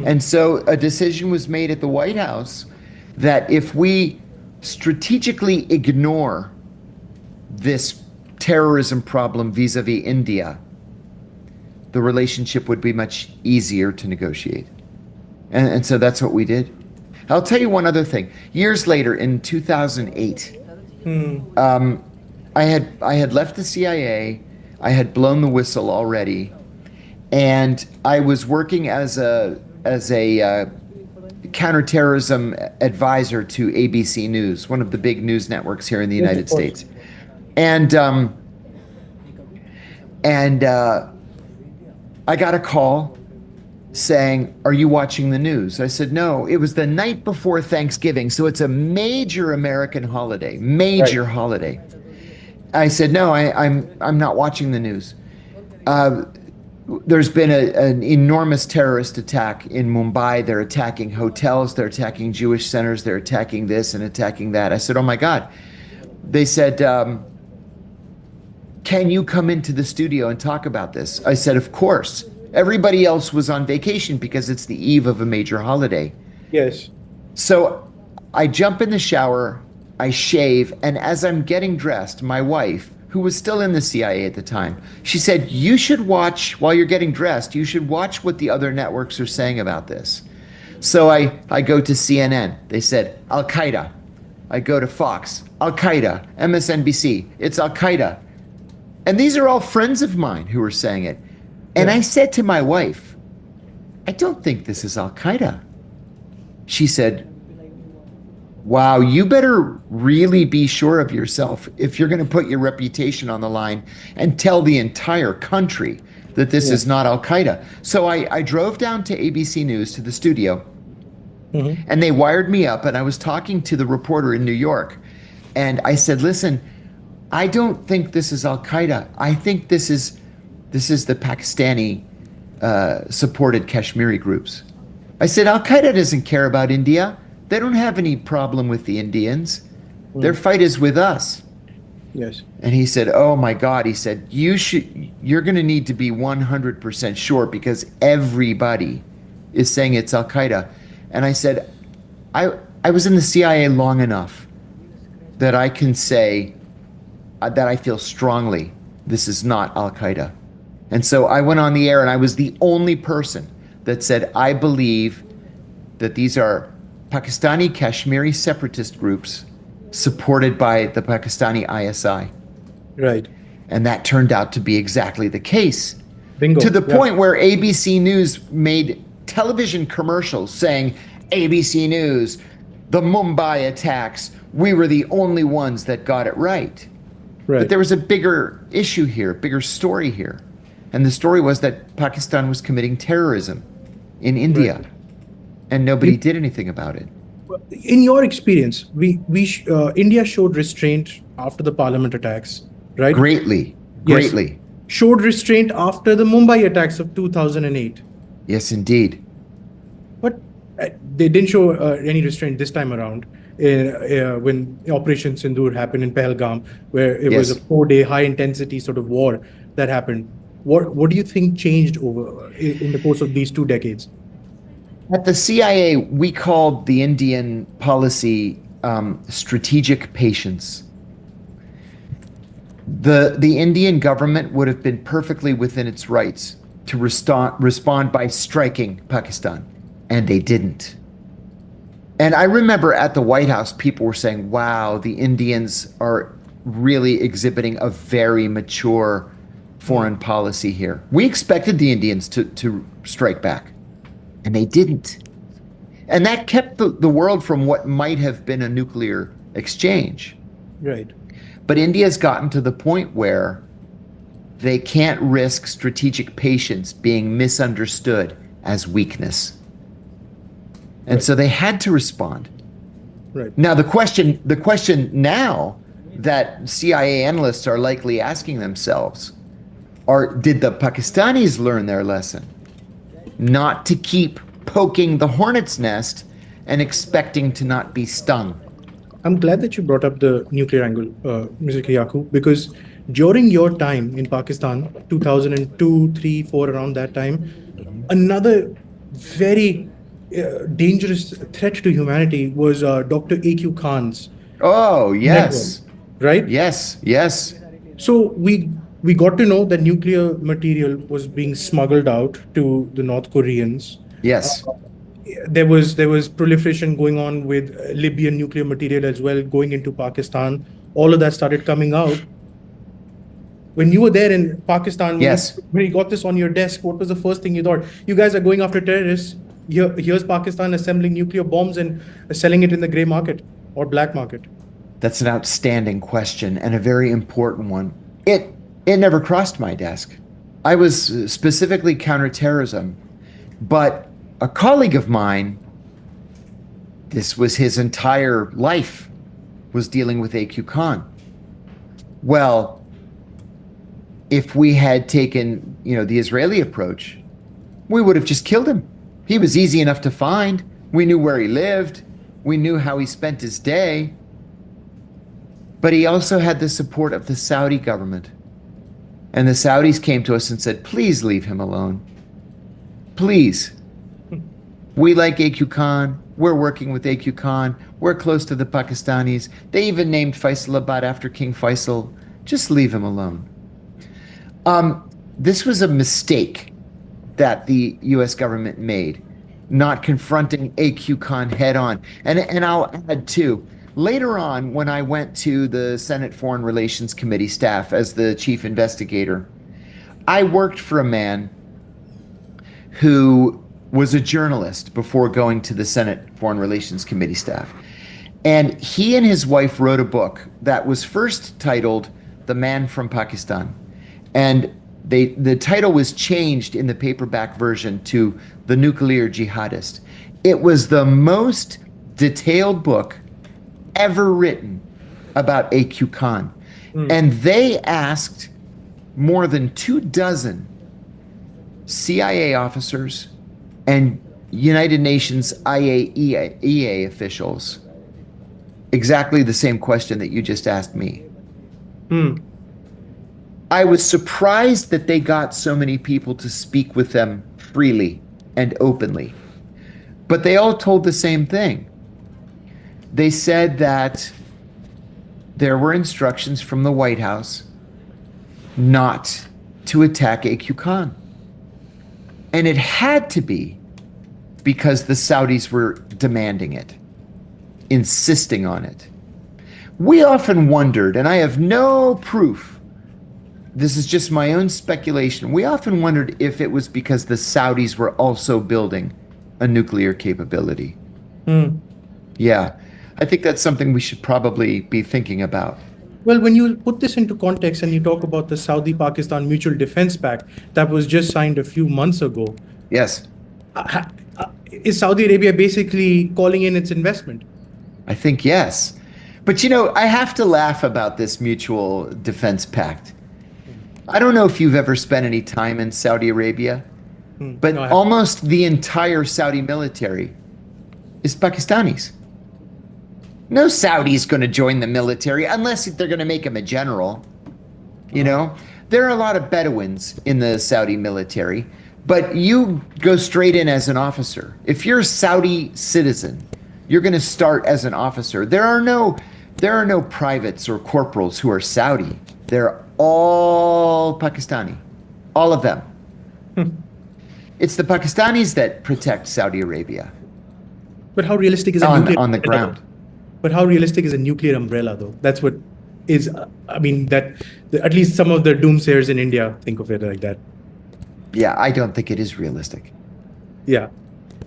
And so a decision was made at the White House that if we strategically ignore this terrorism problem vis-a-vis India, the relationship would be much easier to negotiate. And so that's what we did. I'll tell you one other thing. Years later, in 2008, I had left the CIA. I had blown the whistle already, and I was working as a counterterrorism advisor to ABC News, one of the big news networks here in the United States. And I got a call saying, "Are you watching the news?" I said, "No." It was the night before Thanksgiving, so it's a major American holiday, major holiday. I said, "No, I'm not watching the news." There's been an enormous terrorist attack in Mumbai. They're attacking hotels, they're attacking Jewish centers, they're attacking this and attacking that. I said, "Oh my God." They said, "Can you come into the studio and talk about this?" I said, "Of course." Everybody else was on vacation because it's the eve of a major holiday. Yes. So I jump in the shower, I shave, and as I'm getting dressed, my wife, who was still in the CIA at the time, she said, "You should watch, while you're getting dressed, you should watch what the other networks are saying about this." So I go to CNN. They said, "Al-Qaeda." I go to Fox, "Al-Qaeda." MSNBC, "It's Al-Qaeda." And these are all friends of mine who were saying it. And I said to my wife, "I don't think this is Al-Qaeda." She said, "Wow, you better really be sure of yourself if you're going to put your reputation on the line and tell the entire country that this is not Al-Qaeda." So I drove down to ABC News, to the studio, and they wired me up, and I was talking to the reporter in New York. And I said, "Listen, I don't think this is Al-Qaeda. I think this is the Pakistani supported Kashmiri groups." I said, "Al-Qaeda doesn't care about India. They don't have any problem with the Indians. Their fight is with us." Yes. And he said, "Oh my God," he said, "you're going to need to be 100% sure because everybody is saying it's Al-Qaeda." And I said, I was in the CIA long enough that I can say that I feel strongly this is not Al-Qaeda. And so I went on the air, and I was the only person that said, "I believe that these are Pakistani Kashmiri separatist groups supported by the Pakistani ISI." Right. And that turned out to be exactly the case. Bingo. To the point where ABC News made television commercials saying, "ABC News, the Mumbai attacks, we were the only ones that got it right." Right. But there was a bigger issue here, bigger story here. And the story was that Pakistan was committing terrorism in India, and nobody did anything about it. In your experience, India showed restraint after the parliament attacks, right? Greatly. Yes. Showed restraint after the Mumbai attacks of 2008. Yes, indeed. But they didn't show any restraint this time around when Operation Sindoor happened in Pahalgam, where it was a 4-day high-intensity sort of war that happened. What do you think changed in the course of these 2 decades? At the CIA, we called the Indian policy strategic patience. The Indian government would have been perfectly within its rights to respond by striking Pakistan, and they didn't. And I remember at the White House, people were saying, "Wow, the Indians are really exhibiting a very mature foreign policy here." We expected the Indians to strike back, and they didn't. And that kept the world from what might have been a nuclear exchange. Right. But India's gotten to the point where they can't risk strategic patience being misunderstood as weakness. And so they had to respond. Right. Now the question now that CIA analysts are likely asking themselves did the Pakistanis learn their lesson? Not to keep poking the hornet's nest and expecting to not be stung. I'm glad that you brought up the nuclear angle, Mr. Kiriakou, because during your time in Pakistan, 2002, 3, 4, around that time, another very dangerous threat to humanity was Dr. A.Q. Khan's Oh, yes. network, right? Yes, yes. So we we got to know that nuclear material was being smuggled out to the North Koreans. Yes. There was proliferation going on with Libyan nuclear material as well, going into Pakistan. All of that started coming out. When you were there in Pakistan, Yes. when you got this on your desk, what was the first thing you thought? You guys are going after terrorists. Here's Pakistan assembling nuclear bombs and selling it in the gray market or black market. That's an outstanding question and a very important one. It never crossed my desk. I was specifically counterterrorism, but a colleague of mine, this was his entire life, was dealing with AQ Khan. Well, if we had taken, the Israeli approach, we would have just killed him. He was easy enough to find. We knew where he lived. We knew how he spent his day. But he also had the support of the Saudi government. And the Saudis came to us and said, please leave him alone. Please. We like AQ Khan. We're working with AQ Khan. We're close to the Pakistanis. They even named Faisalabad after King Faisal. Just leave him alone. This was a mistake that the US government made, not confronting AQ Khan head on. And I'll add too, later on, when I went to the Senate Foreign Relations Committee staff as the chief investigator, I worked for a man who was a journalist before going to the Senate Foreign Relations Committee staff. And he and his wife wrote a book that was first titled The Man from Pakistan. And the title was changed in the paperback version to The Nuclear Jihadist. It was the most detailed book ever written about AQ Khan. And they asked more than 24 CIA officers and United Nations IAEA officials exactly the same question that you just asked me. I was surprised that they got so many people to speak with them freely and openly. But they all told the same thing. They said that there were instructions from the White House not to attack AQ Khan. And it had to be because the Saudis were demanding it, insisting on it. We often wondered, and I have no proof, this is just my own speculation, we often wondered if it was because the Saudis were also building a nuclear capability. Yeah, I think that's something we should probably be thinking about. Well, when you put this into context and you talk about the Saudi-Pakistan Mutual Defense Pact that was just signed a few months ago, Yes, is Saudi Arabia basically calling in its investment? I think yes. But I have to laugh about this Mutual Defense Pact. I don't know if you've ever spent any time in Saudi Arabia, but No, I haven't. almost the entire Saudi military is Pakistanis. No Saudi's going to join the military unless they're going to make him a general. There are a lot of Bedouins in the Saudi military, but you go straight in as an officer. If you're a Saudi citizen, you're going to start as an officer. There are no privates or corporals who are Saudi. They're all Pakistani, all of them. It's the Pakistanis that protect Saudi Arabia But how realistic is a on nuclear the umbrella? ground. But how realistic is a nuclear umbrella, though? That's what is, at least some of the doomsayers in India think of it like that. Yeah, I don't think it is realistic. Yeah.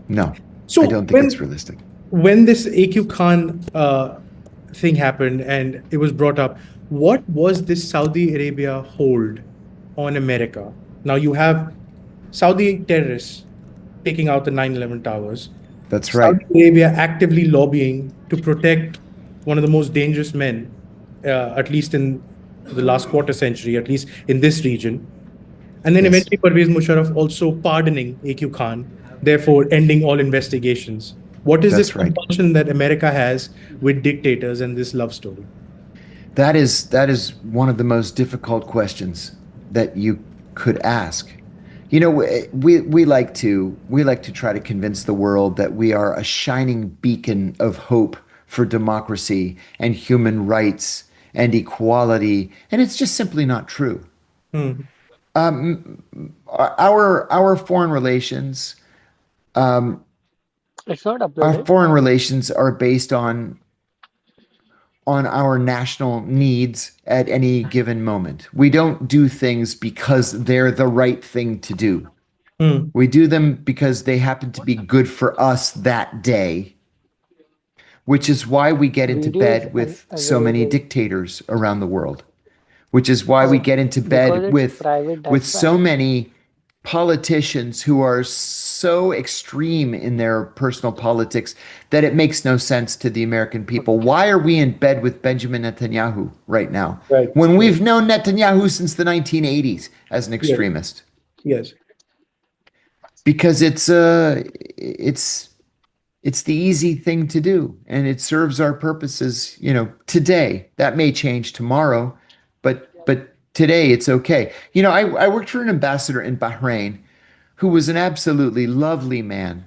No, So I don't think when- it's realistic. When this AQ Khan thing happened and it was brought up, what was this Saudi Arabia hold on America? Now you have Saudi terrorists taking out the 9/11 towers. That's right. Saudi Arabia actively lobbying to protect one of the most dangerous men, at least in the last quarter century, at least in this region. And then Yes. eventually Pervez Musharraf also pardoning AQ Khan, therefore ending all investigations. What is That's this right. compulsion that America has with dictators and this love story? That is one of the most difficult questions that you could ask. We like to try to convince the world that we are a shining beacon of hope for democracy and human rights and equality, and it's just simply not true. Hmm. Our foreign relations, It's not our uploaded. foreign relations are based on our national needs at any given moment. We don't do things because they're the right thing to do. Hmm. We do them because they happen to be good for us that day, which is why we get into Videos bed with so many available dictators around the world, which is why we get into because bed it's private. with That's so why. many politicians who are so extreme in their personal politics that it makes no sense to the American people. Why are we in bed with Benjamin Netanyahu right now Right. when we've known Netanyahu since the 1980s as an Yes. extremist? Yes. Because it's the easy thing to do and it serves our purposes, today. That may change tomorrow, but today it's okay. I worked for an ambassador in Bahrain who was an absolutely lovely man.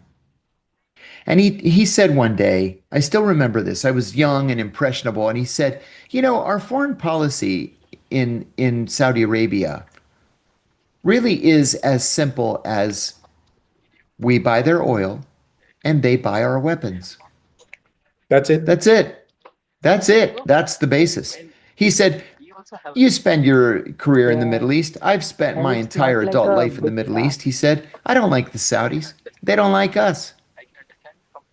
And he said one day, I still remember this. I was young and impressionable, and he said, our foreign policy in Saudi Arabia really is as simple as we buy their oil and they buy our weapons. That's it. That's it. That's it. That's the basis. He said, you spend your career in the Yeah, Middle East. I've spent and my it's not entire like adult a life in the big Middle task. East. He said, I don't like the Saudis. They don't like us.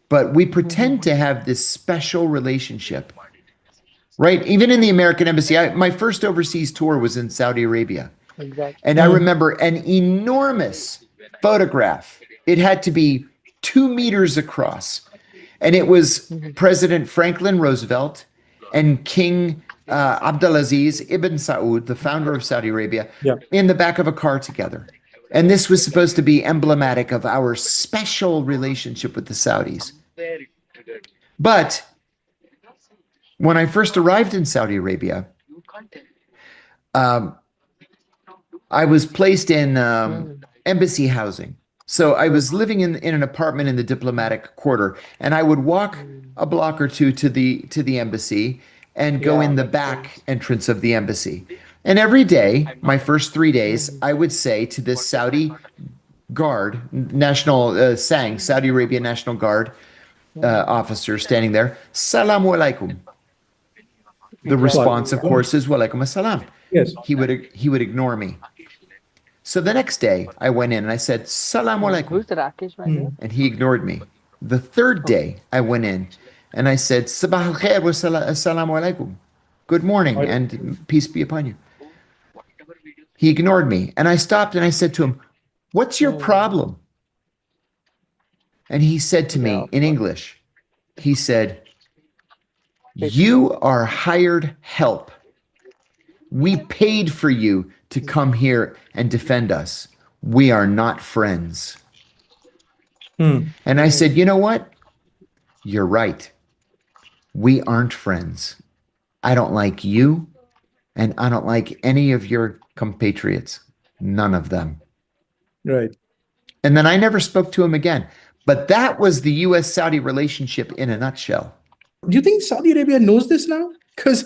But we pretend to have this special relationship, right? Even in the American embassy, my first overseas tour was in Saudi Arabia. Exactly. And I remember an enormous photograph. It had to be 2 meters across. And it was President Franklin Roosevelt and King Abdulaziz ibn Saud, the founder of Saudi Arabia, Yeah. in the back of a car together. And this was supposed to be emblematic of our special relationship with the Saudis. But when I first arrived in Saudi Arabia, I was placed in embassy housing. So I was living in an apartment in the diplomatic quarter, and I would walk a block or two to the embassy and go Yeah, in the makes back sense. entrance of the embassy. And every day, my first 3 days, I would say to this Saudi guard, national Saudi Arabia National Guard officer standing there, Salamu alaikum. The response, of course, is Walaikum assalam. Yes. He would ignore me. So the next day, I went in and I said, Salamu alaikum. Who's the Rakesh, by the way? And he ignored me. The third day, I went in and I said, Sabah al khair wa assalamu alaikum. Good morning and peace be upon you. He ignored me. And I stopped and I said to him, what's your problem? And he said to me in English, he said, you are hired help. We paid for you to come here and defend us. We are not friends. And I said, you know what? You're right. We aren't friends. I don't like you, and I don't like any of your compatriots. None of them. Right. And then I never spoke to him again. But that was the US-Saudi relationship in a nutshell. Do you think Saudi Arabia knows this now? Because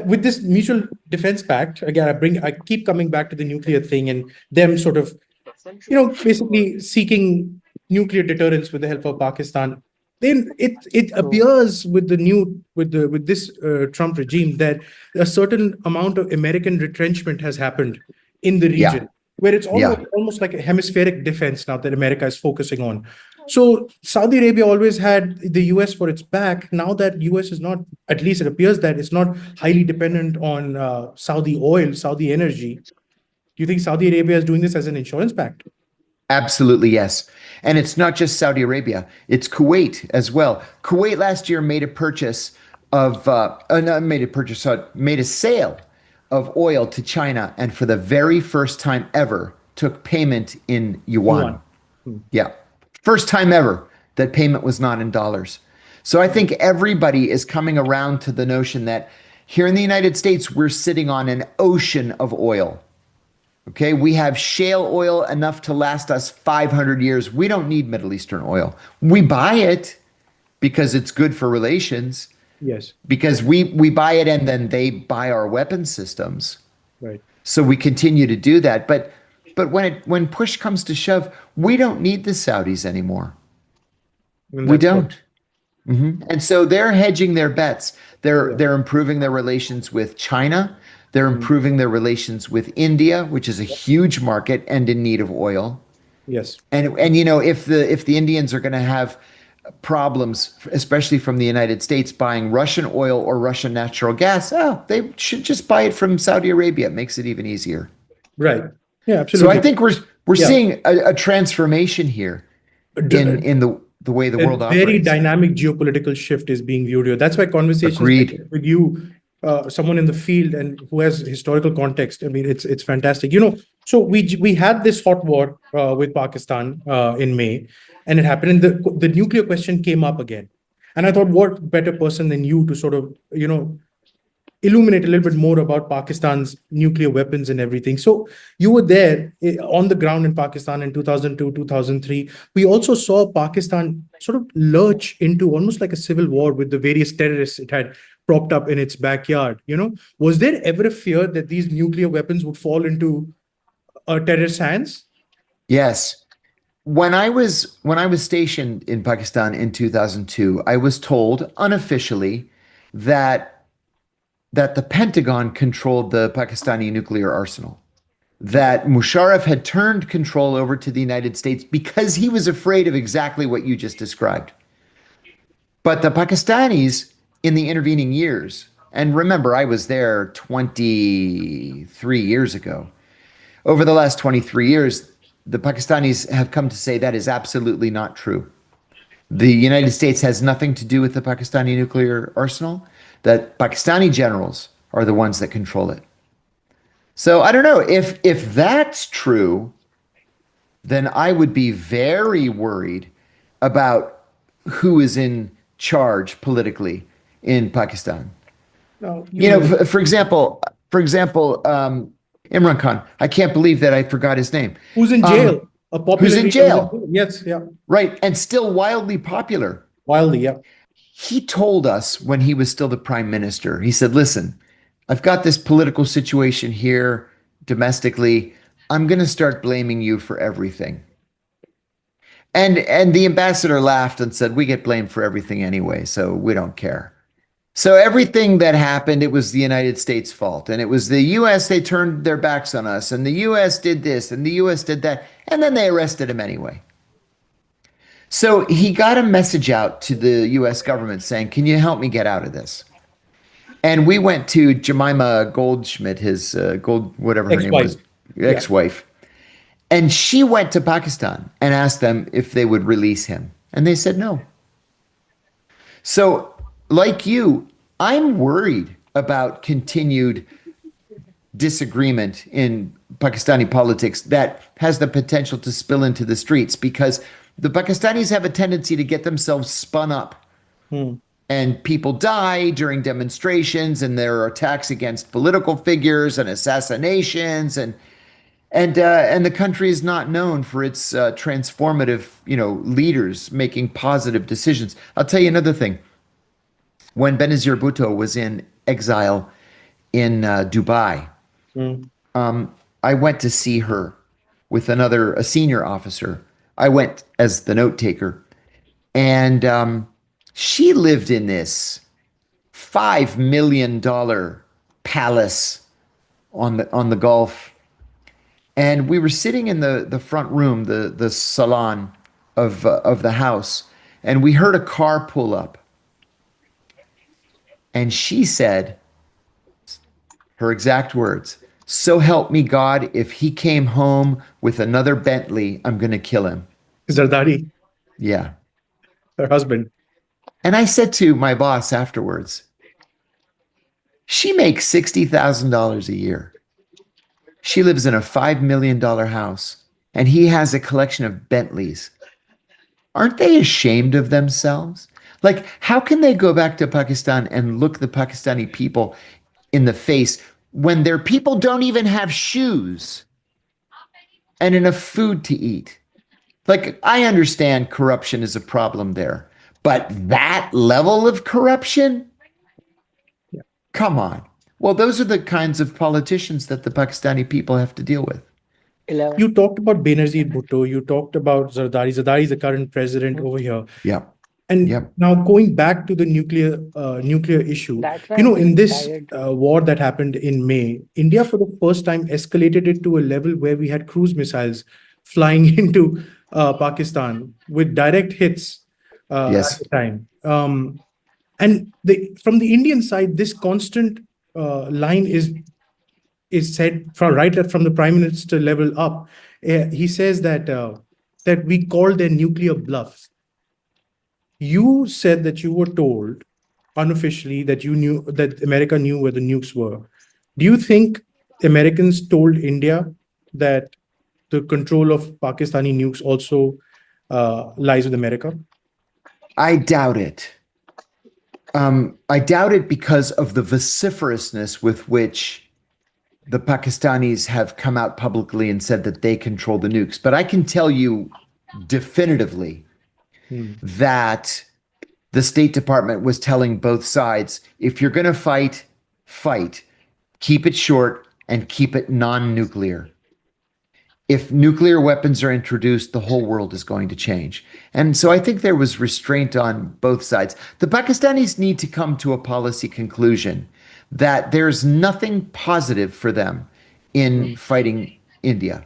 with this mutual defense pact, again, I keep coming back to the nuclear thing and them sort of, basically seeking nuclear deterrence with the help of Pakistan. Then it appears with this Trump regime that a certain amount of American retrenchment has happened in the region, Yeah. where it's almost like a hemispheric defense now that America is focusing on. So Saudi Arabia always had the US for its back. Now that US is not, at least it appears that it's not highly dependent on Saudi oil, Saudi energy. Do you think Saudi Arabia is doing this as an insurance pact? Absolutely, yes. And it's not just Saudi Arabia, it's Kuwait as well. Kuwait last year made a purchase of, made a sale of oil to China, and for the very first time ever, took payment in yuan. Yeah. First time ever that payment was not in dollars. So I think everybody is coming around to the notion that here in the United States, we're sitting on an ocean of oil. Okay, we have shale oil enough to last us 500 years. We don't need Middle Eastern oil. We buy it because it's good for relations. Yes. Because we buy it and then they buy our weapon systems. Right. So we continue to do that. But when push comes to shove, we don't need the Saudis anymore. And We that's what- don't. And so they're hedging their bets. They're improving their relations with China. They're improving their relations with India, which is a huge market and in need of oil. Yes. And you know, if the Indians are going to have problems, especially from the United States, buying Russian oil or Russian natural gas, they should just buy it from Saudi Arabia. It makes it even easier. Right. Yeah, So absolutely. I think we're Yeah. seeing a transformation here in the way the world A very operates. dynamic geopolitical shift is being viewed here. That's why conversations Agreed. like with you, someone in the field and who has historical context, I mean, it's fantastic. You know, so we had this hot war with Pakistan in May, and it happened, and the nuclear question came up again. And I thought, what better person than you to sort of, you know, illuminate a little bit more about Pakistan's nuclear weapons and everything. So you were there on the ground in Pakistan in 2002, 2003. We also saw Pakistan sort of lurch into almost like a civil war with the various terrorists it had propped up in its backyard. You know, was there ever a fear that these nuclear weapons would fall into terrorist hands? Yes. When I was stationed in Pakistan in 2002, I was told unofficially that the Pentagon controlled the Pakistani nuclear arsenal, that Musharraf had turned control over to the United States because he was afraid of exactly what you just described. But the Pakistanis in the intervening years, and remember, I was there 23 years ago. Over the last 23 years, the Pakistanis have come to say that is absolutely not true. The United States has nothing to do with the Pakistani nuclear arsenal, that Pakistani generals are the ones that control it. So I don't know, if that's true, then I would be very worried about who is in charge politically in Pakistan. No, You know, for example, Imran Khan, I can't believe that I forgot his name. who's in jail? A popular who's in leader jail? Yes, yeah. Right, and still wildly popular. Wildly, yeah. He told us when he was still the prime minister, he said, listen, I've got this political situation here domestically. I'm going to start blaming you for everything. And the ambassador laughed and said, we get blamed for everything anyway, so we don't care. So everything that happened, it was the United States' fault. And it was the US, they turned their backs on us. And the US did this and the US did that. And then they arrested him anyway. So he got a message out to the US government saying, can you help me get out of this? And we went to Jemima Goldschmidt, his whatever her name was, ex-wife. And she went to Pakistan and asked them if they would release him. And they said no. So like you, I'm worried about continued disagreement in Pakistani politics that has the potential to spill into the streets, because the Pakistanis have a tendency to get themselves spun up. And people die during demonstrations, and there are attacks against political figures and assassinations, and the country is not known for its transformative, leaders making positive decisions. I'll tell you another thing. When Benazir Bhutto was in exile in Dubai, I went to see her with a senior officer. I went as the note taker, and she lived in this $5 million palace on the Gulf, and we were sitting in the front room, the salon of the house, and we heard a car pull up, and she said, her exact words, "So help me God, if he came home with another Bentley, I'm going to kill him." Zardari, Yeah. her husband. And I said to my boss afterwards, she makes $60,000 a year. She lives in a $5 million house, and he has a collection of Bentleys. Aren't they ashamed of themselves? Like, how can they go back to Pakistan and look the Pakistani people in the face when their people don't even have shoes and enough food to eat? Like, I understand corruption is a problem there, but that level of corruption? Come on. Well, those are the kinds of politicians that the Pakistani people have to deal with. You talked about Benazir Bhutto. You talked about Zardari. Zardari is the current president over here. Yeah. And Yep. now going back to the nuclear issue, in this war that happened in May, India for the first time escalated it to a level where we had cruise missiles flying into Pakistan with direct hits Yes. at the time. And from the Indian side, this constant line is said from the prime minister level up. He says that we call their nuclear bluffs. You said that you were told unofficially that you knew that America knew where the nukes were. Do you think Americans told India that the control of Pakistani nukes also lies with America? I doubt it. I doubt it because of the vociferousness with which the Pakistanis have come out publicly and said that they control the nukes. But I can tell you definitively that the State Department was telling both sides, if you're going to fight, fight. Keep it short and keep it non-nuclear. If nuclear weapons are introduced, the whole world is going to change. And so I think there was restraint on both sides. The Pakistanis need to come to a policy conclusion that there's nothing positive for them in fighting India.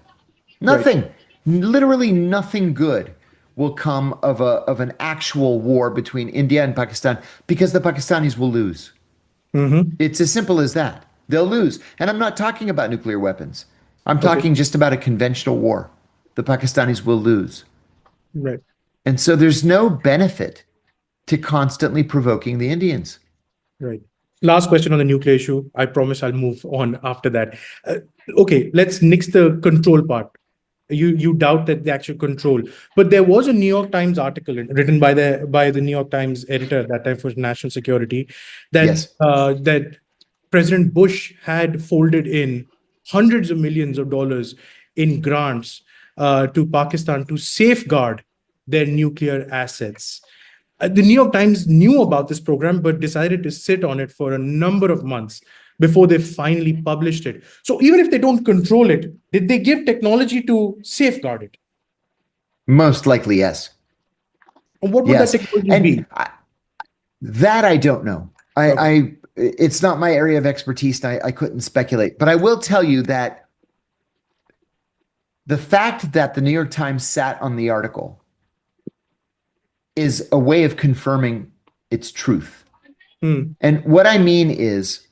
Nothing, literally nothing good will come of an actual war between India and Pakistan because the Pakistanis will lose. It's as simple as that. They'll lose. And I'm not talking about nuclear weapons. I'm talking just about a conventional war. The Pakistanis will lose. Right. And so there's no benefit to constantly provoking the Indians. Right. Last question on the nuclear issue. I promise I'll move on after that. Okay, let's nix the control part. You doubt that the actual control, but there was a New York Times article written by the New York Times editor at that time for national security that that President Bush had folded in hundreds of millions of dollars in grants to Pakistan to safeguard their nuclear assets. The New York Times knew about this program, but decided to sit on it for a number of months before they finally published it. So even if they don't control it, did they give technology to safeguard it? Most likely, yes. And what would that technology be? That I don't know. It's not my area of expertise, and I couldn't speculate. But I will tell you that the fact that the New York Times sat on the article is a way of confirming its truth. And what I mean is,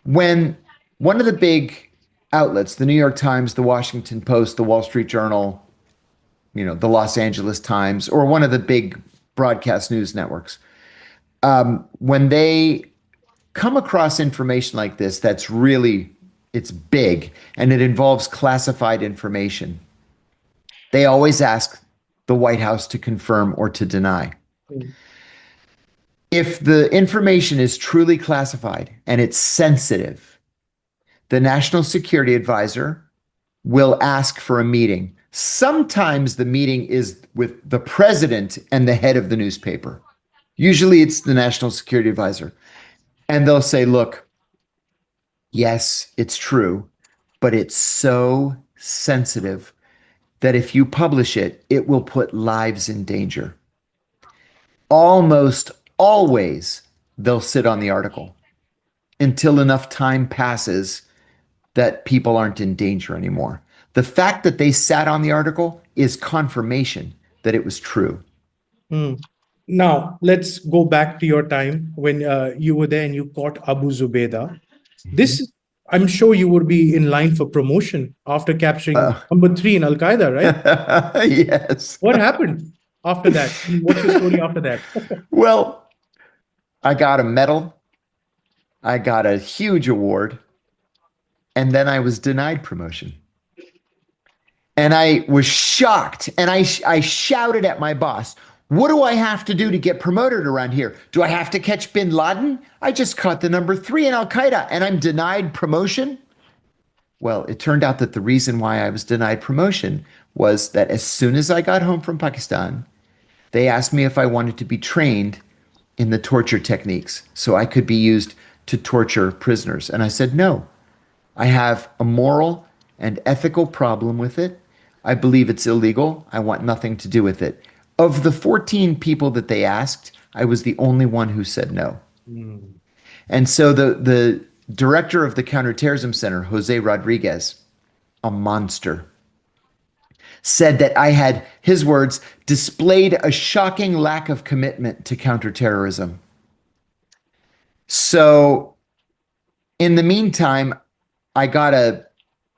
when one of the big outlets, the New York Times, the Washington Post, the Wall Street Journal, the Los Angeles Times, or one of the big broadcast news networks, when they come across information like this, it's big and it involves classified information, they always ask the White House to confirm or to deny. If the information is truly classified and it's sensitive, the National Security Advisor will ask for a meeting. Sometimes the meeting is with the president and the head of the newspaper. Usually it's the National Security Advisor. And they'll say, look, yes, it's true, but it's so sensitive that if you publish it, it will put lives in danger. Almost always, they'll sit on the article until enough time passes that people aren't in danger anymore. The fact that they sat on the article is confirmation that it was true. Now, let's go back to your time when you were there and you caught Abu Zubaydah. This, I'm sure you would be in line for promotion after capturing number 3 in Al-Qaeda, right? Yes. What happened after that? What's your story after that? Well, I got a medal. I got a huge award. And then I was denied promotion. And I was shocked. And I shouted at my boss, what do I have to do to get promoted around here? Do I have to catch bin Laden? I just caught the number 3 in Al-Qaeda and I'm denied promotion? Well, it turned out that the reason why I was denied promotion was that as soon as I got home from Pakistan, they asked me if I wanted to be trained in the torture techniques so I could be used to torture prisoners? And I said, no. I have a moral and ethical problem with it. I believe it's illegal. I want nothing to do with it. Of the 14 people that they asked, I was the only one who said no. And so the director of the Counterterrorism Center, Jose Rodriguez, a monster, said that I had, his words, displayed a shocking lack of commitment to counterterrorism. So in the meantime, I got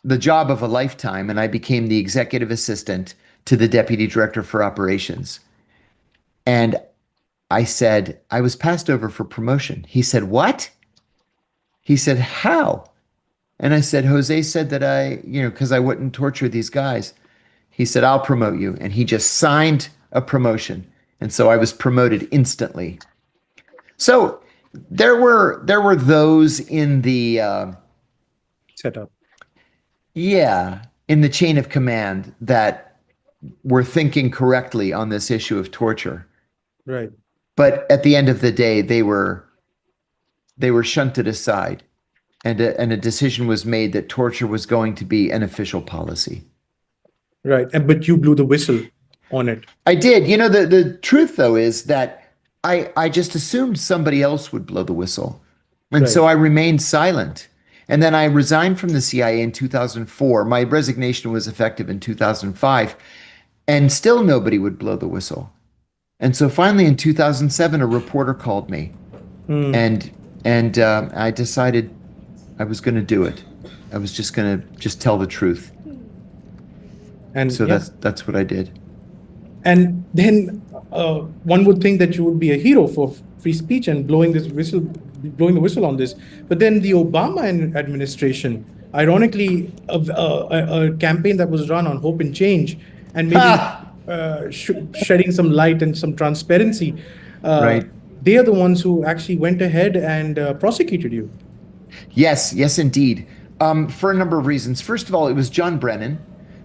the job of a lifetime, and I became the executive assistant to the deputy director for operations. And I said, I was passed over for promotion. He said, what? He said, how? And I said, Jose said that because I wouldn't torture these guys. He said, I'll promote you. And he just signed a promotion. And so I was promoted instantly. So there were those in the Setup. Yeah, in the chain of command that were thinking correctly on this issue of torture. Right. But at the end of the day, they were shunted aside, and a decision was made that torture was going to be an official policy. Right. But you blew the whistle on it. I did. You know, the truth, though, is that I just assumed somebody else would blow the whistle. And Right. so I remained silent. And then I resigned from the CIA in 2004. My resignation was effective in 2005. And still nobody would blow the whistle. And so finally in 2007, a reporter called me. And I decided I was going to do it. I was just going to tell the truth. And So yeah. that's what I did. And then one would think that you would be a hero for free speech and blowing the whistle on this. But then the Obama administration, ironically, a campaign that was run on hope and change, and maybe shedding some light and some transparency. Right. They are the ones who actually went ahead and prosecuted you. Yes, indeed. For a number of reasons. First of all, it was John Brennan.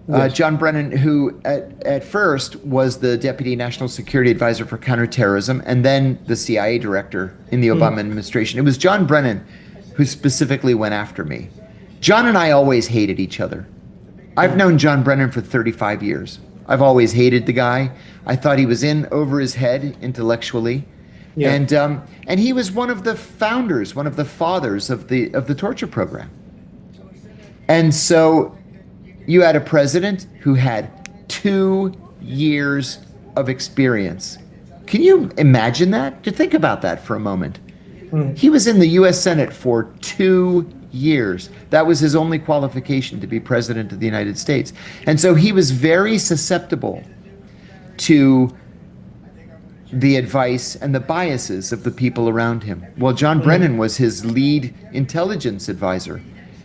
Yes. John Brennan, who at first was the Deputy National Security Advisor for Counterterrorism and then the CIA director in the Obama administration. It was John Brennan who specifically went after me. John and I always hated each other. I've known John Brennan for 35 years. I've always hated the guy. I thought he was in over his head intellectually. Yeah. And he was one of the founders, one of the fathers of the torture program. And so you had a president who had 2 years of experience. Can you imagine that? Just think about that for a moment. He was in the US Senate for 2 years. That was his only qualification to be president of the United States. And so he was very susceptible to the advice and the biases of the people around him. Well, John Brennan was his lead intelligence advisor.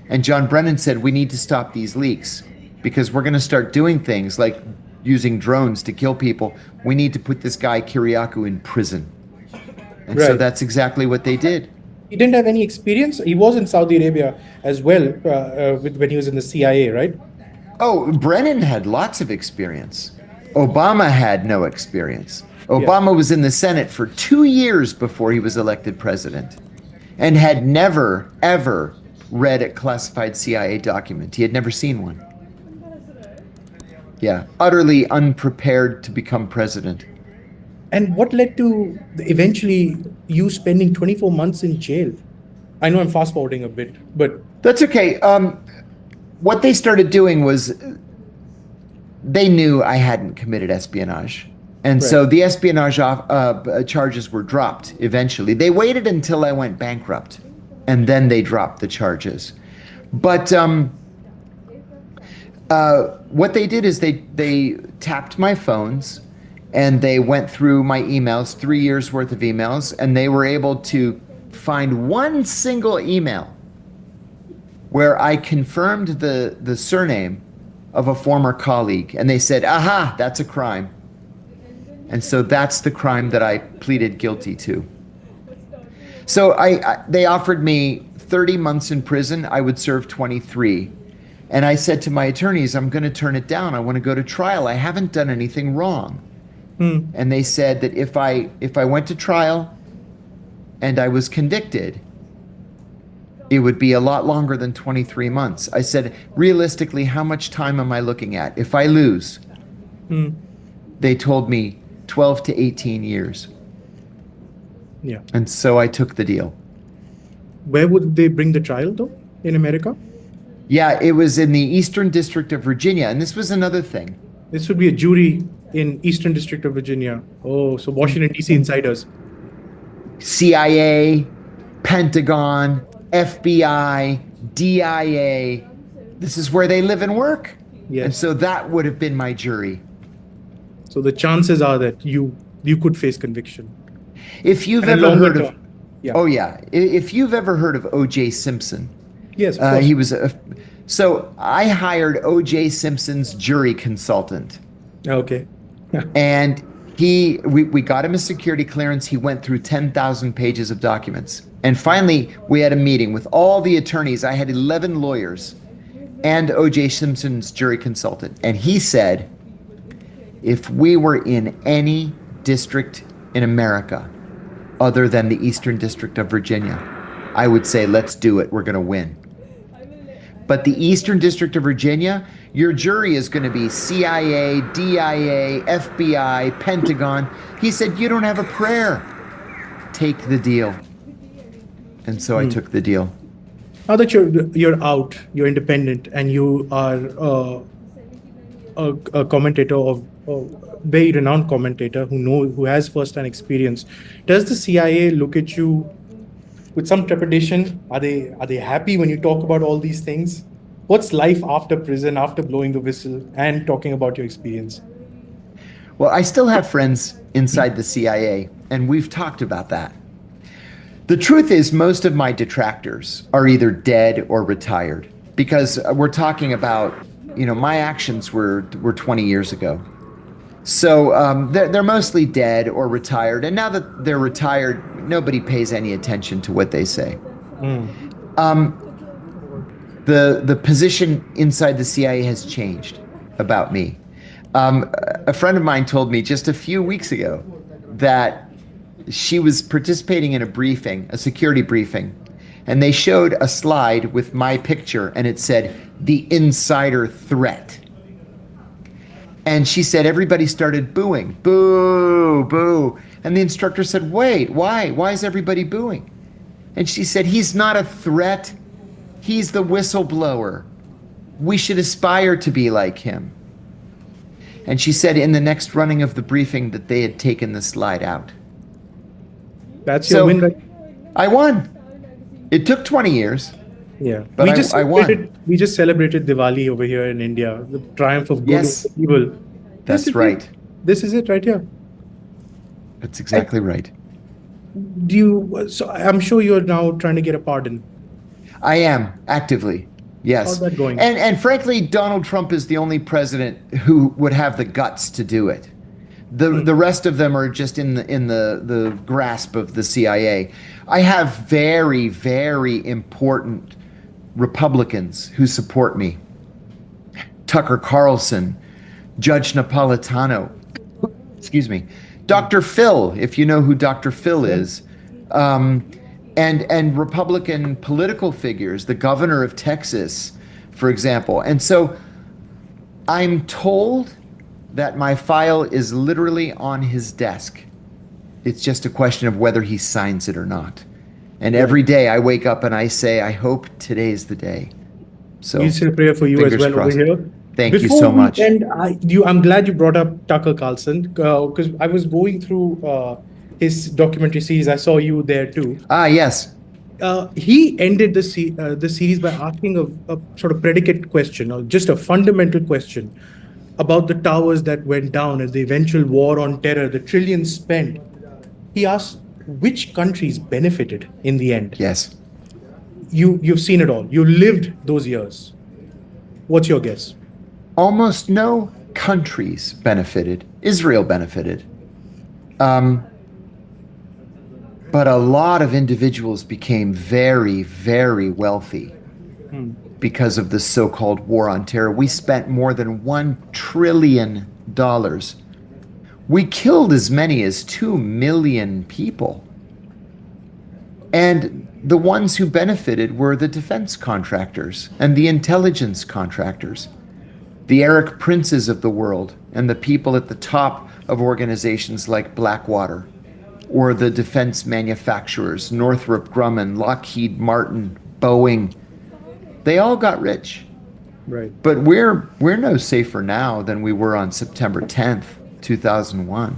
And John Brennan said, we need to stop these leaks because we're going to start doing things like using drones to kill people. We need to put this guy Kiriakou in prison. And so Right. that's exactly what they did. He didn't have any experience. He was in Saudi Arabia as well when he was in the CIA, right? Oh, Brennan had lots of experience. Obama had no experience. Obama was in the Senate for 2 years before he was elected president and had never, ever read a classified CIA document. He had never seen one. Yeah, utterly unprepared to become president. And what led to eventually you spending 24 months in jail? I know I'm fast forwarding a bit, but That's okay. What they started doing was they knew I hadn't committed espionage. And so Right. the espionage charges were dropped eventually. They waited until I went bankrupt, and then they dropped the charges. But what they did is they tapped my phones, and they went through my emails, 3 years worth of emails, and they were able to find one single email where I confirmed the surname of a former colleague. And they said, aha, that's a crime. And so that's the crime that I pleaded guilty to. So they offered me 30 months in prison. I would serve 23. And I said to my attorneys, I'm going to turn it down. I want to go to trial. I haven't done anything wrong. And they said that if I went to trial and I was convicted, it would be a lot longer than 23 months. I said, realistically, how much time am I looking at? If I lose, they told me 12 to 18 years. Yeah. And so I took the deal. Where would they bring the trial, though, in America? Yeah, it was in the Eastern District of Virginia. And this was another thing. This would be a jury in Eastern District of Virginia. Oh, so Washington, D.C. insiders. CIA, Pentagon, FBI, DIA. This is where they live and work. Yes. And so that would have been my jury. So the chances are that you could face conviction. If you've And a ever longer heard of, term. Yeah. oh yeah, if you've ever heard of O.J. Simpson, Yes, of course. he was so I hired O.J. Simpson's jury consultant, Okay. and we got him a security clearance. He went through 10,000 pages of documents, and finally we had a meeting with all the attorneys. I had 11 lawyers, and O.J. Simpson's jury consultant, and he said, if we were in any district in America other than the Eastern District of Virginia, I would say, let's do it. We're going to win. But the Eastern District of Virginia, your jury is going to be CIA, DIA, FBI, Pentagon. He said, you don't have a prayer. Take the deal. And so I took the deal. Now that you're out, you're independent, and you are a commentator of a very renowned commentator who has first-hand experience, does the CIA look at you with some trepidation? Are they happy when you talk about all these things? What's life after prison, after blowing the whistle and talking about your experience? Well, I still have friends inside the CIA, and we've talked about that. The truth is, most of my detractors are either dead or retired, because we're talking about, my actions were 20 years ago. So they're mostly dead or retired, and now that they're retired, nobody pays any attention to what they say. The position inside the CIA has changed about me. A friend of mine told me just a few weeks ago that she was participating in a security briefing, and they showed a slide with my picture, and it said, "The insider threat." And she said everybody started booing. Boo, boo. And the instructor said, wait, why? Why is everybody booing? And she said, he's not a threat. He's the whistleblower. We should aspire to be like him. And she said in the next running of the briefing that they had taken the slide out. That's your win, right? I won. It took 20 years. Yeah, but I won. We just celebrated Diwali over here in India, the triumph of good Yes. over evil. That's right. This is it right here. That's exactly right. So I'm sure you're now trying to get a pardon. I am, actively. Yes. How's that going? And frankly, Donald Trump is the only president who would have the guts to do it. The rest of them are just in the grasp of the CIA. I have very, very important Republicans who support me. Tucker Carlson, Judge Napolitano, excuse me, Dr. Phil, if you know who Dr. Phil is, and Republican political figures, the governor of Texas, for example. And so I'm told that my file is literally on his desk. It's just a question of whether he signs it or not. And every day I wake up and I say, I hope today's the day. So We'll say a prayer for you as well crossed. over here. Thank you so much. And I'm glad you brought up Tucker Carlson, because I was going through his documentary series. I saw you there too. Ah, yes. He ended the series by asking a sort of predicate question, or just a fundamental question about the towers that went down and the eventual war on terror, the trillions spent. He asked which countries benefited in the end. Yes. You've seen it all. You lived those years. What's your guess? Almost no countries benefited. Israel benefited. But a lot of individuals became very, very wealthy because of the so-called war on terror. We spent more than $1 trillion. We killed as many as 2 million people. And the ones who benefited were the defense contractors and the intelligence contractors, the Eric Princes of the world, and the people at the top of organizations like Blackwater, or the defense manufacturers, Northrop Grumman, Lockheed Martin, Boeing. They all got rich. Right. But we're no safer now than we were on September 10th, 2001.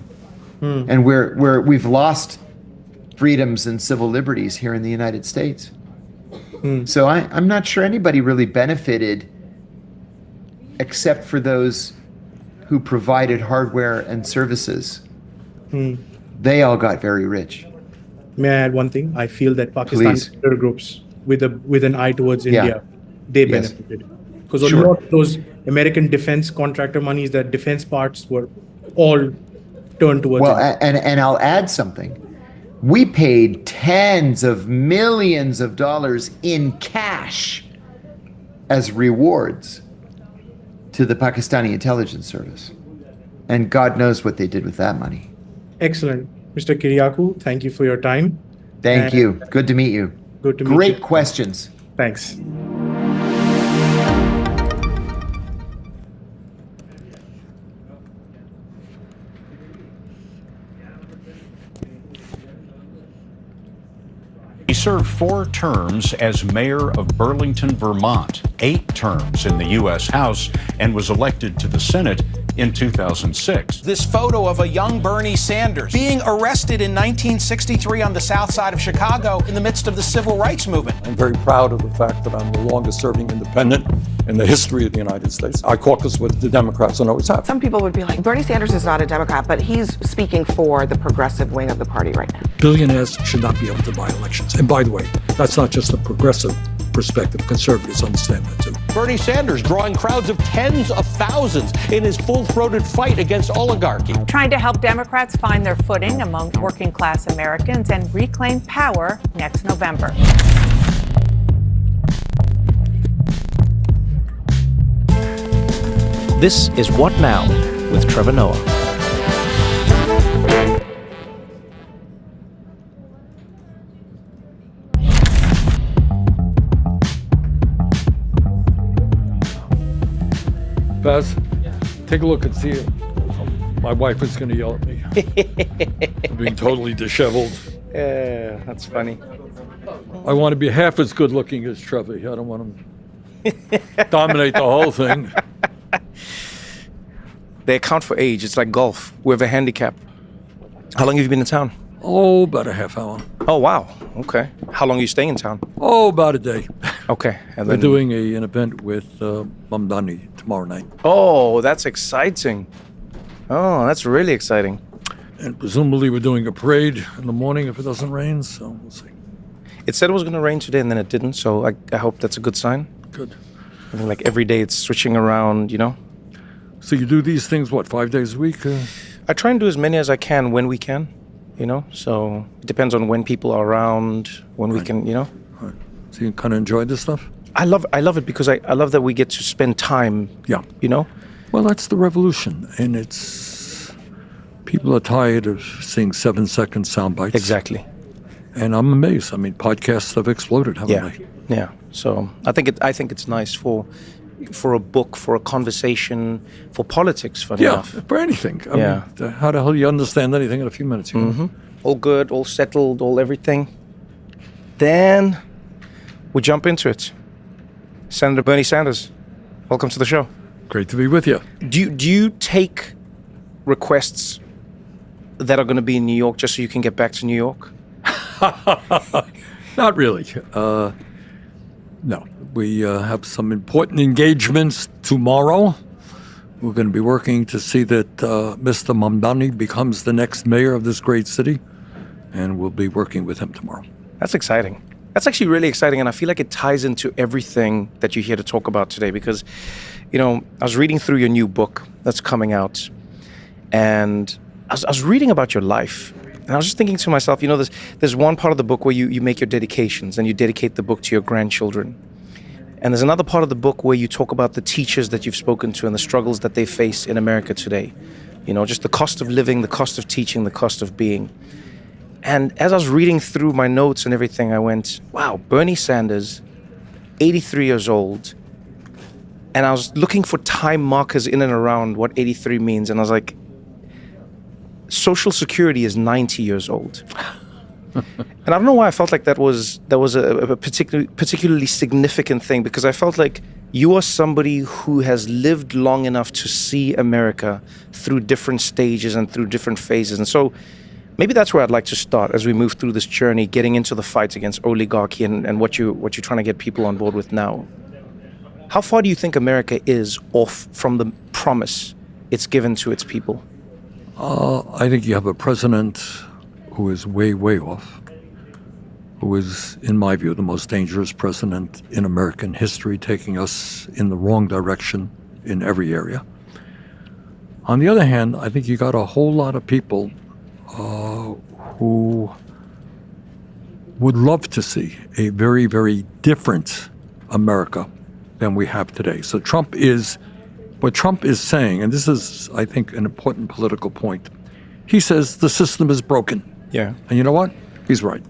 And we've lost freedoms and civil liberties here in the United States. So I'm not sure anybody really benefited except for those who provided hardware and services. They all got very rich. May I add one thing? I feel that Pakistan's Please. terror groups with an eye towards India, they Yes. benefited. Because Sure. a lot of those American defense contractor monies, that defense parts were all turned towards Well, India. and I'll add something. We paid tens of millions of dollars in cash as rewards to the Pakistani intelligence service. And God knows what they did with that money. Excellent. Mr. Kiriakou, thank you for your time. Thank And you. Good to meet you. Good to meet Great you. questions. Thanks. He served 4 terms as mayor of Burlington, Vermont, 8 terms in the U.S. House, and was elected to the Senate in 2006. This photo of a young Bernie Sanders being arrested in 1963 on the south side of Chicago in the midst of the civil rights movement. I'm very proud of the fact that I'm the longest serving independent in the history of the United States. I caucus with the Democrats and always have. Some people would be like, Bernie Sanders is not a Democrat, but he's speaking for the progressive wing of the party right now. Billionaires should not be able to buy elections. And by the way, that's not just a progressive perspective. Conservatives understand that too. Bernie Sanders drawing crowds of tens of thousands in his full-throated fight against oligarchy. Trying to help Democrats find their footing among working-class Americans and reclaim power next November. This is What Now with Trevor Noah. Baz, take a look and see it. My wife is going to yell at me. I'm being totally disheveled. Yeah, that's funny. I want to be half as good looking as Trevor. I don't want him to dominate the whole thing. They account for age. It's like golf. We have a handicap. How long have you been in town? Oh, about a half hour. Oh, wow. Okay. How long are you staying in town? Oh, about a day. Okay. And We're then doing an event with Mamdani tomorrow night. Oh, that's exciting. Oh, that's really exciting. And presumably we're doing a parade in the morning if it doesn't rain, so we'll see. It said it was going to rain today and then it didn't, so I hope that's a good sign. Good. I think like every day it's switching around, you know? So you do these things, what, 5 days a week? I try and do as many as I can when we can, you know? So it depends on when people are around, when we can, you know? Right. So you kind of enjoy this stuff? I love it because I love that we get to spend time, Yeah. you know? Well, that's the revolution, and it's... People are tired of seeing 7-second sound bites. Exactly. And I'm amazed. I mean, podcasts have exploded, haven't Yeah. they? Yeah. So I think it's nice for a book, for a conversation, for politics, funny Yeah, enough. for anything. I Yeah. mean, how the hell do you understand anything in a few minutes? You know? All good, all settled, all everything. Then we jump into it. Senator Bernie Sanders, welcome to the show. Great to be with you. Do you take requests that are going to be in New York just so you can get back to New York? Not really. No. We have some important engagements tomorrow. We're going to be working to see that Mr. Mamdani becomes the next mayor of this great city, and we'll be working with him tomorrow. That's exciting. That's actually really exciting, and I feel like it ties into everything that you're here to talk about today because, you know, I was reading through your new book that's coming out, and I was reading about your life, and I was just thinking to myself, you know, there's one part of the book where you make your dedications, and you dedicate the book to your grandchildren. And there's another part of the book where you talk about the teachers that you've spoken to and the struggles that they face in America today. You know, just the cost of living, the cost of teaching, the cost of being. And as I was reading through my notes and everything, I went, wow, Bernie Sanders, 83 years old. And I was looking for time markers in and around what 83 means. And I was like, Social Security is 90 years old. And I don't know why I felt like that was a particularly significant thing, because I felt like you are somebody who has lived long enough to see America through different stages and through different phases. And so maybe that's where I'd like to start as we move through this journey, getting into the fight against oligarchy and what you're trying to get people on board with now. How far do you think America is off from the promise it's given to its people? I think you have a president who is way, way off, who is, in my view, the most dangerous president in American history, taking us in the wrong direction in every area. On the other hand, I think you got a whole lot of people who would love to see a very, very different America than we have today. So what Trump is saying, and this is, I think, an important political point, he says the system is broken. Yeah. And you know what? He's right.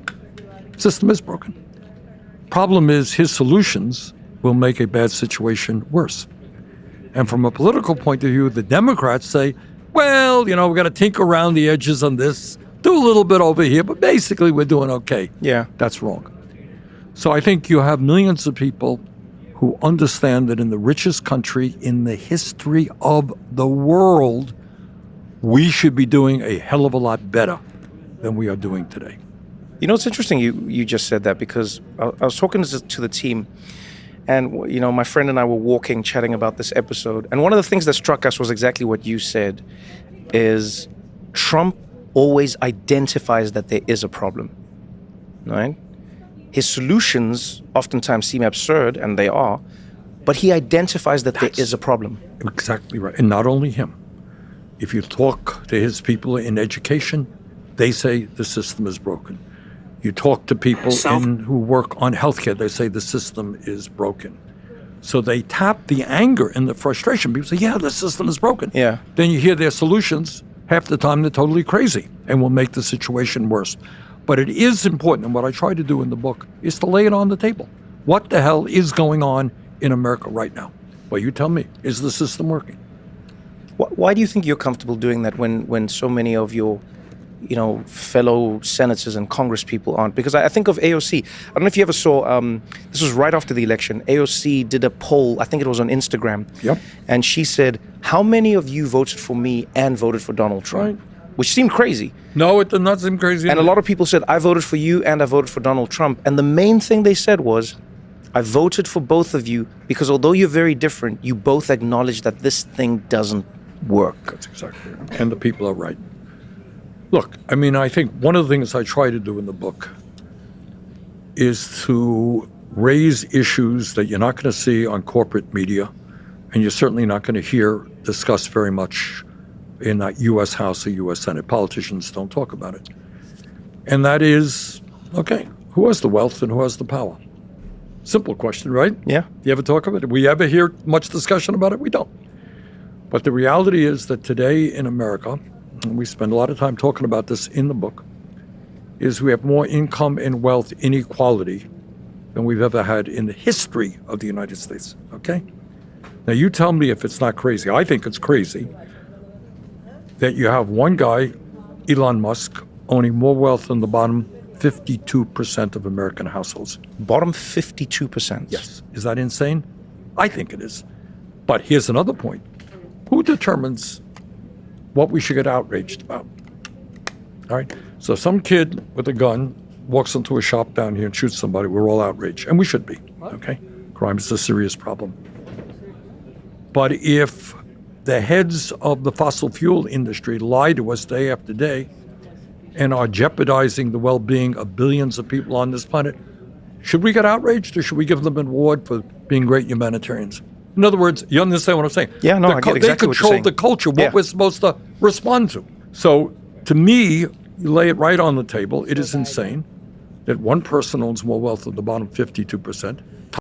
System is broken. Problem is his solutions will make a bad situation worse. And from a political point of view, the Democrats say, well, we're going to tinker around the edges on this, do a little bit over here, but basically we're doing okay. Yeah. That's wrong. So I think you have millions of people who understand that in the richest country in the history of the world, we should be doing a hell of a lot better than we are doing today. You know, it's interesting you just said that, because I was talking to the team, and my friend and I were walking, chatting about this episode, and one of the things that struck us was exactly what you said, is Trump always identifies that there is a problem, right? His solutions oftentimes seem absurd, and they are, but he identifies that there is a problem. Exactly right. And not only him. If you talk to his people in education, they say the system is broken. You talk to people who work on healthcare, they say the system is broken. So they tap the anger and the frustration. People say, yeah, the system is broken. Yeah. Then you hear their solutions, half the time they're totally crazy and will make the situation worse. But it is important, and what I try to do in the book is to lay it on the table. What the hell is going on in America right now? Well, you tell me, is the system working? Why do you think you're comfortable doing that when so many of your fellow senators and Congress people aren't? Because I think of AOC. I don't know if you ever saw, this was right after the election, AOC did a poll, I think it was on Instagram. Yep. And she said, how many of you voted for me and voted for Donald Trump? Right. Which seemed crazy. No, it did not seem crazy. And a lot of people said, I voted for you and I voted for Donald Trump. And the main thing they said was, I voted for both of you because although you're very different, you both acknowledge that this thing doesn't work. That's exactly right. And the people are right. Look, I think one of the things I try to do in the book is to raise issues that you're not going to see on corporate media, and you're certainly not going to hear discussed very much in that U.S. House or U.S. Senate. Politicians don't talk about it. And that is, okay, who has the wealth and who has the power? Simple question, right? Yeah. You ever talk about it? We ever hear much discussion about it? We don't. But the reality is that today in America, and we spend a lot of time talking about this in the book, is we have more income and wealth inequality than we've ever had in the history of the United States, okay? Now you tell me if it's not crazy. I think it's crazy that you have one guy, Elon Musk, owning more wealth than the bottom 52% of American households. Bottom 52%? Yes. Is that insane? I think it is. But here's another point. Who determines what we should get outraged about? All right? So some kid with a gun walks into a shop down here and shoots somebody. We're all outraged. And we should be, okay? Crime is a serious problem. But if the heads of the fossil fuel industry lie to us day after day and are jeopardizing the well-being of billions of people on this planet, should we get outraged or should we give them an award for being great humanitarians? In other words, you understand what I'm saying? Yeah, no, I get exactly what you're saying. They control the culture, what we're supposed to respond to. So to me, you lay it right on the table. It is insane that one person owns more wealth than the bottom 52%.